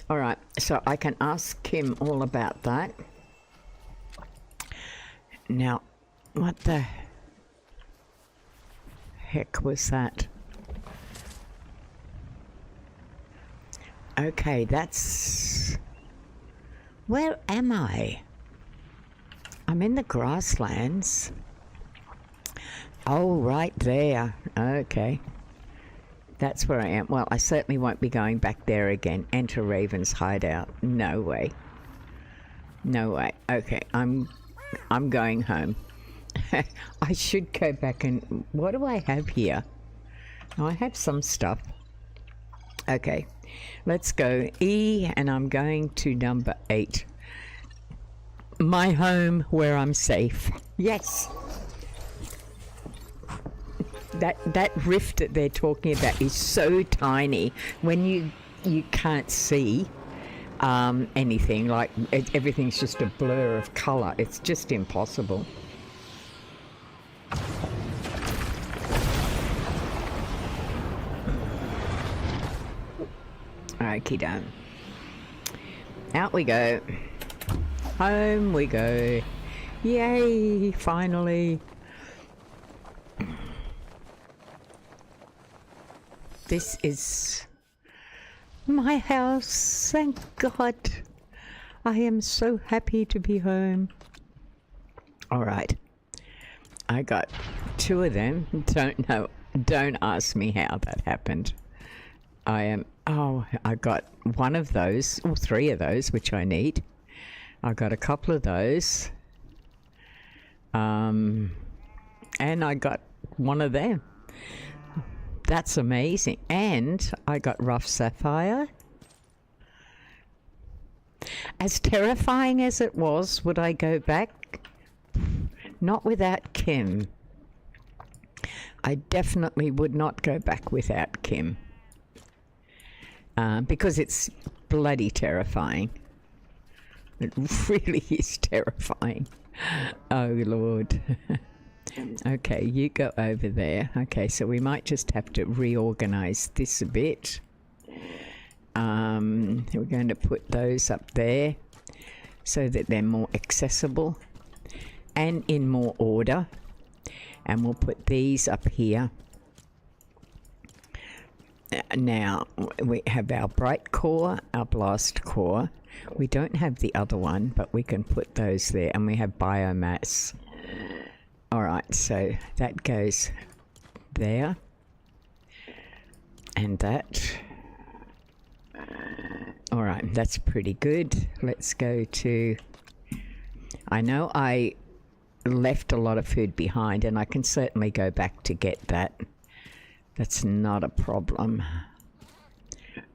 All right, so I can ask Kim all about that. Now, what the heck was that? Okay, that's... Where am I? I'm in the grasslands. Oh, right there. Okay. That's where I am. Well, I certainly won't be going back there again. Enter Raven's hideout. No way. No way. Okay, I'm going home. I should go back and... What do I have here? Oh, I have some stuff. Okay, let's go E, and I'm going to number 8. My home where I'm safe. Yes. That rift that they're talking about is so tiny when you can't see anything, like everything's just a blur of colour. It's just impossible. Okie doke. Out we go. Home we go. Yay, finally. This is my house, thank God. I am so happy to be home. All right, I got 2 of them. Don't ask me how that happened. I am. Oh, I got one of those, or three of those, which I need. I got a couple of those. And I got one of them. That's amazing. And I got rough sapphire. As terrifying as it was, would I go back? Not without Kim. I definitely would not go back without Kim. Because it's bloody terrifying. It really is terrifying. Oh, Lord. Okay, you go over there. Okay, so we might just have to reorganize this a bit. We're going to put those up there so that they're more accessible and in more order. And we'll put these up here. Now, we have our bright core, our blast core. We don't have the other one, but we can put those there. And we have biomass. All right, so that goes there. And that. All right, that's pretty good. Let's go to... I know I left a lot of food behind, and I can certainly go back to get that. That's not a problem.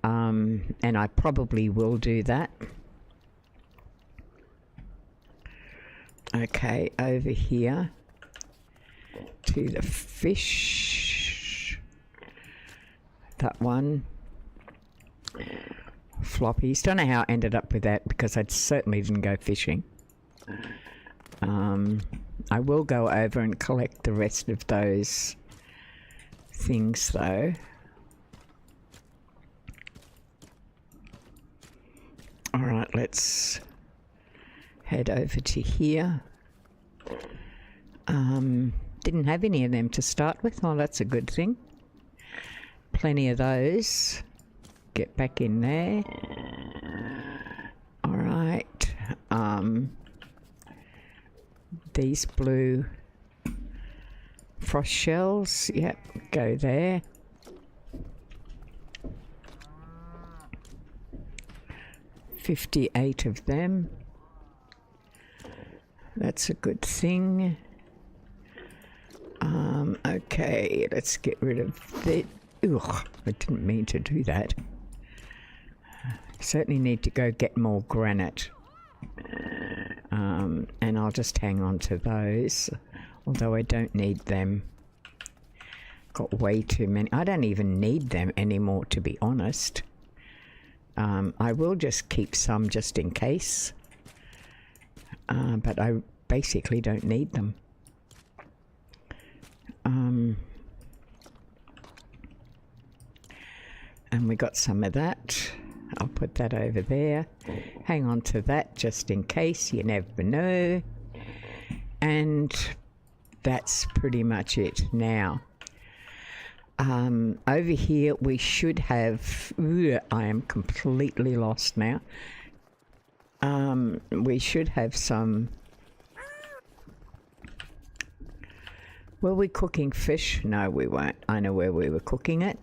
And I probably will do that. Okay, over here to the fish. That one. Floppies. Don't know how I ended up with that because I certainly didn't go fishing. I will go over and collect the rest of those things though. Alright, let's head over to here. Didn't have any of them to start with. Oh, that's a good thing. Plenty of those. Get back in there. Alright. These blue frost shells, yep, go there. $58 of them. That's a good thing. Okay, let's get rid of the... Ugh, I didn't mean to do that. Certainly need to go get more granite. And I'll just hang on to those, although I don't need them. Got way too many. I don't even need them anymore, to be honest. I will just keep some just in case. But I basically don't need them. And we got some of that. I'll put that over there. Hang on to that just in case. You never know. And that's pretty much it. Now, over here we should have... I am completely lost now. We should have some... Were we cooking fish? No, we weren't. I know where we were cooking it.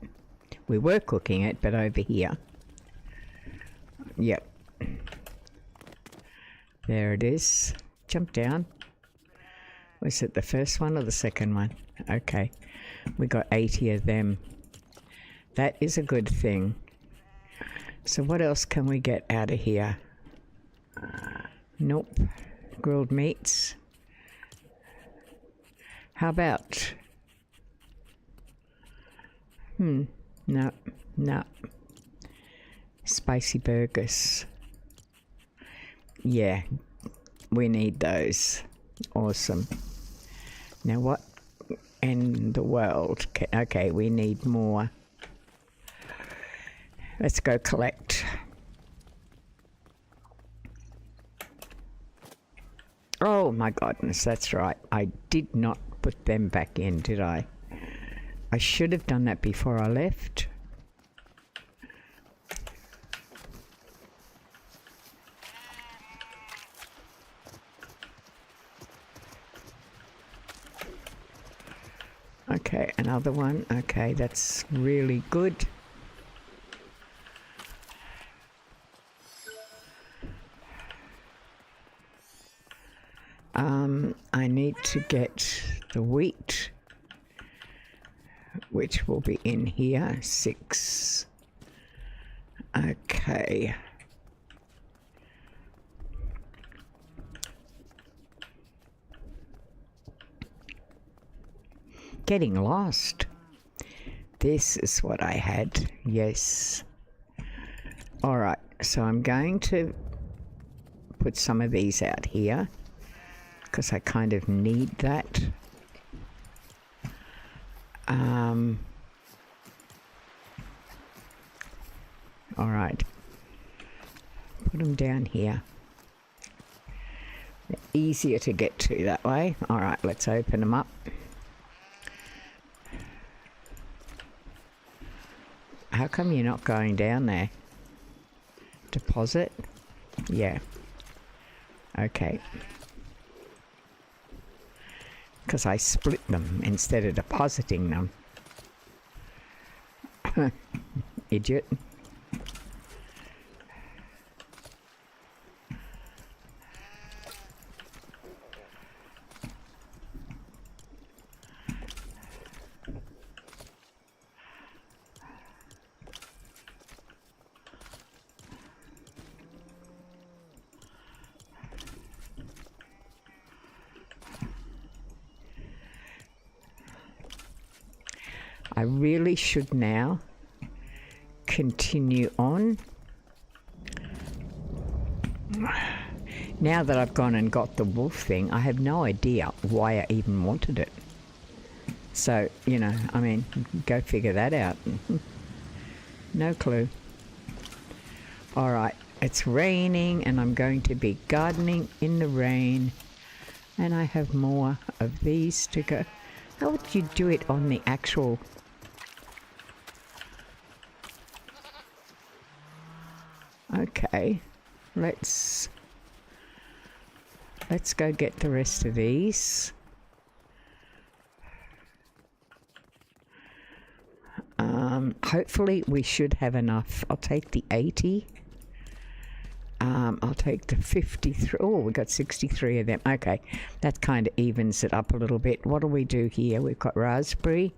We were cooking it, but over here. Yep. There it is. Jump down. Was it the first one or the second one? Okay. We got 80 of them. That is a good thing. So what else can we get out of here? Nope. Grilled meats. How about... No. Spicy burgers. Yeah, we need those. Awesome. Now what in the world? Okay, we need more. Let's go collect. Oh my goodness, that's right. I did not put them back in, did I? I should have done that before I left. Okay, another one. Okay, that's really good. I need to get the wheat, which will be in here. 6. Okay. Getting lost. This is what I had. Yes. All right. So I'm going to put some of these out here because I kind of need that. All right. Put them down here. They're easier to get to that way. All right, let's open them up. How come you're not going down there? Deposit? Yeah. Okay. Because I split them instead of depositing them. Idiot. I really should now continue on. Now that I've gone and got the wolf thing, I have no idea why I even wanted it. So, you know, I mean, go figure that out. No clue. All right, it's raining and I'm going to be gardening in the rain. And I have more of these to go. How would you do it on the actual... Okay, let's go get the rest of these. Hopefully we should have enough. I'll take the 80. I'll take the 53. Oh, we got 63 of them. Okay, that kind of evens it up a little bit. What do we do here? We've got raspberry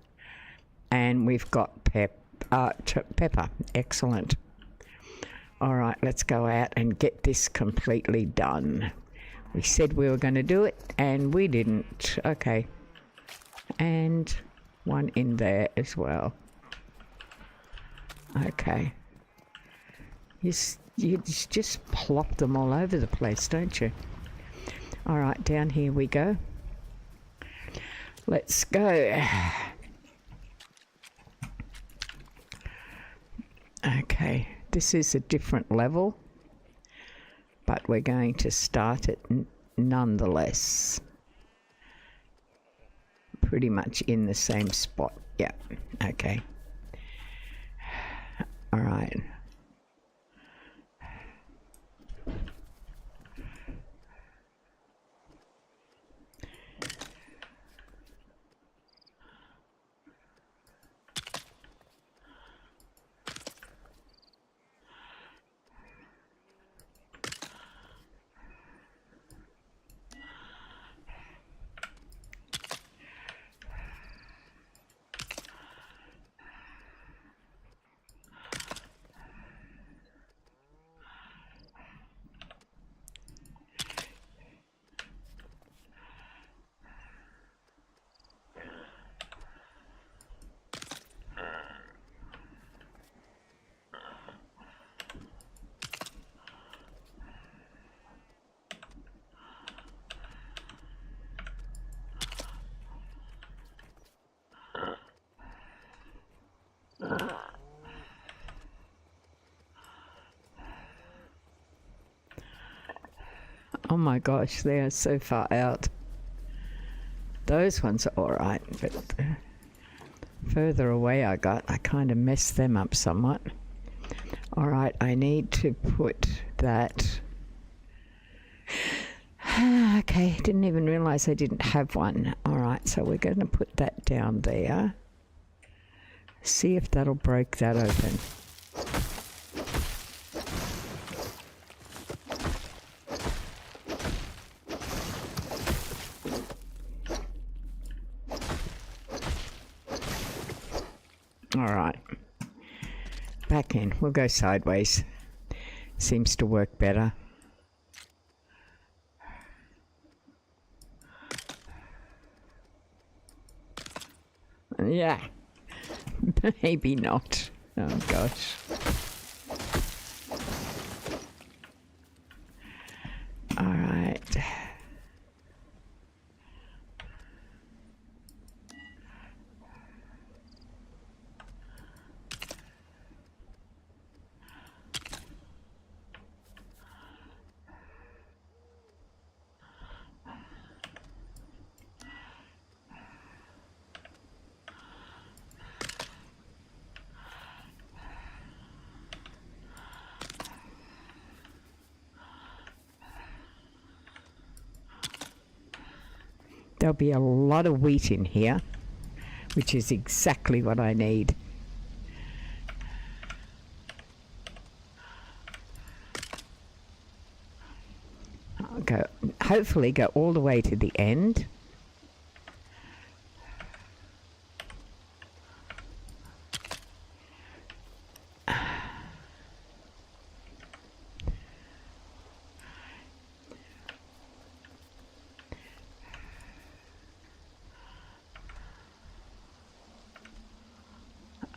and we've got pepper. Excellent. All right, let's go out and get this completely done. We said we were going to do it, and we didn't. Okay. And one in there as well. Okay. You just plop them all over the place, don't you? All right, down here we go. Let's go. Okay. This is a different level, but we're going to start it nonetheless. Pretty much in the same spot. Yeah, okay. All right. Oh my gosh, they are so far out. Those ones are all right, but the further away I kind of messed them up somewhat. All right, I need to put that. Okay, didn't even realize I didn't have one. All right, so we're going to put that down there. See if that'll break that open. All right. Back in. We'll go sideways. Seems to work better. Yeah. Maybe not. Oh, gosh. All right. There'll be a lot of wheat in here, which is exactly what I need. I'll hopefully go all the way to the end.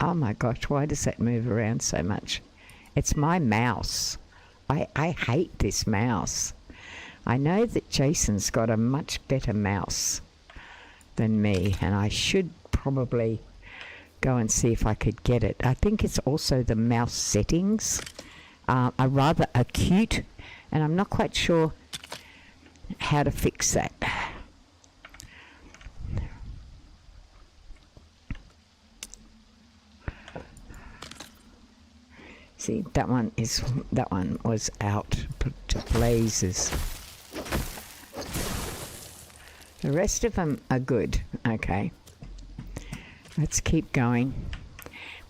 Oh my gosh, why does that move around so much? It's my mouse. I hate this mouse. I know that Jason's got a much better mouse than me, and I should probably go and see if I could get it. I think it's also the mouse settings are rather acute, and I'm not quite sure how to fix that. See, that one was out to blazes. The rest of them are good. Okay. Let's keep going.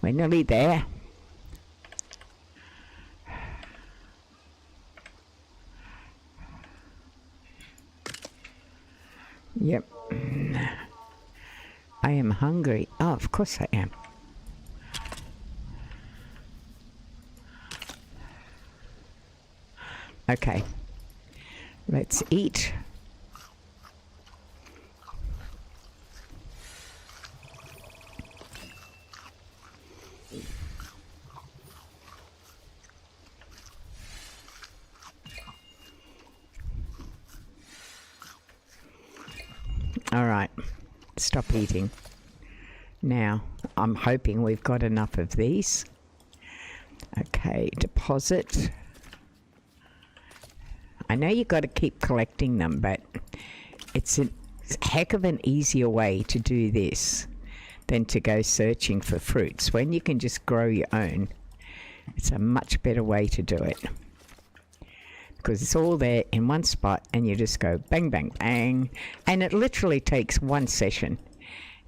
We're nearly there. Yep. I am hungry. Oh, of course I am. Okay, let's eat. All right, stop eating. Now, I'm hoping we've got enough of these. Okay, deposit. I know you've got to keep collecting them, but it's a heck of an easier way to do this than to go searching for fruits. When you can just grow your own, it's a much better way to do it. Because it's all there in one spot and you just go bang, bang, bang. And it literally takes one session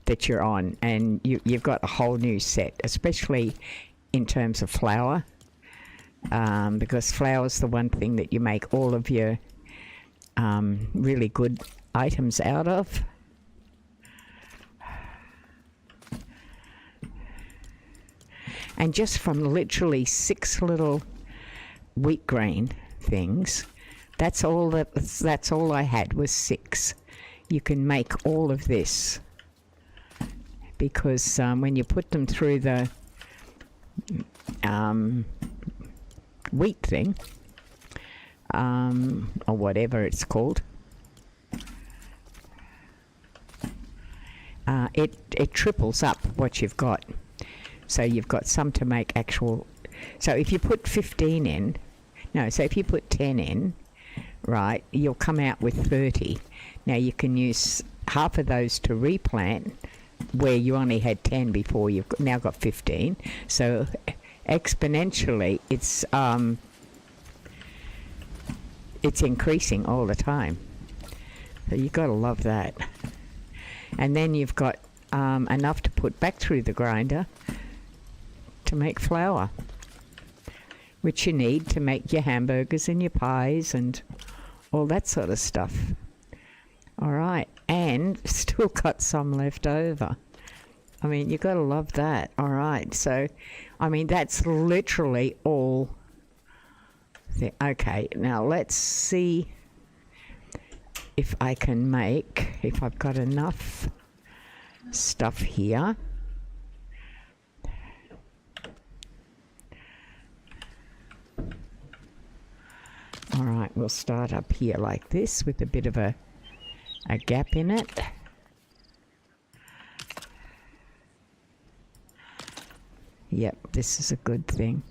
that you're on and you've got a whole new set, especially in terms of flour. Because flour is the one thing that you make all of your really good items out of. And just from literally 6 little wheat grain things, that's all I had was 6. You can make all of this because when you put them through the wheat thing, or whatever it's called, it triples up what you've got. So you've got some to make actual. So if you put 15 in, so if you put 10 in, right, you'll come out with 30. Now you can use half of those to replant where you only had 10 before. You've now got 15. So exponentially, it's increasing all the time. So you've got to love that. And then you've got enough to put back through the grinder to make flour, which you need to make your hamburgers and your pies and all that sort of stuff. All right, and still got some left over. I mean, you got to love that. All right. So, I mean, that's literally all. Okay. Now, let's see if I can make, if I've got enough stuff here. All right, we'll start up here like this with a bit of a gap in it. Yep, this is a good thing.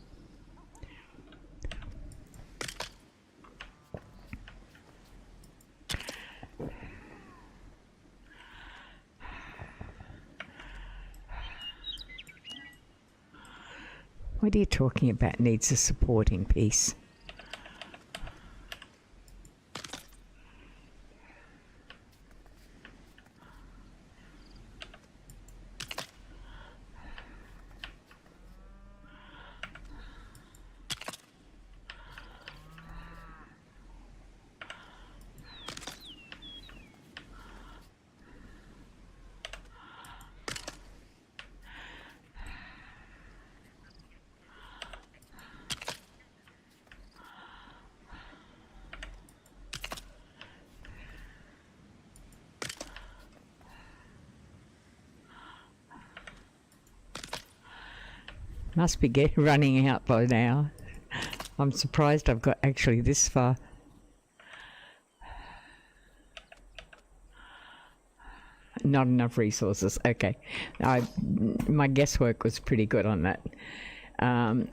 What are you talking about? Needs a supporting piece. Must be running out by now. I'm surprised I've got actually this far. Not enough resources. Okay. My guesswork was pretty good on that.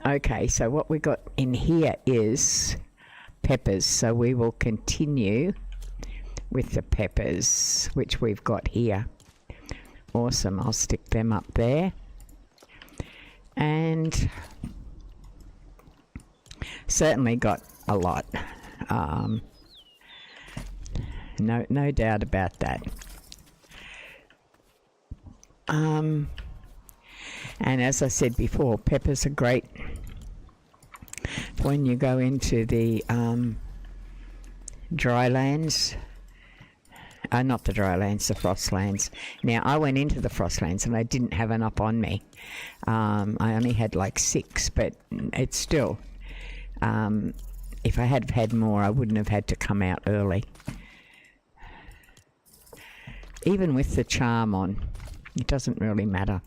Okay, so what we got in here is peppers. So we will continue with the peppers, which we've got here. Awesome. I'll stick them up there. And certainly got a lot. No doubt about that. And as I said before, peppers are great when you go into the dry lands. Not the dry lands, the frost lands. Now, I went into the frost lands and I didn't have enough on me. I only had like 6, but it's still, if I had had more, I wouldn't have had to come out early. Even with the charm on, it doesn't really matter.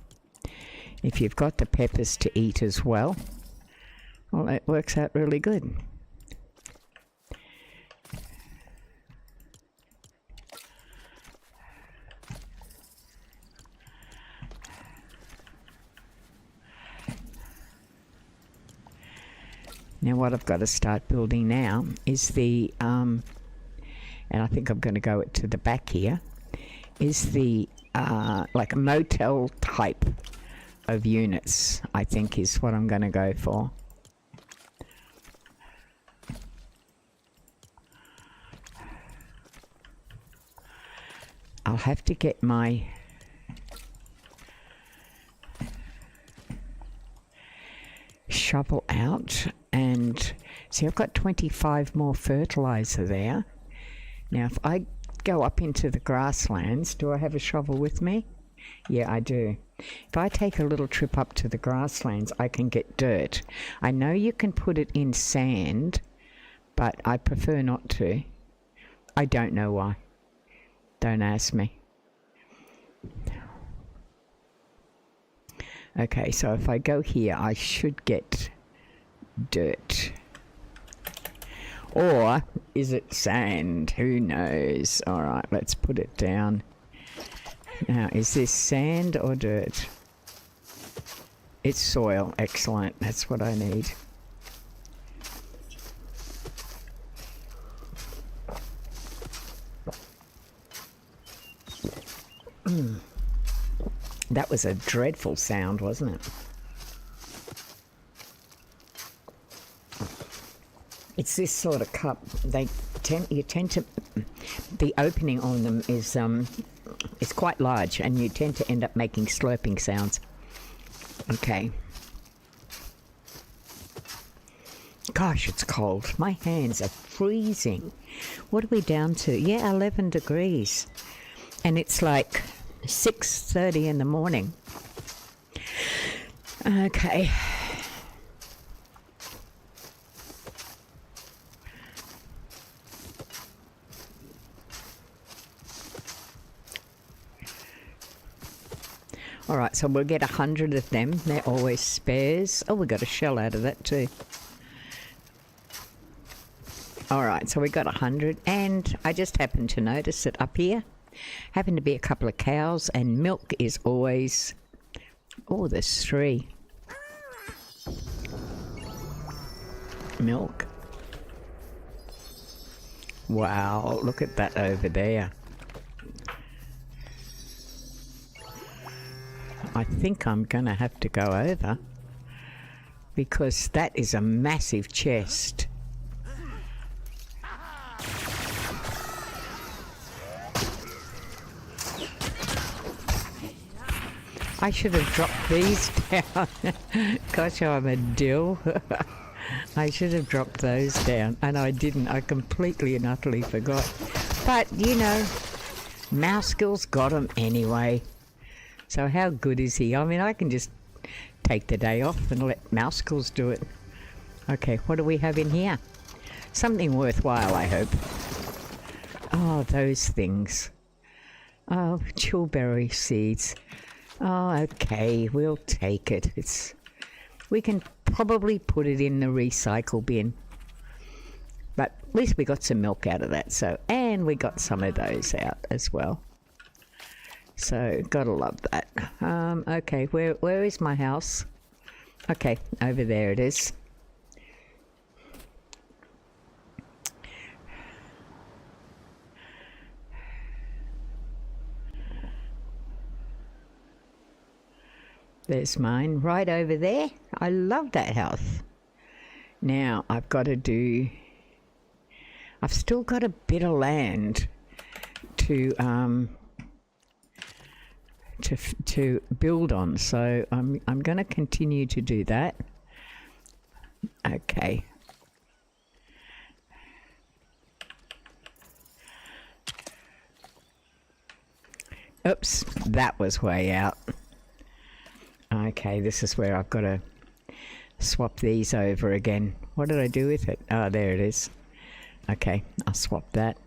If you've got the peppers to eat as well, well, it works out really good. Now what I've got to start building now is the, and I think I'm going to go to the back here, is the, like a motel type of units, I think is what I'm going to go for. I'll have to get my shovel out and see, I've got 25 more fertilizer there. Now if I go up into the grasslands, do I have a shovel with me? Yeah, I do. If I take a little trip up to the grasslands, I can get dirt. I know you can put it in sand, but I prefer not to. I don't know why. Don't ask me. Okay, so if I go here, I should get dirt. Or is it sand? Who knows? All right, let's put it down. Now, is this sand or dirt? It's soil. Excellent. That's what I need. That was a dreadful sound, wasn't it? It's this sort of cup. You tend to, the opening on them is it's quite large, and you tend to end up making slurping sounds. Okay. Gosh, it's cold. My hands are freezing. What are we down to? Yeah, 11 degrees. And it's like 6:30 in the morning. Okay. All right, so we'll get 100 of them. They're always spares. Oh, we got a shell out of that too. All right, so we got 100, and I just happened to notice that up here happen to be a couple of cows, and milk is always... Oh, there's 3. Milk. Wow, look at that over there. I think I'm gonna have to go over because that is a massive chest. I should have dropped these down. Gosh, I'm a dill. I should have dropped those down, and I didn't. I completely and utterly forgot. But, you know, Mousegill's got them anyway. So how good is he? I mean, I can just take the day off and let Mousegills do it. Okay, what do we have in here? Something worthwhile, I hope. Oh, those things. Oh, chillberry seeds. Oh, okay, we'll take it. We can probably put it in the recycle bin. But at least we got some milk out of that, so, and we got some of those out as well. So, gotta love that. Okay, where is my house? Okay, over there it is. There's mine right over there. I love that house. Now I've got to do... I've still got a bit of land to build on, so I'm going to continue to do that. Okay. Oops, that was way out. Okay, this is where I've got to swap these over again. What did I do with it? Oh, there it is. Okay, I'll swap that.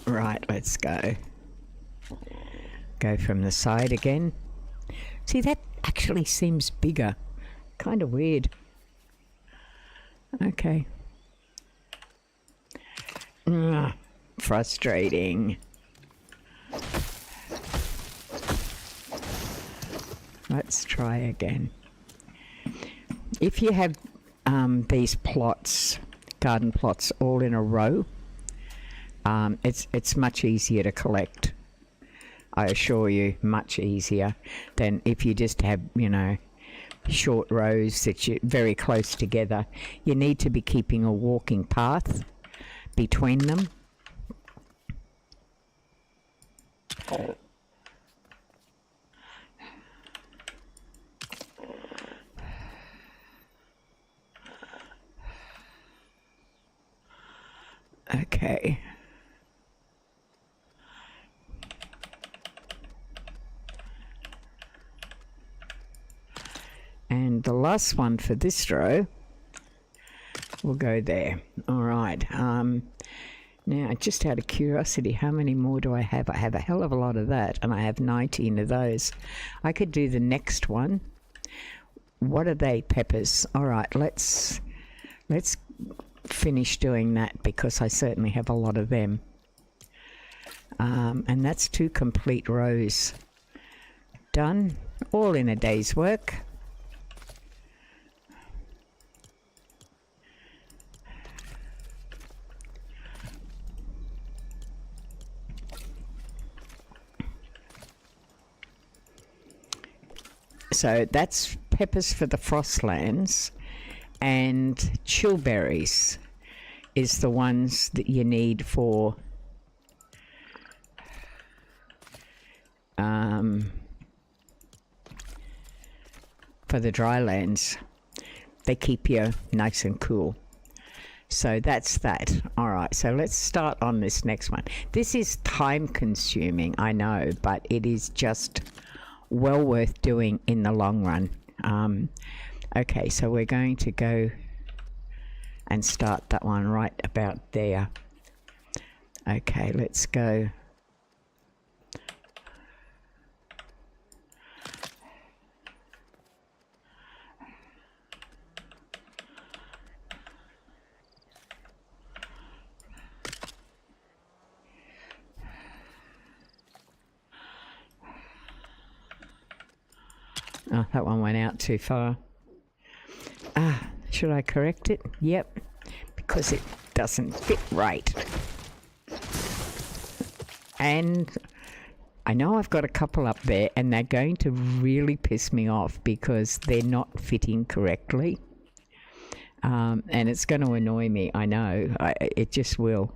Right, let's go. Go from the side again. See, that actually seems bigger. Kind of weird. Okay. Frustrating. Let's try again. If you have these plots, garden plots, all in a row, it's much easier to collect. I assure you, much easier than if you just have, you know, short rows that you're very close together. You need to be keeping a walking path between them. Okay. And the last one for this row will go there. All right. Now, just out of curiosity, how many more do I have? I have a hell of a lot of that, and I have 19 of those. I could do the next one. What are they? Peppers. All right, let's finish doing that because I certainly have a lot of them. And that's 2 complete rows done, all in a day's work. So that's peppers for the frostlands, and chillberries is the ones that you need for the dry lands. They keep you nice and cool. So that's that. All right, so let's start on this next one. This is time consuming, I know, but it is just well worth doing in the long run. Okay, so we're going to go and start that one right about there. Okay, let's go. Oh, that one went out too far. Should I correct it? Yep, because it doesn't fit right. And I know I've got a couple up there and they're going to really piss me off because they're not fitting correctly. And it's going to annoy me, I know. It just will.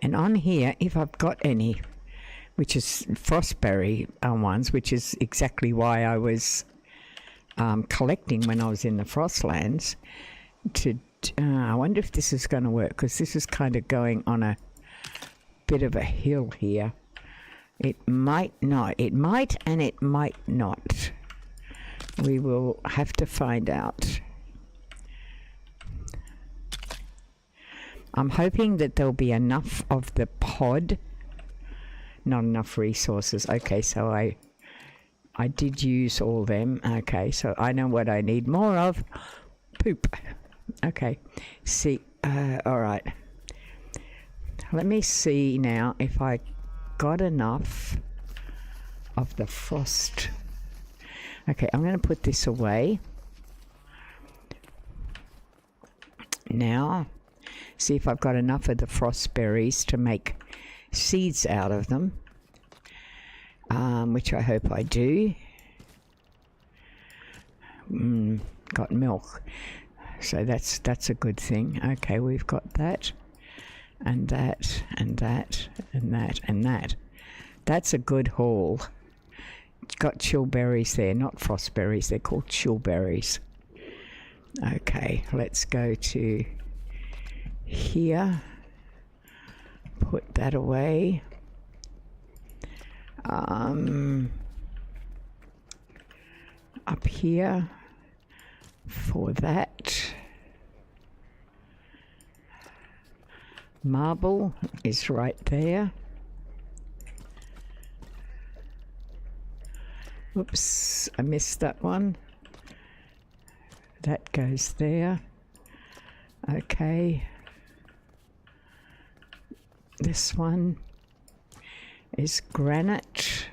And on here, if I've got any, which is frostberry ones, which is exactly why I was collecting when I was in the Frostlands. I wonder if this is going to work, because this is kind of going on a bit of a hill here. It might not. It might and it might not. We will have to find out. I'm hoping that there'll be enough of the pod. Not enough resources. Okay, so I did use all them. Okay, so I know what I need more of. Poop. Okay. See, all right. Let me see now if I got enough of the frost. Okay, I'm going to put this away. Now, see if I've got enough of the frost berries to make seeds out of them, which I hope I do. Got milk, so that's a good thing. Okay, we've got that, and that, and that, and that, and that. That's a good haul. It's got chillberries there, not frost berries. They're called chillberries. Okay, let's go to here. Put that away. Up here for that. Marble is right there. Oops, I missed that one. That goes there. Okay. This one is granite.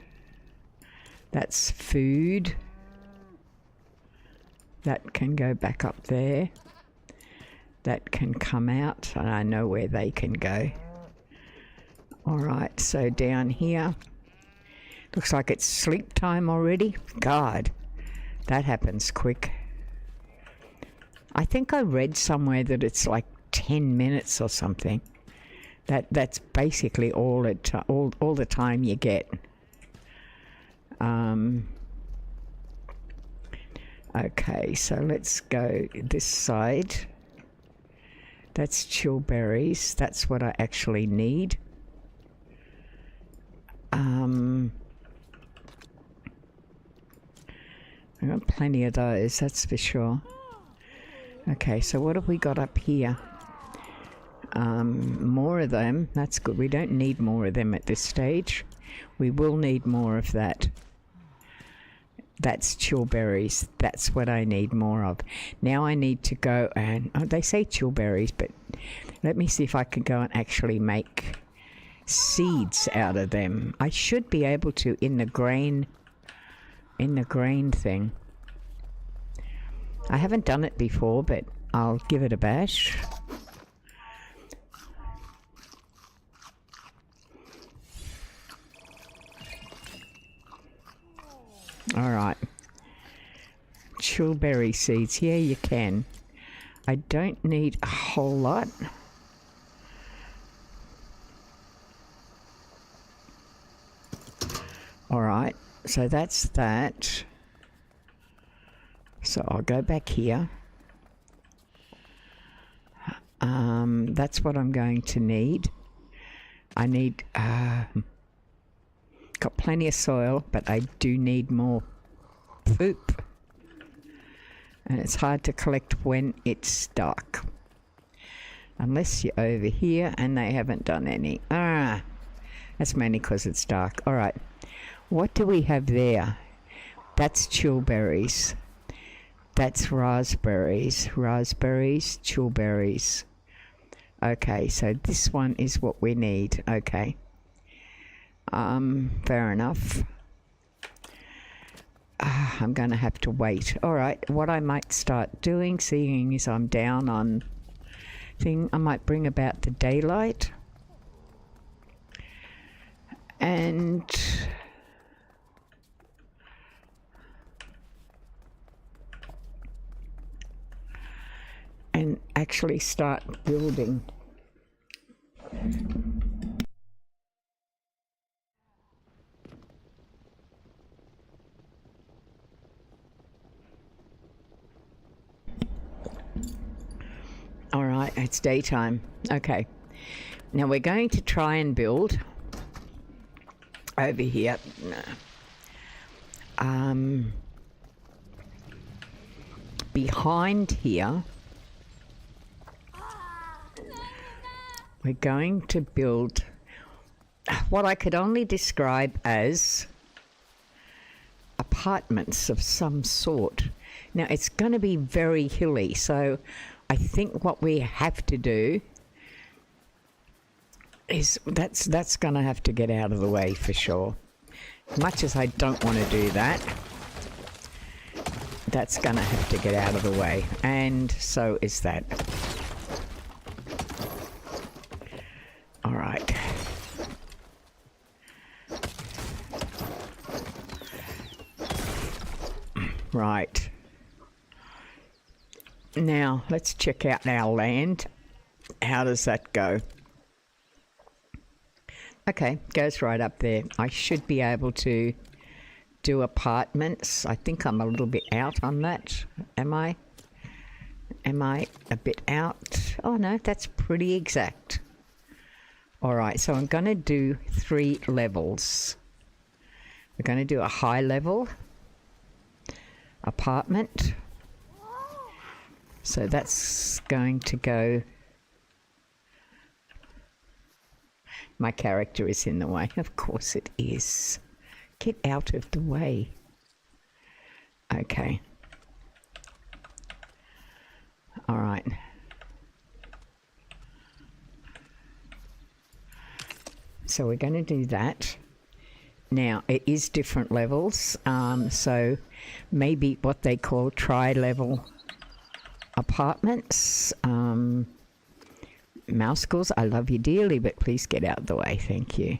That's food. That can go back up there. That can come out, and I know where they can go. All right, so down here. Looks like it's sleep time already. God, that happens quick. I think I read somewhere that it's like 10 minutes or something. That's basically all the time you get. Okay, so let's go this side. That's chillberries. That's what I actually need. I've got plenty of those, that's for sure. Okay, so what have we got up here? More of them. That's good. We don't need more of them at this stage. We will need more of that. That's chillberries. That's what I need more of. Now I need to go and... Oh, they say chillberries, but let me see if I can go and actually make seeds out of them. I should be able to in the grain thing. I haven't done it before, but I'll give it a bash. All right. Chillberry seeds. Yeah, you can. I don't need a whole lot. All right. So that's that. So I'll go back here. That's what I'm going to need. I need... got plenty of soil, but I do need more poop. And it's hard to collect when it's dark. Unless you're over here and they haven't done any. That's mainly because it's dark. All right. What do we have there? That's chillberries. That's raspberries. Raspberries, chillberries. Okay, so this one is what we need. Okay. Fair enough. I'm going to have to wait. All right, what I might start doing, seeing as I'm down on thing, I might bring about the daylight. And actually start building. All right, it's daytime. Okay. Now we're going to try and build over here. Behind here, we're going to build what I could only describe as apartments of some sort. Now it's going to be very hilly, so I think what we have to do is that's going to have to get out of the way for sure. Much as I don't want to do that, that's going to have to get out of the way, and so is that. All right. Right. Now, let's check out our land. How does that go? Okay, goes right up there. I should be able to do apartments. I think I'm a little bit out on that. Am I? Am I a bit out? Oh no, that's pretty exact. All right, so I'm going to do 3 levels. We're going to do a high level apartment. So that's going to go... My character is in the way. Of course it is. Get out of the way. Okay. All right. So we're going to do that. Now, it is different levels. So maybe what they call tri-level apartments. Mouse schools, I love you dearly, but please get out of the way. Thank you.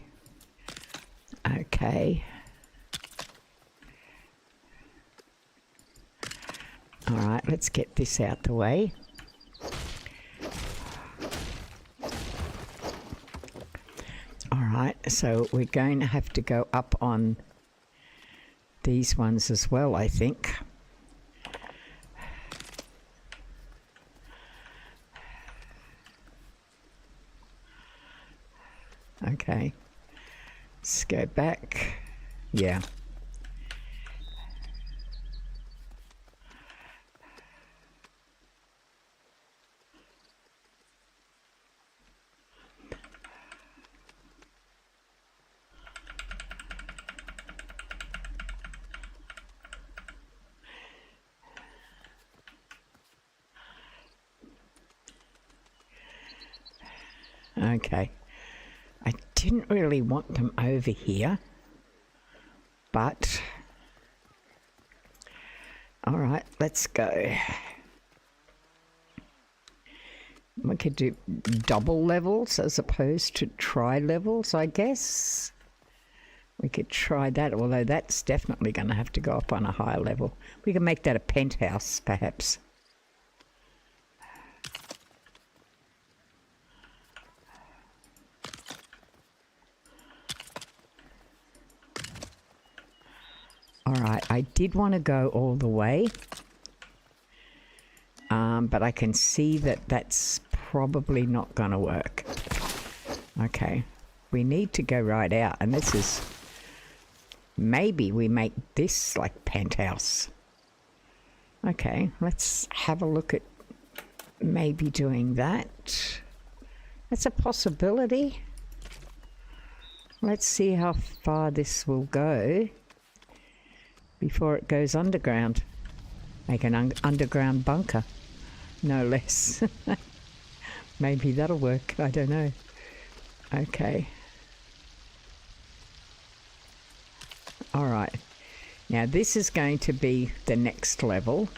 Okay. All right, let's get this out the way. All right, so we're going to have to go up on these ones as well, I think. Okay, let's go back. Yeah. Okay. I didn't really want them over here, but all right, let's go. We could do double levels as opposed to tri-levels, I guess. We could try that, although that's definitely going to have to go up on a higher level. We can make that a penthouse, perhaps. All right, I did want to go all the way, but I can see that that's probably not going to work. Okay, we need to go right out, and this is... Maybe we make this like penthouse. Okay, let's have a look at maybe doing that. That's a possibility. Let's see how far this will go before it goes underground. Make an underground bunker, no less. Maybe that'll work, I don't know. Okay. All right. Now this is going to be the next level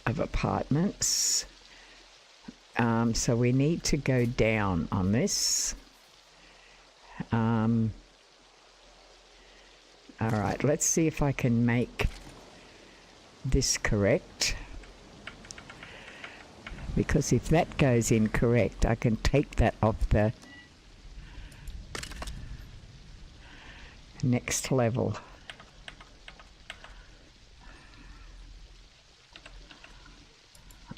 of apartments. So we need to go down on this. All right, let's see if I can make this correct. Because if that goes incorrect, I can take that off the next level.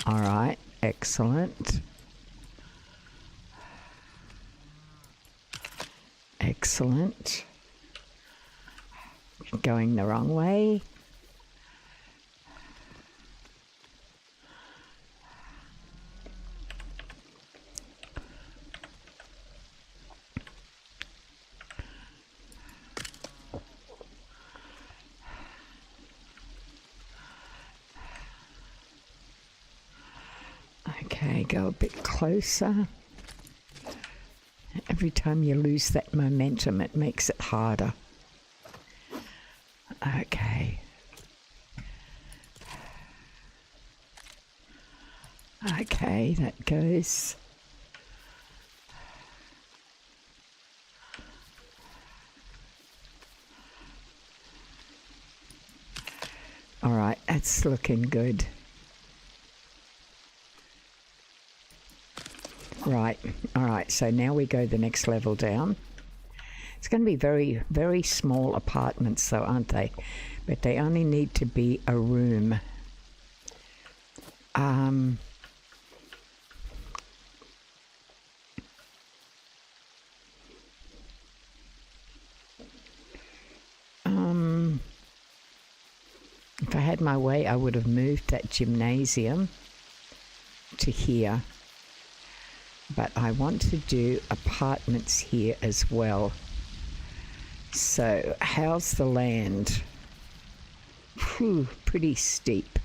All right, excellent. Excellent. Going the wrong way. Okay, go a bit closer. Every time you lose that momentum, it makes it harder. Okay. Okay, that goes. All right, that's looking good. Right, all right, so now we go the next level down. It's going to be very, very small apartments though, aren't they? But they only need to be a room. If I had my way, I would have moved that gymnasium to here. But I want to do apartments here as well. So how's the land? Whew, pretty steep.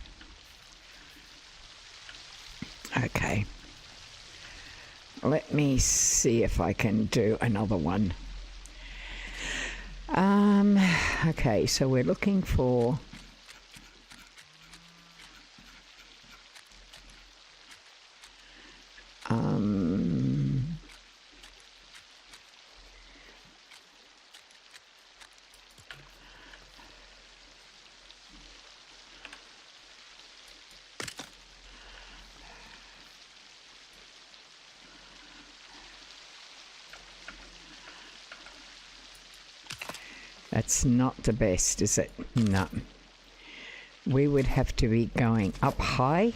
Okay. Let me see if I can do another one. Okay, so we're looking for... That's not the best, is it? No. We would have to be going up high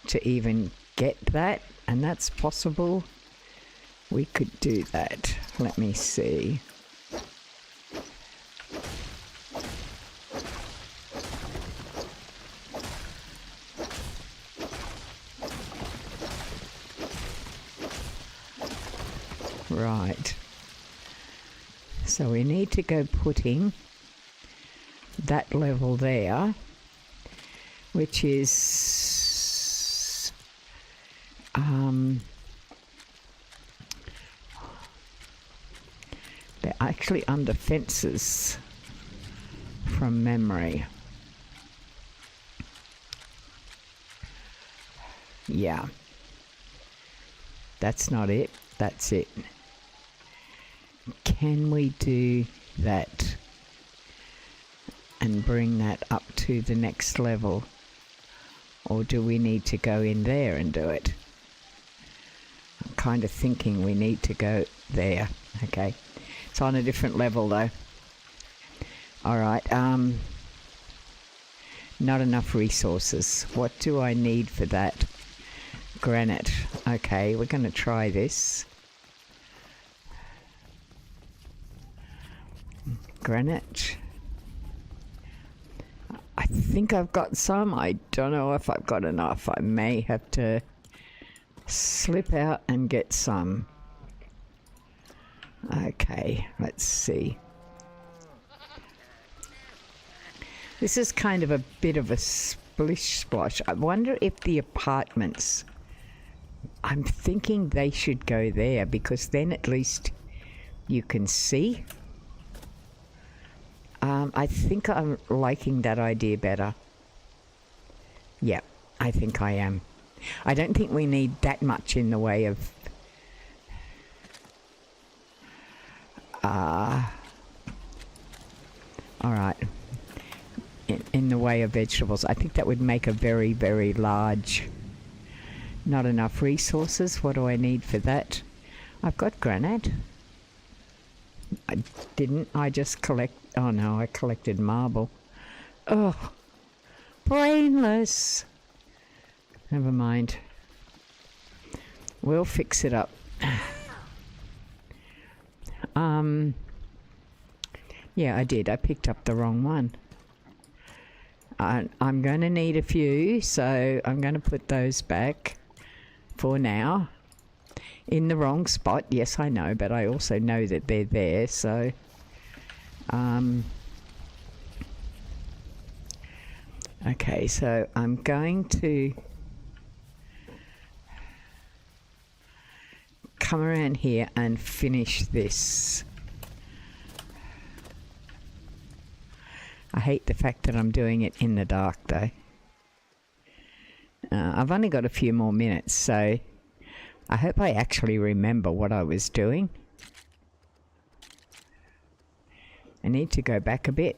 to even get that, and that's possible. We could do that. Let me see. Right. So we need to go putting that level there, which is actually under fences from memory. Yeah. That's not it. That's it. Can we do that and bring that up to the next level? Or do we need to go in there and do it? I'm kind of thinking we need to go there. Okay. It's on a different level though. Alright, not enough resources. What do I need for that? Granite. Okay, we're going to try this. Granite. I think I've got some. I don't know if I've got enough. I may have to slip out and get some. Okay, let's see. This is kind of a bit of a splish splosh. I wonder if the apartments, I'm thinking they should go there because then at least you can see. I think I'm liking that idea better. Yeah, I think I am. I don't think we need that much in the way of alright. In the way of vegetables. I think that would make a very, very large. Not enough resources. What do I need for that? I've got granite. I didn't. I just collect. Oh no, I collected marble. Oh, brainless. Never mind. We'll fix it up. Yeah, I did. I picked up the wrong one. I'm going to need a few, so I'm going to put those back for now. In the wrong spot, yes, I know, but I also know that they're there, so... okay, so I'm going to come around here and finish this. I hate the fact that I'm doing it in the dark though. I've only got a few more minutes, so I hope I actually remember what I was doing. I need to go back a bit.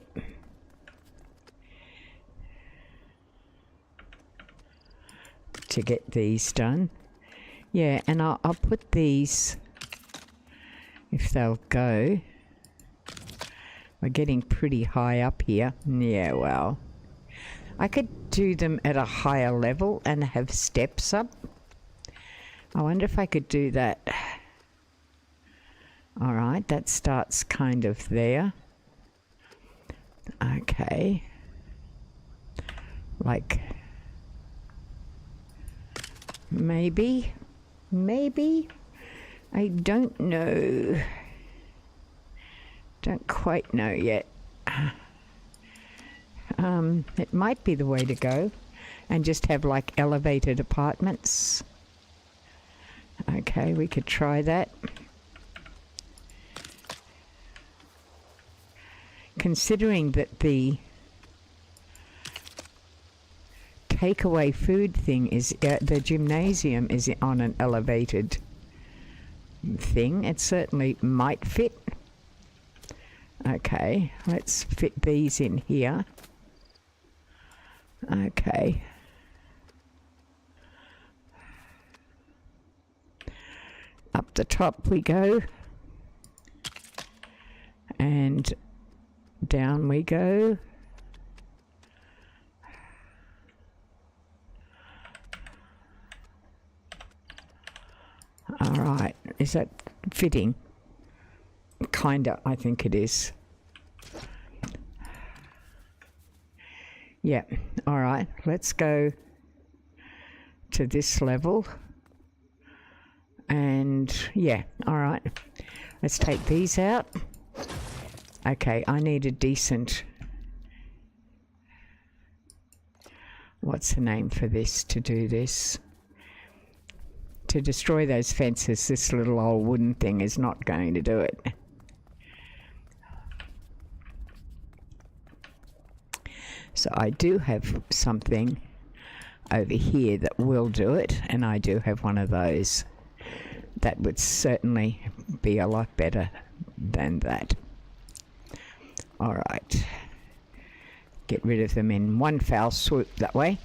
To get these done. Yeah, and I'll put these, if they'll go. We're getting pretty high up here. Yeah, well, I could do them at a higher level and have steps up. I wonder if I could do that. Alright, that starts kind of there. Okay. Like, maybe, I don't know. Don't quite know yet. It might be the way to go and just have like elevated apartments. Okay, we could try that. Considering that the takeaway food thing is, the gymnasium is on an elevated thing, it certainly might fit. Okay, let's fit these in here. Okay. Up the top we go. And down we go. All right, is that fitting? Kinda, I think it is. Yeah, all right, let's go to this level. And yeah, all right, let's take these out. Okay, I need a decent, what's the name for this, to do this? To destroy those fences, this little old wooden thing is not going to do it. So I do have something over here that will do it, and I do have one of those. That would certainly be a lot better than that. All right. Get rid of them in one foul swoop that way.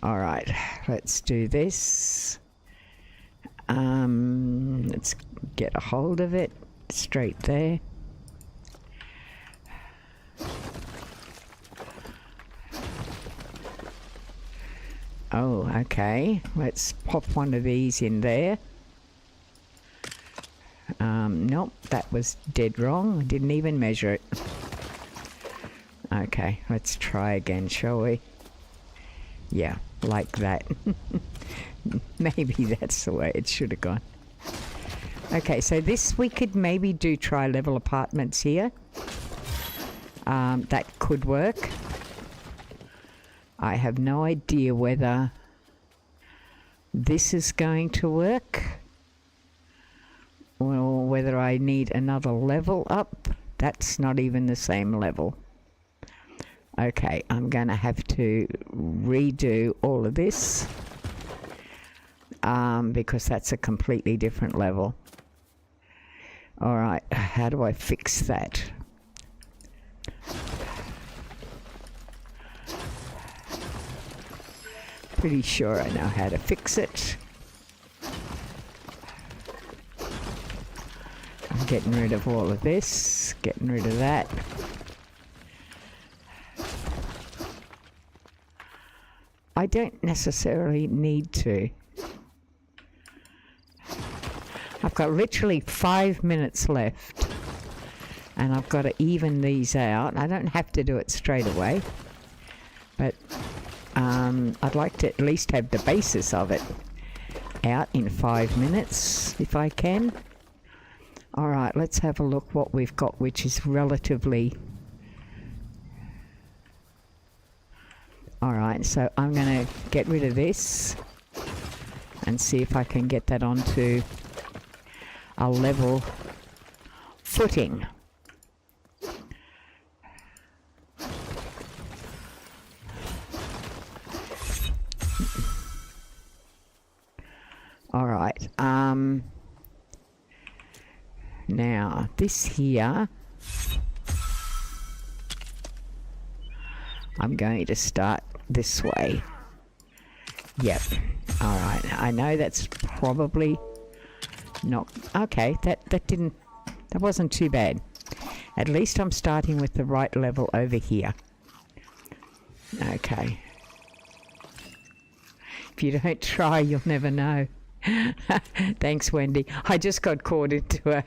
All right, let's do this. Let's get a hold of it straight there. Oh, okay. Let's pop one of these in there. Nope, that was dead wrong. I didn't even measure it. Okay, let's try again, shall we? Yeah, like that. Maybe that's the way it should have gone. Okay, so this we could maybe do tri-level apartments here. That could work. I have no idea whether this is going to work or whether I need another level up. That's not even the same level. Okay, I'm going to have to redo all of this because that's a completely different level. All right, how do I fix that? Pretty sure I know how to fix it. I'm getting rid of all of this, getting rid of that. I don't necessarily need to. I've got literally 5 minutes left and I've got to even these out. I don't have to do it straight away, but I'd like to at least have the basis of it out in 5 minutes if I can. All right, let's have a look what we've got, which is relatively... All right, so I'm going to get rid of this and see if I can get that onto a level footing. All right, now this here, I'm going to start this way. Yep. All right. I know that's probably not okay. That wasn't too bad. At least I'm starting with the right level over here. Okay. If you don't try, you'll never know. Thanks, Wendy. I just got caught into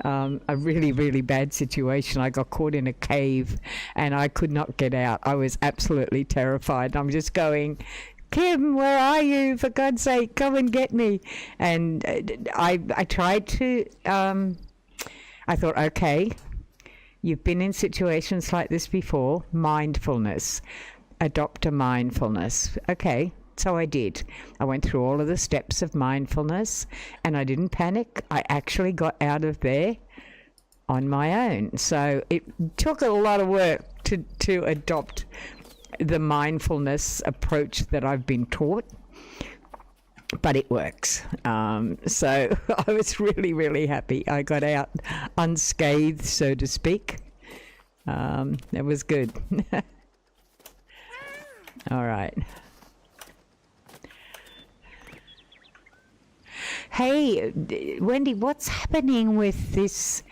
a really, really bad situation. I got caught in a cave and I could not get out. I was absolutely terrified. I'm just going, Kim, where are you? For God's sake, come and get me. And I tried to, I thought, okay, you've been in situations like this before. Mindfulness. Adopt a mindfulness. Okay. So I did. I went through all of the steps of mindfulness and I didn't panic. I actually got out of there on my own. So it took a lot of work to adopt the mindfulness approach that I've been taught, but it works. So I was really, really happy. I got out unscathed, so to speak. It was good. All right. Hey, Wendy, what's happening with this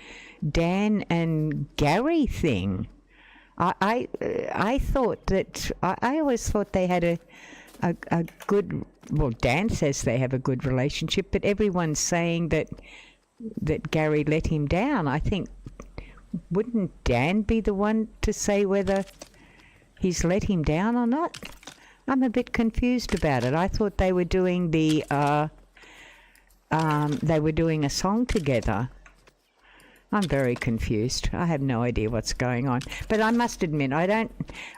Dan and Gary thing? I thought that I always thought they had a good. Well, Dan says they have a good relationship, but everyone's saying that Gary let him down. I think wouldn't Dan be the one to say whether he's let him down or not? I'm a bit confused about it. I thought they were doing the. They were doing a song together. I'm very confused. I have no idea what's going on. But I must admit, I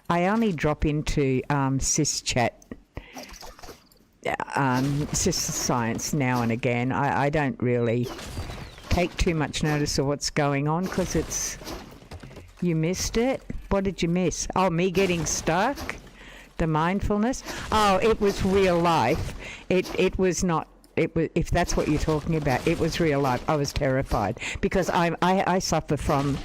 only drop into cis chat, cis science now and again. I don't really take too much notice of what's going on because you missed it. What did you miss? Oh, me getting stuck? The mindfulness? Oh, it was real life. It was not. It was, if that's what you're talking about, it was real life. I was terrified because I suffer from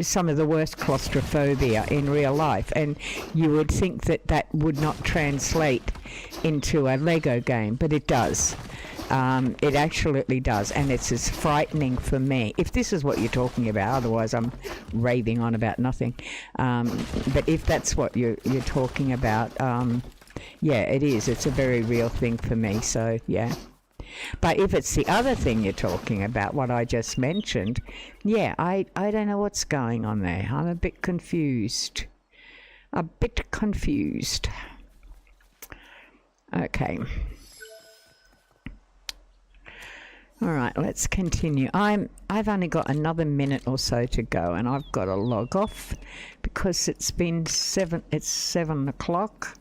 some of the worst claustrophobia in real life, and you would think that that would not translate into a Lego game, but it does. It absolutely does, and it's as frightening for me. If this is what you're talking about, otherwise I'm raving on about nothing. But if that's what you're talking about, yeah, it is. It's a very real thing for me, so yeah. But if it's the other thing you're talking about, what I just mentioned, yeah, I don't know what's going on there. I'm a bit confused. Okay. All right, let's continue. I've only got another minute or so to go, and I've got to log off because it's 7 o'clock.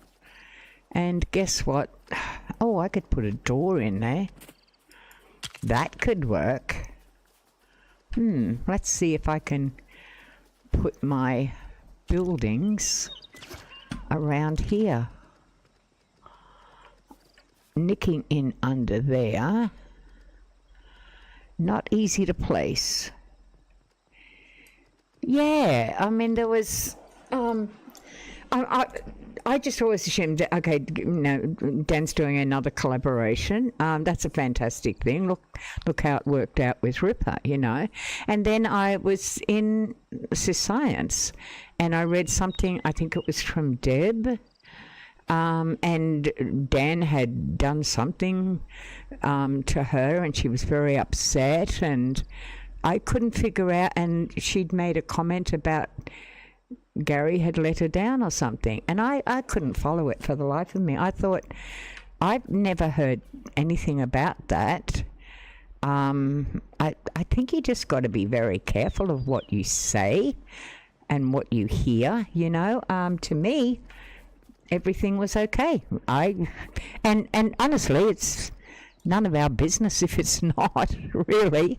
And guess what? Oh, I could put a door in there. That could work. Let's see if I can put my buildings around here. Nicking in under there. Not easy to place. Yeah, I mean, there was... I just always assumed that, okay, you know, Dan's doing another collaboration. That's a fantastic thing. Look how it worked out with Ripper, you know. And then I was in Science, and I read something, I think it was from Deb, and Dan had done something to her, and she was very upset, and I couldn't figure out, and she'd made a comment about Gary had let her down or something, and I couldn't follow it for the life of me. I thought, I've never heard anything about that. I think you just got to be very careful of what you say and what you hear, you know. To me, everything was okay. And honestly, it's none of our business if it's not, really.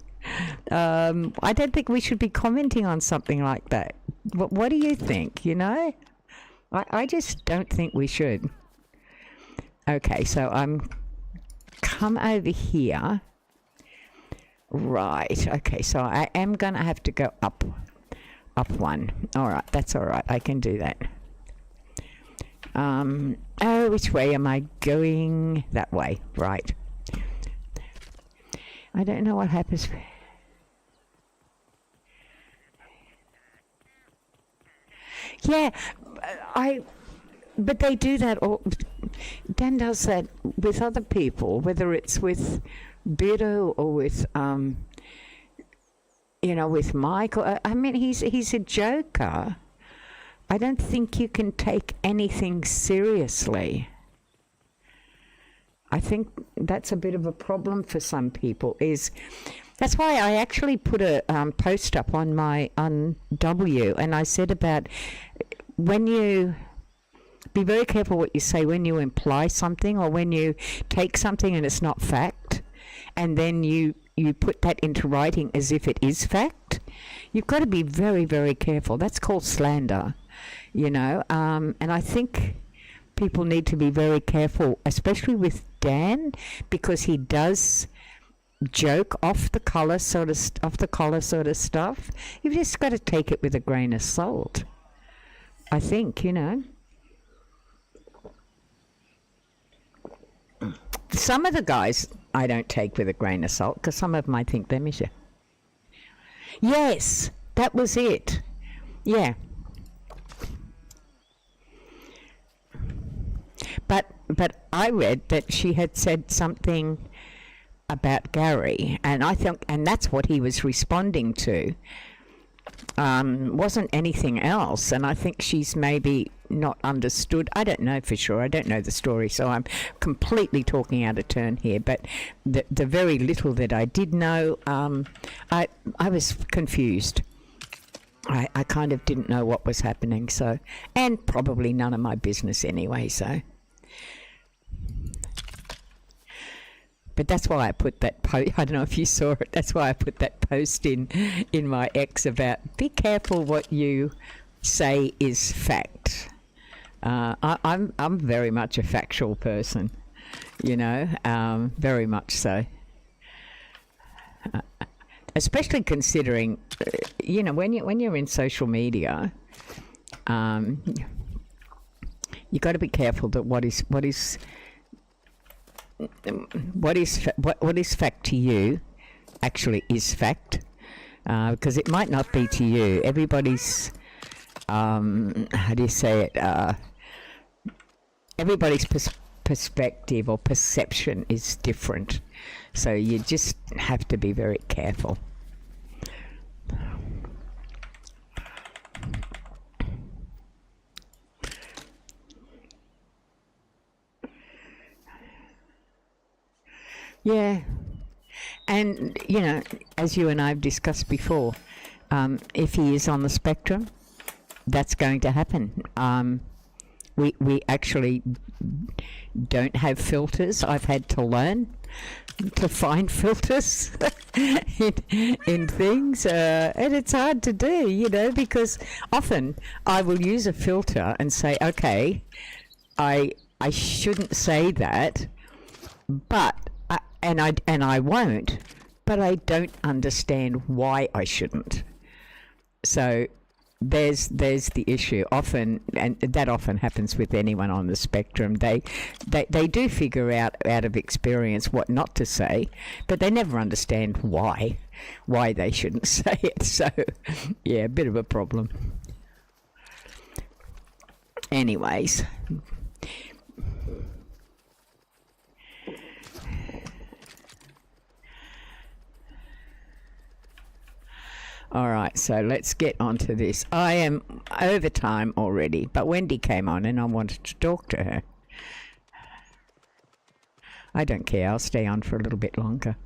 I don't think we should be commenting on something like that. What do you think, you know? I just don't think we should. Okay, so I'm come over here. Right, okay, so I am going to have to go up one. All right, that's all right. I can do that. Oh, which way am I going? That way, right. I don't know what happens. Yeah, but they do that, or Dan does that with other people, whether it's with Beto or with, you know, with Mike. I mean, he's a joker. I don't think you can take anything seriously. I think that's a bit of a problem for some people. That's why I actually put a post up on W, and I said about when you be very careful what you say when you imply something, or when you take something and it's not fact, and then you put that into writing as if it is fact. You've got to be very, very careful. That's called slander, you know. And I think people need to be very careful, especially with Dan, because he does joke off the collar sort of stuff. You've just got to take it with a grain of salt, I think, you know. Some of the guys I don't take with a grain of salt, because some of them I think they miss you. Yes, that was it. Yeah. But I read that she had said something about Gary, and I think, and that's what he was responding to. Wasn't anything else, and I think she's maybe not understood. I don't know for sure. I don't know the story, so I'm completely talking out of turn here. But the very little that I did know, I was confused. I kind of didn't know what was happening, so, and probably none of my business anyway, so. But that's why I put that post. I don't know if you saw it. That's why I put that post in my X about be careful what you say is fact. I'm very much a factual person, very much so. Especially considering, when you're in social media, you got to be careful that what is fact to you actually is fact, because it might not be to you. Everybody's how do you say it? Everybody's perspective or perception is different, so you just have to be very careful. Yeah, and as you and I have discussed before, if he is on the spectrum, that's going to happen. We actually don't have filters. I've had to learn to find filters in things, and it's hard to do, because often I will use a filter and say, okay, I shouldn't say that, but and I won't, but I don't understand why I shouldn't. So there's the issue often, and that often happens with anyone on the spectrum. They do figure out of experience what not to say, but they never understand why they shouldn't say it. So yeah, a bit of a problem. Anyways, all right, so let's get on to this. I am over time already, but Wendy came on and I wanted to talk to her. I don't care, I'll stay on for a little bit longer.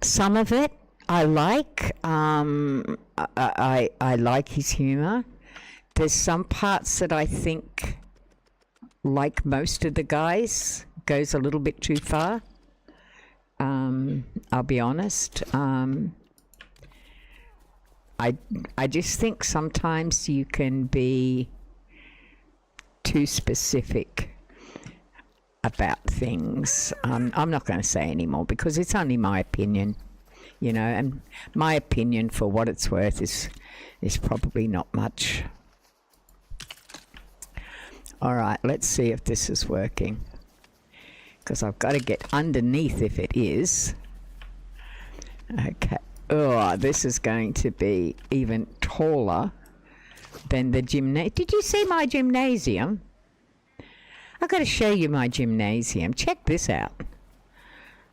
Some of it I like. I like his humour. There's some parts that I think, like most of the guys, goes a little bit too far. I'll be honest. I just think sometimes you can be too specific about things. I'm not going to say anymore because it's only my opinion, and my opinion, for what it's worth, is probably not much. All right, let's see if this is working, because I've got to get underneath if it is. Okay. Oh, this is going to be even taller than the gymnasium. Did you see my gymnasium? I've got to show you my gymnasium. Check this out.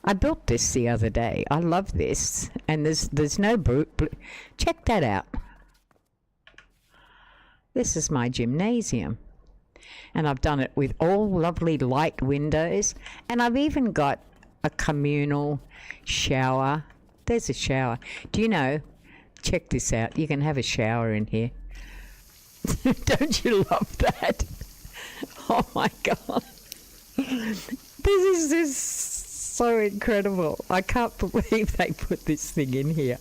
I built this the other day. I love this. And there's no check that out. This is my gymnasium. And I've done it with all lovely light windows. And I've even got a communal shower. There's a shower. Do you know, check this out, you can have a shower in here. Don't you love that? Oh my God. This is so incredible. I can't believe they put this thing in here.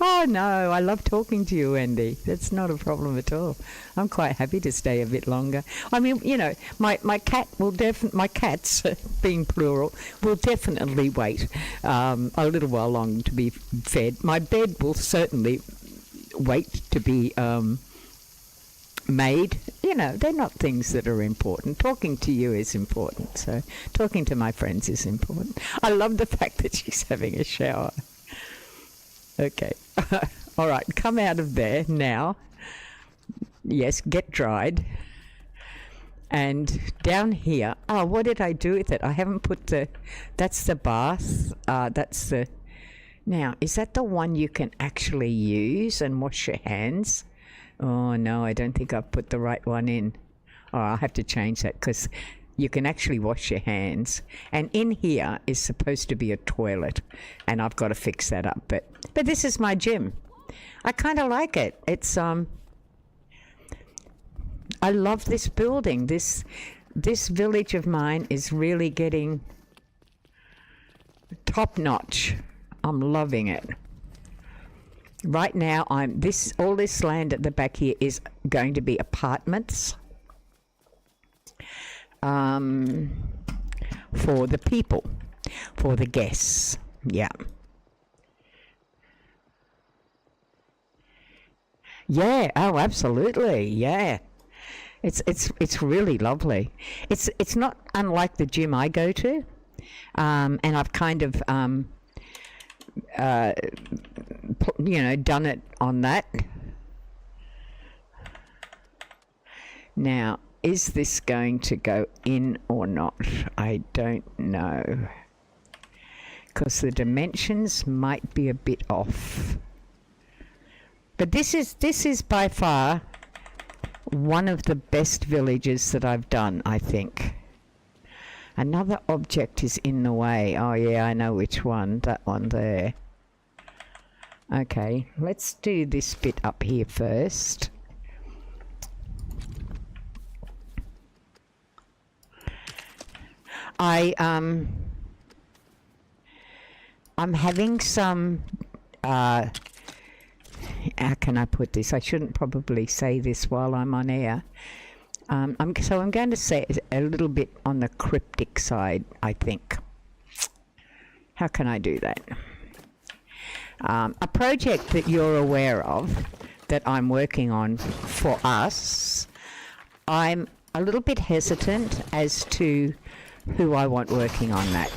Oh no, I love talking to you, Andy. That's not a problem at all. I'm quite happy to stay a bit longer. I mean, my cat will my cats, being plural, will definitely wait a little while longer to be fed. My bed will certainly wait to be made. They're not things that are important. Talking to you is important, so talking to my friends is important. I love the fact that she's having a shower. Okay. All right, come out of there now. Yes, get dried. And down here, what did I do with it? I haven't put that's the bath. Now, is that the one you can actually use and wash your hands? Oh, no, I don't think I've put the right one in. Oh, I'll have to change that, because you can actually wash your hands. And in here is supposed to be a toilet, and I've got to fix that up. But this is my gym. I kind of like it. It's I love this building. this village of mine is really getting top notch. I'm loving it. Right now, all this land at the back here is going to be apartments for the people, for the guests. Yeah. Yeah. Oh, absolutely. Yeah. It's really lovely. It's not unlike the gym I go to, and I've kind of done it on that. Now, is this going to go in or not? I don't know, because the dimensions might be a bit off. But this is by far one of the best villages that I've done, I think. Another object is in the way. Oh yeah, I know which one. That one there. Okay, let's do this bit up here first. I'm having some how can I put this? I shouldn't probably say this while I'm on air. I'm going to say a little bit on the cryptic side, I think. How can I do that? A project that you're aware of that I'm working on for us, I'm a little bit hesitant as to who I want working on that.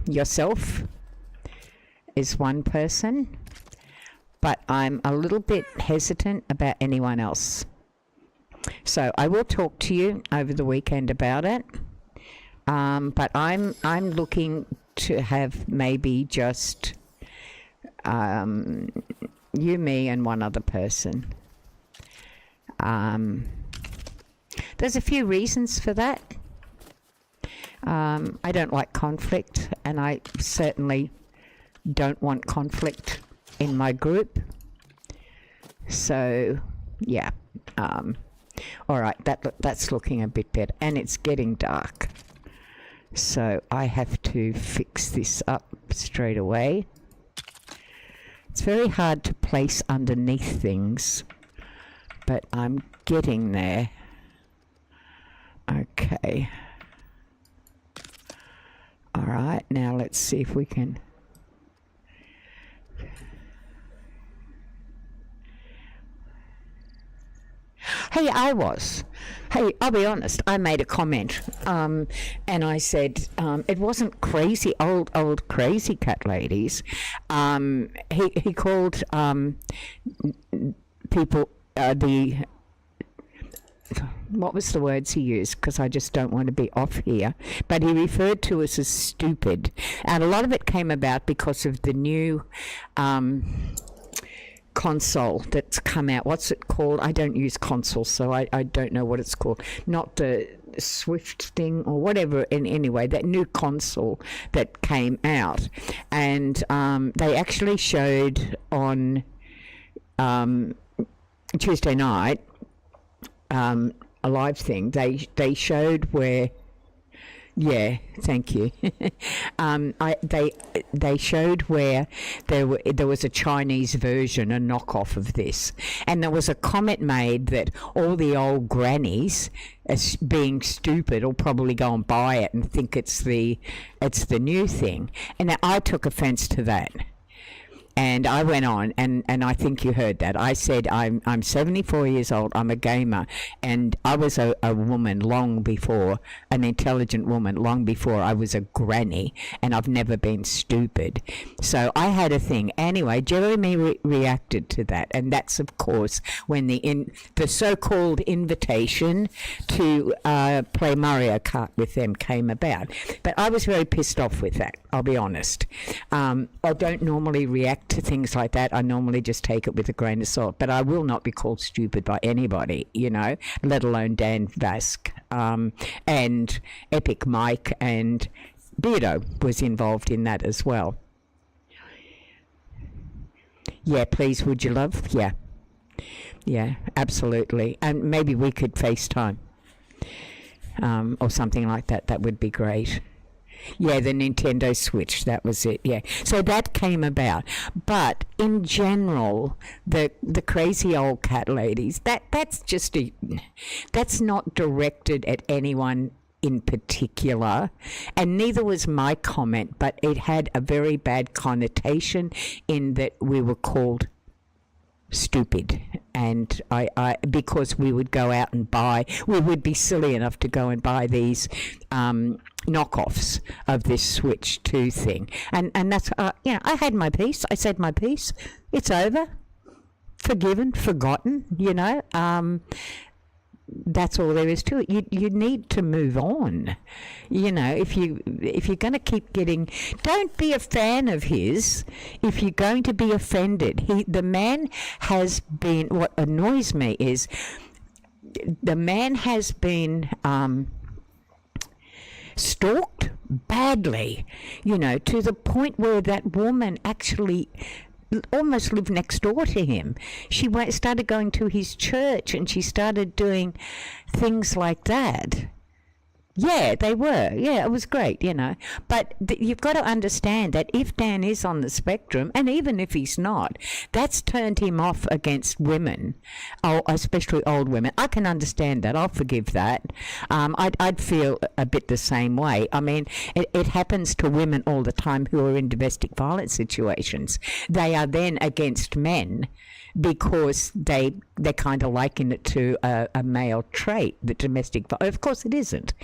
Yourself is one person, but I'm a little bit hesitant about anyone else. So I will talk to you over the weekend about it. But I'm looking to have maybe just you, me, and one other person. There's a few reasons for that. I don't like conflict, and I certainly don't want conflict in my group. So, yeah. All right, that's looking a bit better, and it's getting dark. So I have to fix this up straight away. It's very hard to place underneath things, but I'm getting there. Okay. All right, now let's see if we can... Hey, I'll be honest, I made a comment, and I said, it wasn't crazy, old crazy cat ladies. He called people, what was the words he used? Because I just don't want to be off here. But he referred to us as stupid. And a lot of it came about because of the new... console that's come out. What's it called? I don't use console, so I don't know what it's called. Not the Swift thing or whatever. Anyway, that new console that came out, and they actually showed on Tuesday night a live thing. They showed where. Yeah, thank you. They showed where there was a Chinese version, a knockoff of this, and there was a comment made that all the old grannies, as being stupid, will probably go and buy it and think it's the new thing, and I took offence to that. And I went on, and I think you heard that. I said, I'm 74 years old, I'm a gamer, and I was a woman long before, an intelligent woman long before I was a granny, and I've never been stupid. So I had a thing. Anyway, Jeremy reacted to that, and that's, of course, when the so-called invitation to play Mario Kart with them came about. But I was very pissed off with that, I'll be honest. I don't normally react to things like that. I normally just take it with a grain of salt, but I will not be called stupid by anybody, let alone Dan Vask, and Epic Mike, and Beardo was involved in that as well. Yeah, please, would you love? Yeah. Yeah, absolutely. And maybe we could FaceTime or something like that. That would be great. Yeah, the Nintendo Switch, that was it, yeah. So that came about. But in general, the crazy old cat ladies, that's not directed at anyone in particular, and neither was my comment, but it had a very bad connotation in that we were called stupid, and I because we would go out and we would be silly enough to go and buy these knockoffs of this Switch 2 thing, and that's I had my piece. I said my piece. It's over, forgiven, forgotten. That's all there is to it. You need to move on. If you're going to keep getting, don't be a fan of his if you're going to be offended. The man has been. What annoys me is the man has been stalked badly. To the point where that woman actually almost lived next door to him. She started going to his church, and she started doing things like that. Yeah, they were. Yeah, it was great, But you've got to understand that if Dan is on the spectrum, and even if he's not, that's turned him off against women, especially old women. I can understand that. I'll forgive that. I'd feel a bit the same way. I mean, it happens to women all the time who are in domestic violence situations. They are then against men because they kind of liken it to a male trait, the domestic violence. Of course it isn't.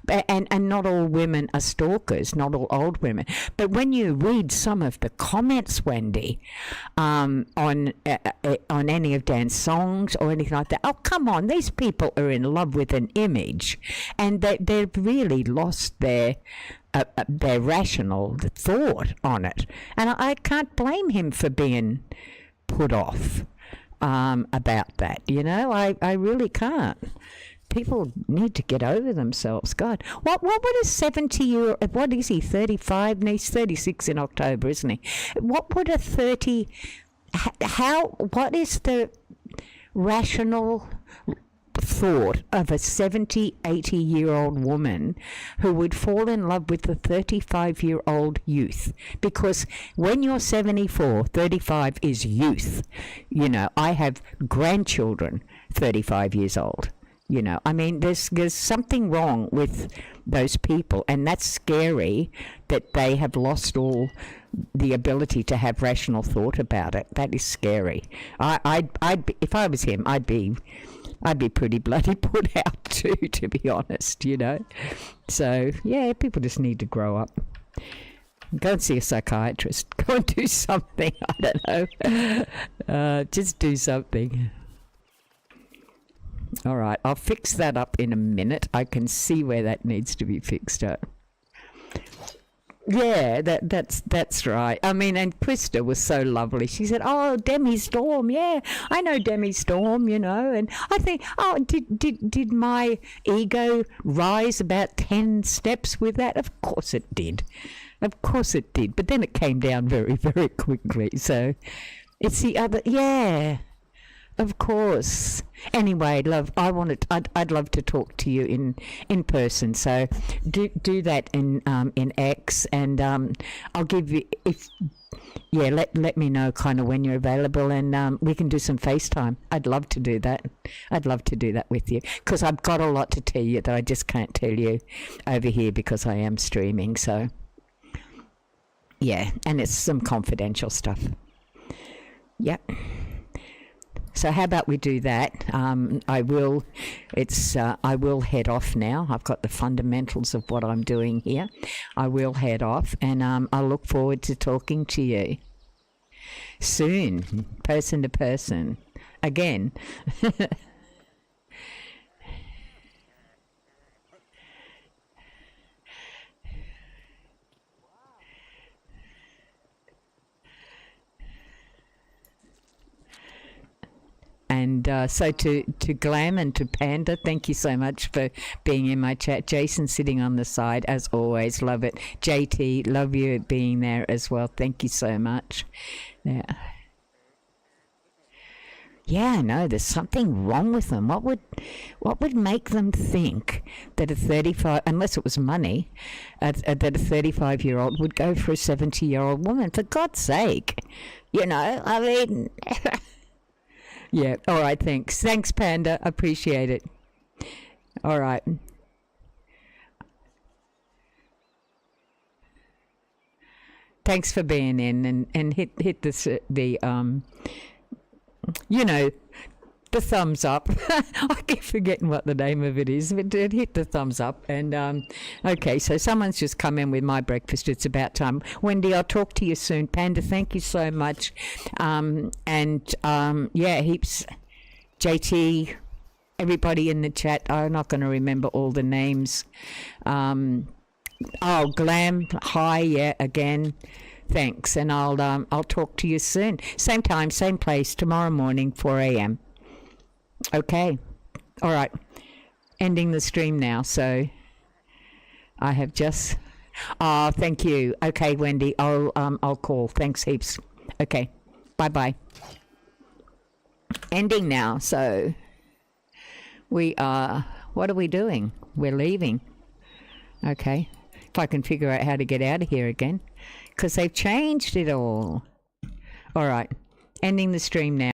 And not all women are stalkers, not all old women. But when you read some of the comments, Wendy, on any of Dan's songs or anything like that, oh, come on, these people are in love with an image, and they've really lost their rational thought on it. And I can't blame him for being put off about that. I really can't. People need to get over themselves. God, what would a 70-year, what is he, 35? No, he's 36 in October, isn't he? What would a 30, what is the rational thought of a 70, 80-year-old woman who would fall in love with a 35-year-old youth? Because when you're 74, 35 is youth. I have grandchildren 35 years old. I mean, there's something wrong with those people, and that's scary that they have lost all the ability to have rational thought about it. That is scary. I'd if I was him, I'd be pretty bloody put out too, to be honest. So yeah, people just need to grow up. Go and see a psychiatrist. Go and do something. I don't know. Just do something. All right, I'll fix that up in a minute. I can see where that needs to be fixed up. Yeah, that's right. I mean, and Krista was so lovely. She said, "Oh, Demi Storm, yeah, I know Demi Storm, And I think, oh, did my ego rise about 10 steps with that? Of course it did. Of course it did. But then it came down very, very quickly. So it's the other, yeah. Of course. Anyway, love, I'd love to talk to you in person. So do that in X, and I'll give you let me know kind of when you're available, and we can do some FaceTime. I'd love to do that. I'd love to do that with you, because I've got a lot to tell you that I just can't tell you over here because I am streaming. So yeah, and it's some confidential stuff. Yep. So how about we do that? I will head off now. I've got the fundamentals of what I'm doing here. I will head off, and I look forward to talking to you soon, person to person, again. And so to Glam and to Panda, thank you so much for being in my chat. Jason sitting on the side, as always, love it. JT, love you being there as well. Thank you so much. Yeah. Yeah, I know. There's something wrong with them. What would make them think that a 35, unless it was money, that a 35-year-old would go for a 70-year-old woman? For God's sake, I mean, yeah. All right. Thanks, Panda. Appreciate it. All right. Thanks for being in and hit the you know, the thumbs up. I keep forgetting what the name of it is, but hit the thumbs up. And okay, so someone's just come in with my breakfast. It's about time. Wendy, I'll talk to you soon. Panda, thank you so much. Yeah, heaps. JT, everybody in the chat. I'm not going to remember all the names. Glam, hi, yeah, again. Thanks, and I'll talk to you soon. Same time, same place, tomorrow morning, 4 a.m. Okay, all right. Ending the stream now. So I have just. Oh, thank you. Okay, Wendy, I'll call. Thanks heaps. Okay, bye. Ending now. So we are. What are we doing? We're leaving. Okay, if I can figure out how to get out of here again. Because they've changed it all. All right. Ending the stream now.